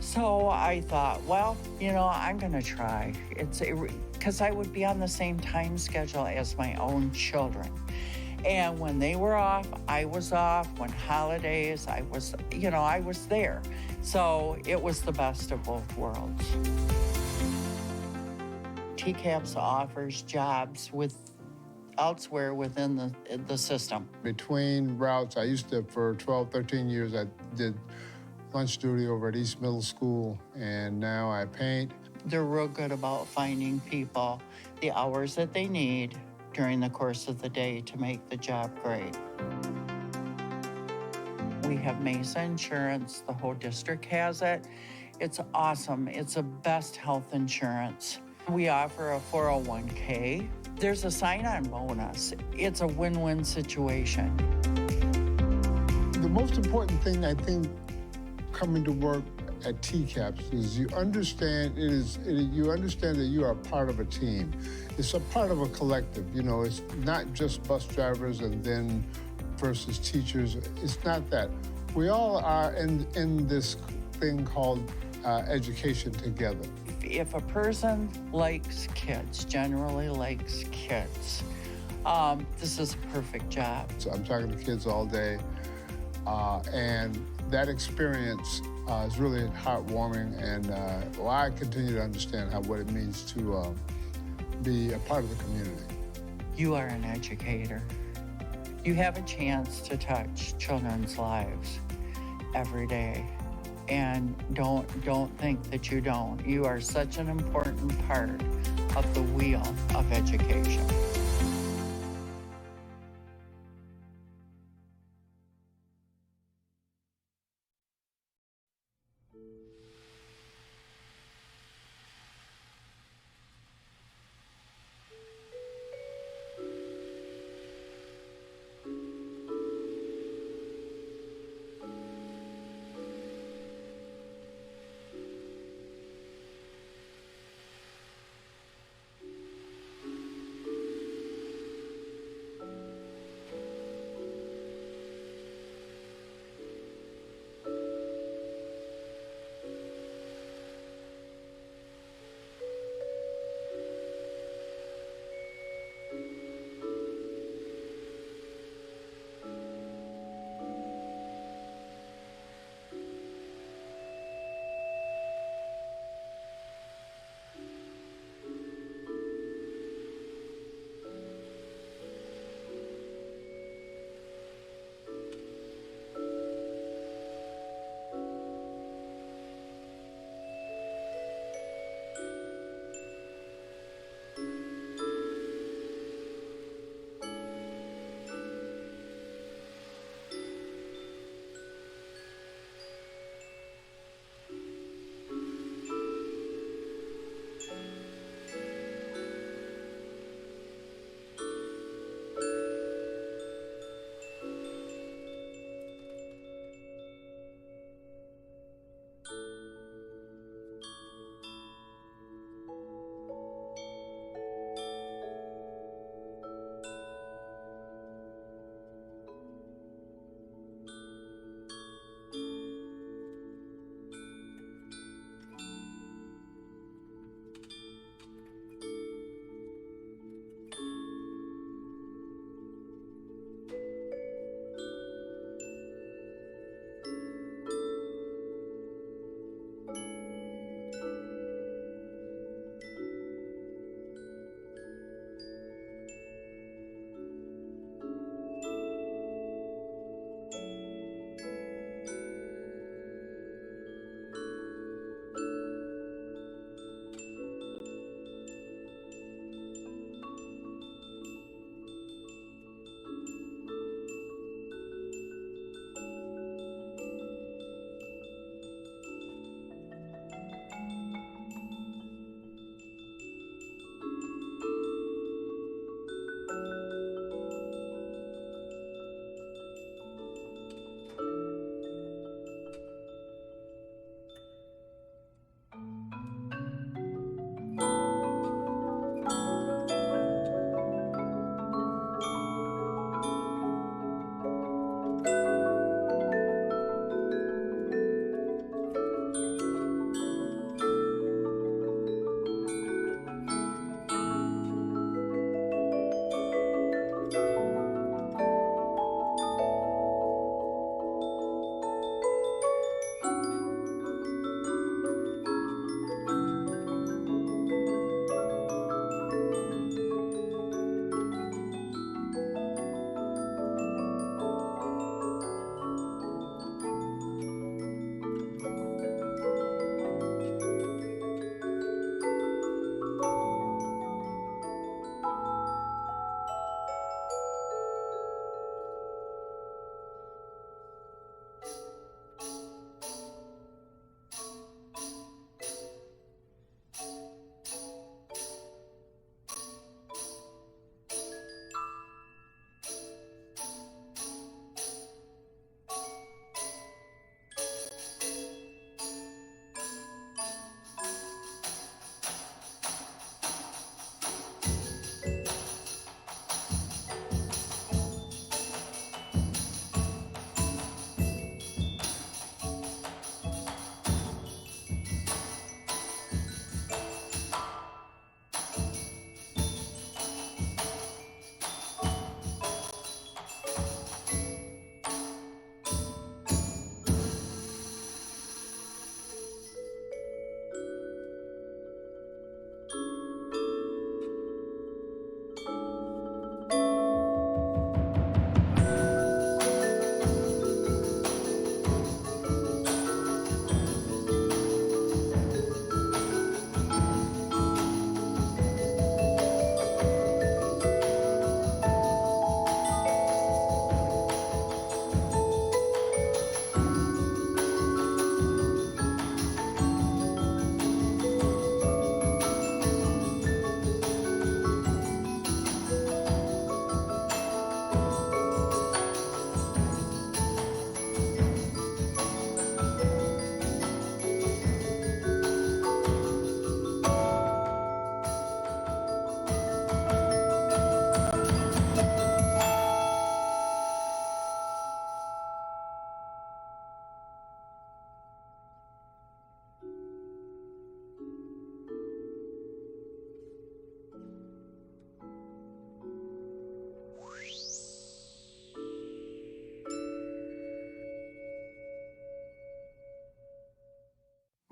So I thought, well, you know, I'm gonna try. Because I would be on the same time schedule as my own children. And when they were off, I was off. When holidays, I was there. So it was the best of both worlds. TCAPS offers jobs elsewhere within the system. Between routes, I used to, for 12, 13 years, I did lunch duty over at East Middle School, and now I paint. They're real good about finding people the hours that they need during the course of the day to make the job great. We have Mesa Insurance. The whole district has it. It's awesome. It's the best health insurance. We offer a 401k. There's a sign-on bonus. It's a win-win situation. The most important thing, I think, coming to work at TCAPS is you understand you understand that you are a part of a team. It's a part of a collective. You know, it's not just bus drivers and then versus teachers. It's not that. We all are in this thing called education together. If a person likes kids, generally likes kids, this is a perfect job. So I'm talking to kids all day, and that experience is really heartwarming, and I continue to understand what it means to be a part of the community. You are an educator. You have a chance to touch children's lives every day. And don't think that you don't. You are such an important part of the wheel of education.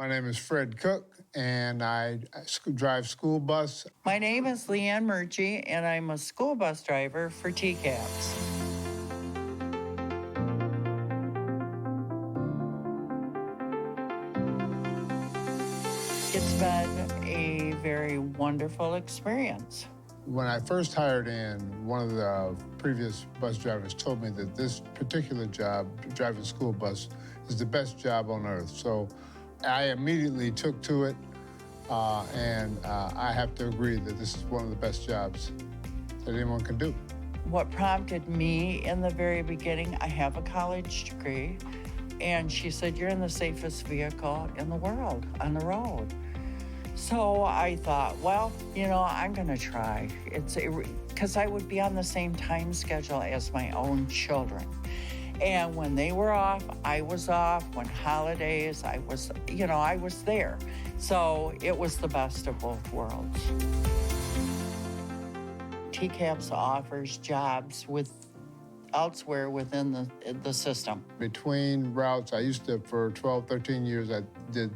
My name is Fred Cook, and I drive school bus. My name is Leanne Murchie, and I'm a school bus driver for TCAPS. It's been a very wonderful experience. When I first hired in, one of the previous bus drivers told me that this particular job, driving school bus, is the best job on earth. So I immediately took to it, and I have to agree that this is one of the best jobs that anyone can do. What prompted me in the very beginning, I have a college degree, and she said, you're in the safest vehicle in the world on the road. So I thought, well, you know, I'm gonna try. Because I would be on the same time schedule as my own children. And when they were off, I was off. When holidays, I was there. So it was the best of both worlds. TCAPS offers jobs elsewhere within the system. Between routes, I used to, for 12, 13 years, I did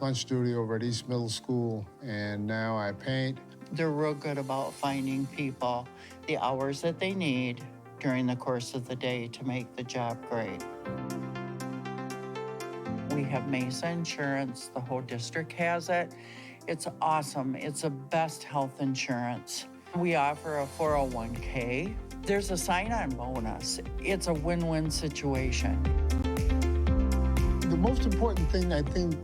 lunch duty over at East Middle School, and now I paint. They're real good about finding people the hours that they need during the course of the day to make the job great. We have Mesa Insurance. The whole district has it. It's awesome. It's the best health insurance. We offer a 401k. There's a sign-on bonus. It's a win-win situation. The most important thing, I think,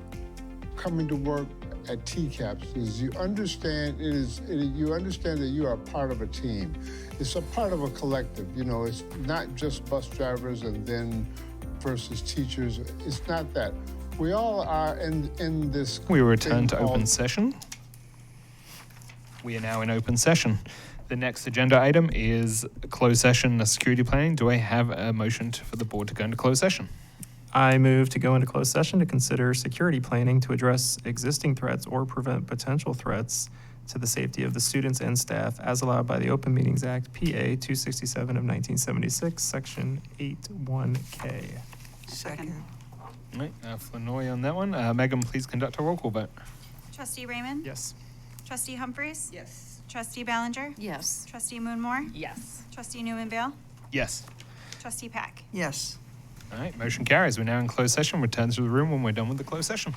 coming to work at TCAPS is you understand you understand that you are part of a team. It's a part of a collective. You know, it's not just bus drivers and then versus teachers. It's not that. We all are in this. We return to thing open called- session. We are now in open session. The next agenda item is closed session security planning. Do I have a motion for the board to go into closed session? I move to go into closed session to consider security planning to address existing threats or prevent potential threats to the safety of the students and staff as allowed by the Open Meetings Act, PA 267 of 1976, Section 81K. Second. All right, Flanoy on that one. Megan, please conduct a roll call vote. Trustee Raymond? Yes. Trustee Humphries? Yes. Trustee Ballinger? Yes. Trustee Moonmore? Yes. Trustee Newman-Vale? Yes. Trustee Pack? Yes. All right, motion carries. We're now in closed session. Return to the room when we're done with the closed session.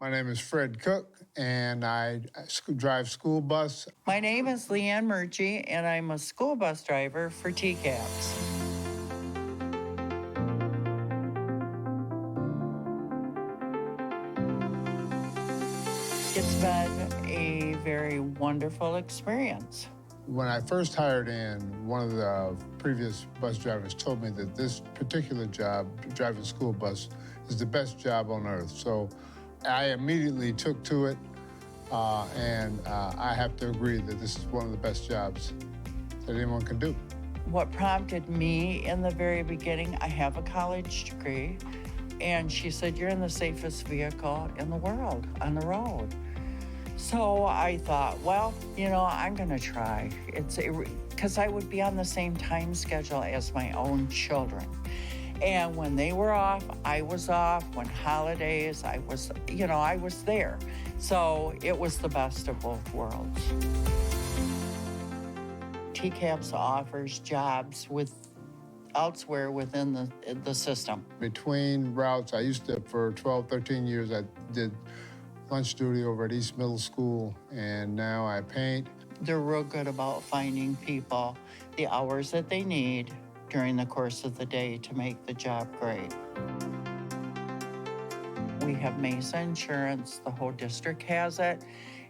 My name is Fred Cook, and I drive school bus. My name is Leanne Murchie, and I'm a school bus driver for TCAPS. It's been a very wonderful experience. When I first hired in, one of the previous bus drivers told me that this particular job, driving a school bus, is the best job on earth. So I immediately took to it, and I have to agree that this is one of the best jobs that anyone can do. What prompted me in the very beginning, I have a college degree, and she said, you're in the safest vehicle in the world on the road. So I thought, well, you know, I'm gonna try. Because I would be on the same time schedule as my own children. And when they were off, I was off. When holidays, I was there. So it was the best of both worlds. TCAPS offers jobs elsewhere within the system. Between routes, I used to, for 12, 13 years, I did lunch duty over at East Middle School, and now I paint. They're real good about finding people the hours that they need during the course of the day to make the job great. We have Mesa Insurance. The whole district has it.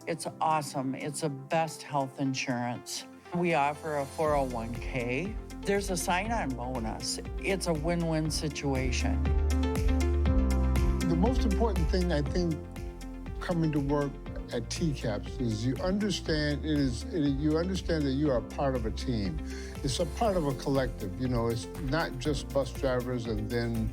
It's awesome. It's the best health insurance. We offer a 401k. There's a sign-on bonus. It's a win-win situation. The most important thing, I think, coming to work at TCAPS is you understand you understand that you are part of a team. It's a part of a collective. You know, it's not just bus drivers and then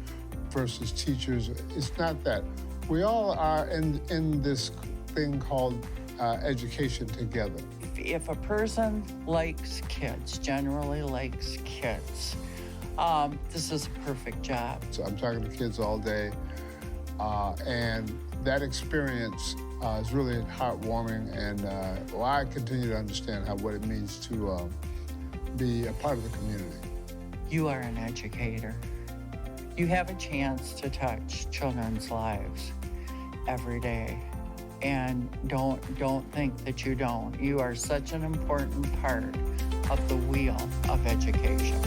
versus teachers. It's not that. We all are in this thing called education together. If a person likes kids, generally likes kids, this is a perfect job. So I'm talking to kids all day, and that experience is really heartwarming, and I continue to understand what it means to be a part of the community. You are an educator. You have a chance to touch children's lives every day. And don't think that you don't. You are such an important part of the wheel of education.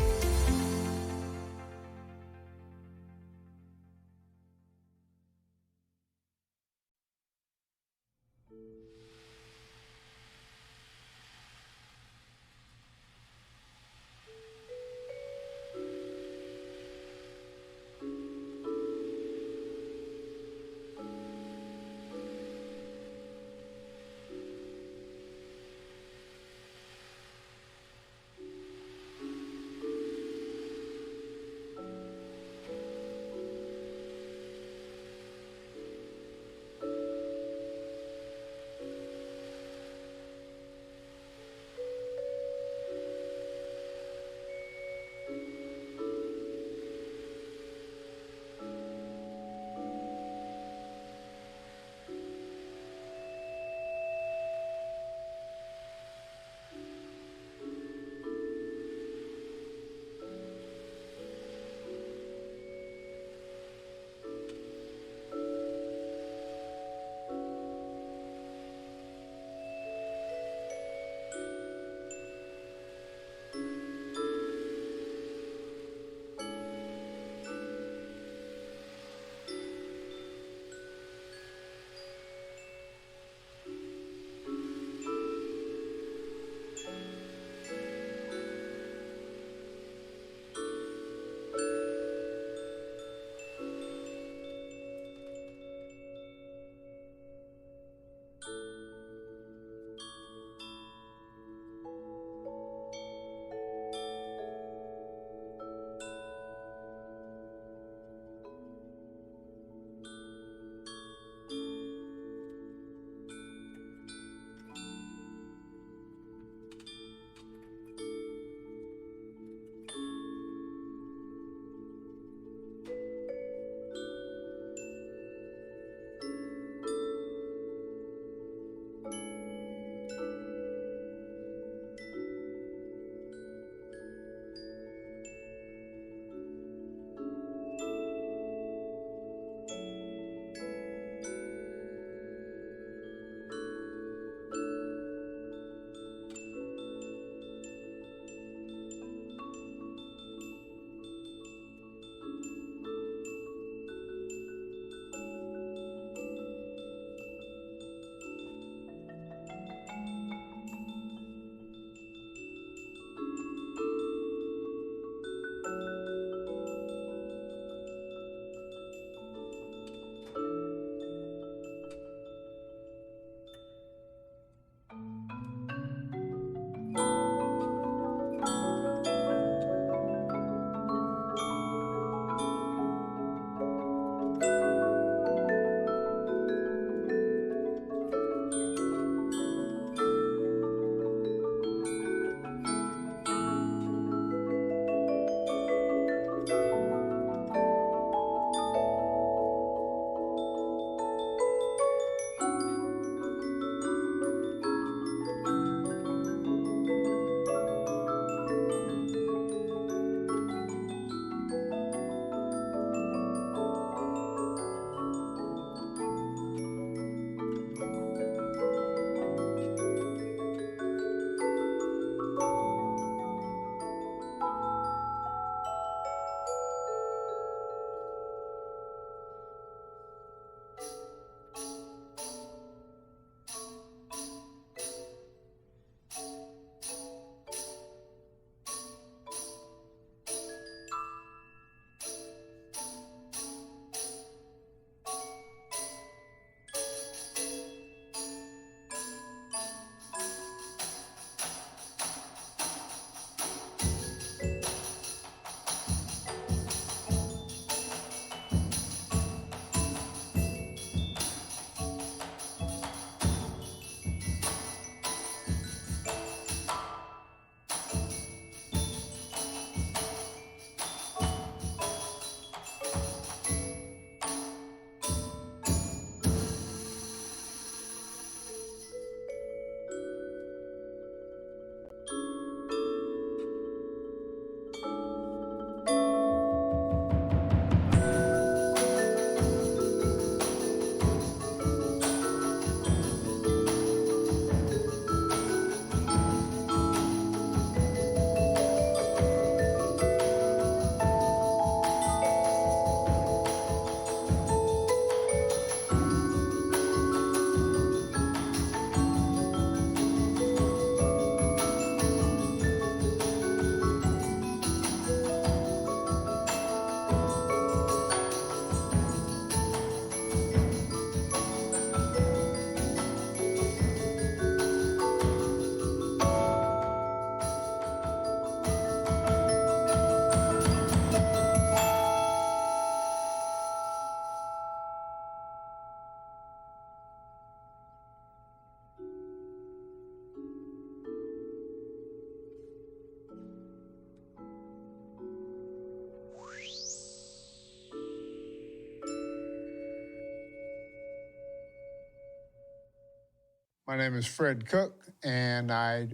My name is Fred Cook, and I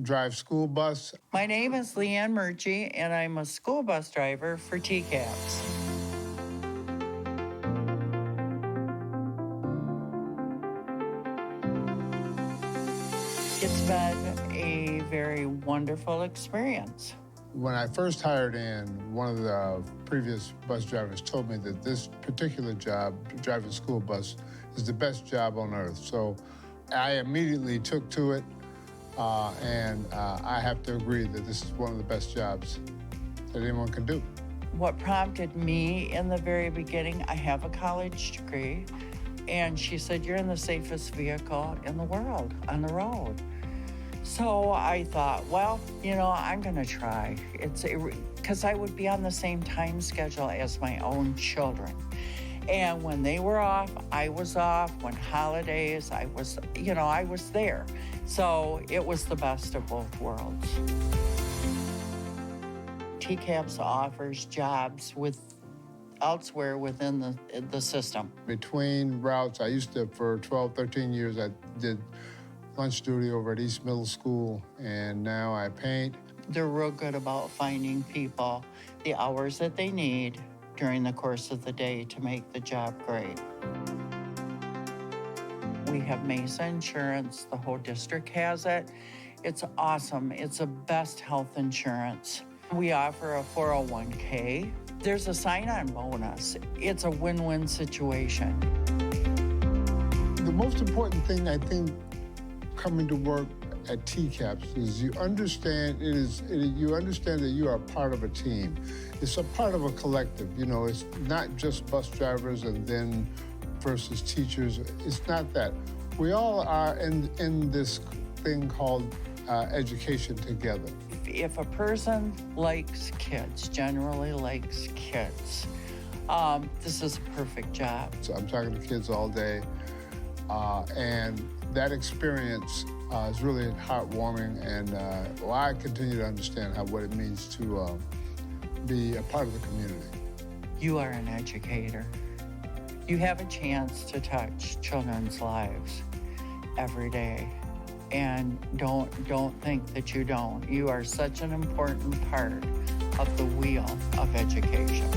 drive school bus. My name is Leanne Murchie, and I'm a school bus driver for TCAPS. It's been a very wonderful experience. When I first hired in, one of the previous bus drivers told me that this particular job, driving school bus, is the best job on earth. So I immediately took to it, and I have to agree that this is one of the best jobs that anyone can do. What prompted me in the very beginning, I have a college degree, and she said, you're in the safest vehicle in the world on the road. So I thought, well, you know, I'm gonna try. Because I would be on the same time schedule as my own children. And when they were off, I was off. When holidays, I was there. So it was the best of both worlds. TCAPS offers jobs elsewhere within the system. Between routes, I used to, for 12, 13 years, I did lunch duty over at East Middle School, and now I paint. They're real good about finding people the hours that they need during the course of the day to make the job great. We have Mesa Insurance, the whole district has it. It's awesome, it's the best health insurance. We offer a 401k. There's a sign-on bonus. It's a win-win situation. The most important thing, I think, coming to work at TCAPS is you understand that you are part of a team. It's a part of a collective. You know, it's not just bus drivers and then versus teachers. It's not that. We all are in this thing called education together. If a person likes kids, generally likes kids, this is a perfect job. So I'm talking to kids all day, and that experience is really heartwarming, and I continue to understand what it means to be a part of the community. You are an educator. You have a chance to touch children's lives every day. And don't think that you don't. You are such an important part of the wheel of education.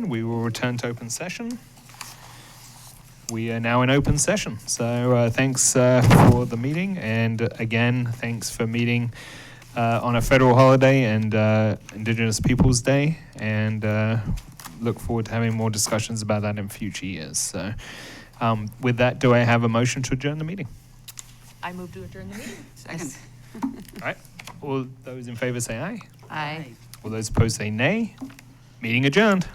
We will return to open session. we are now in open session. So thanks for the meeting, and again, thanks for meeting on a federal holiday and Indigenous Peoples Day, and look forward to having more discussions about that in future years. So with that, do I have a motion to adjourn the meeting? I move to adjourn the meeting. Second. All right. All those in favor say aye. Aye. All those opposed say nay. Meeting adjourned.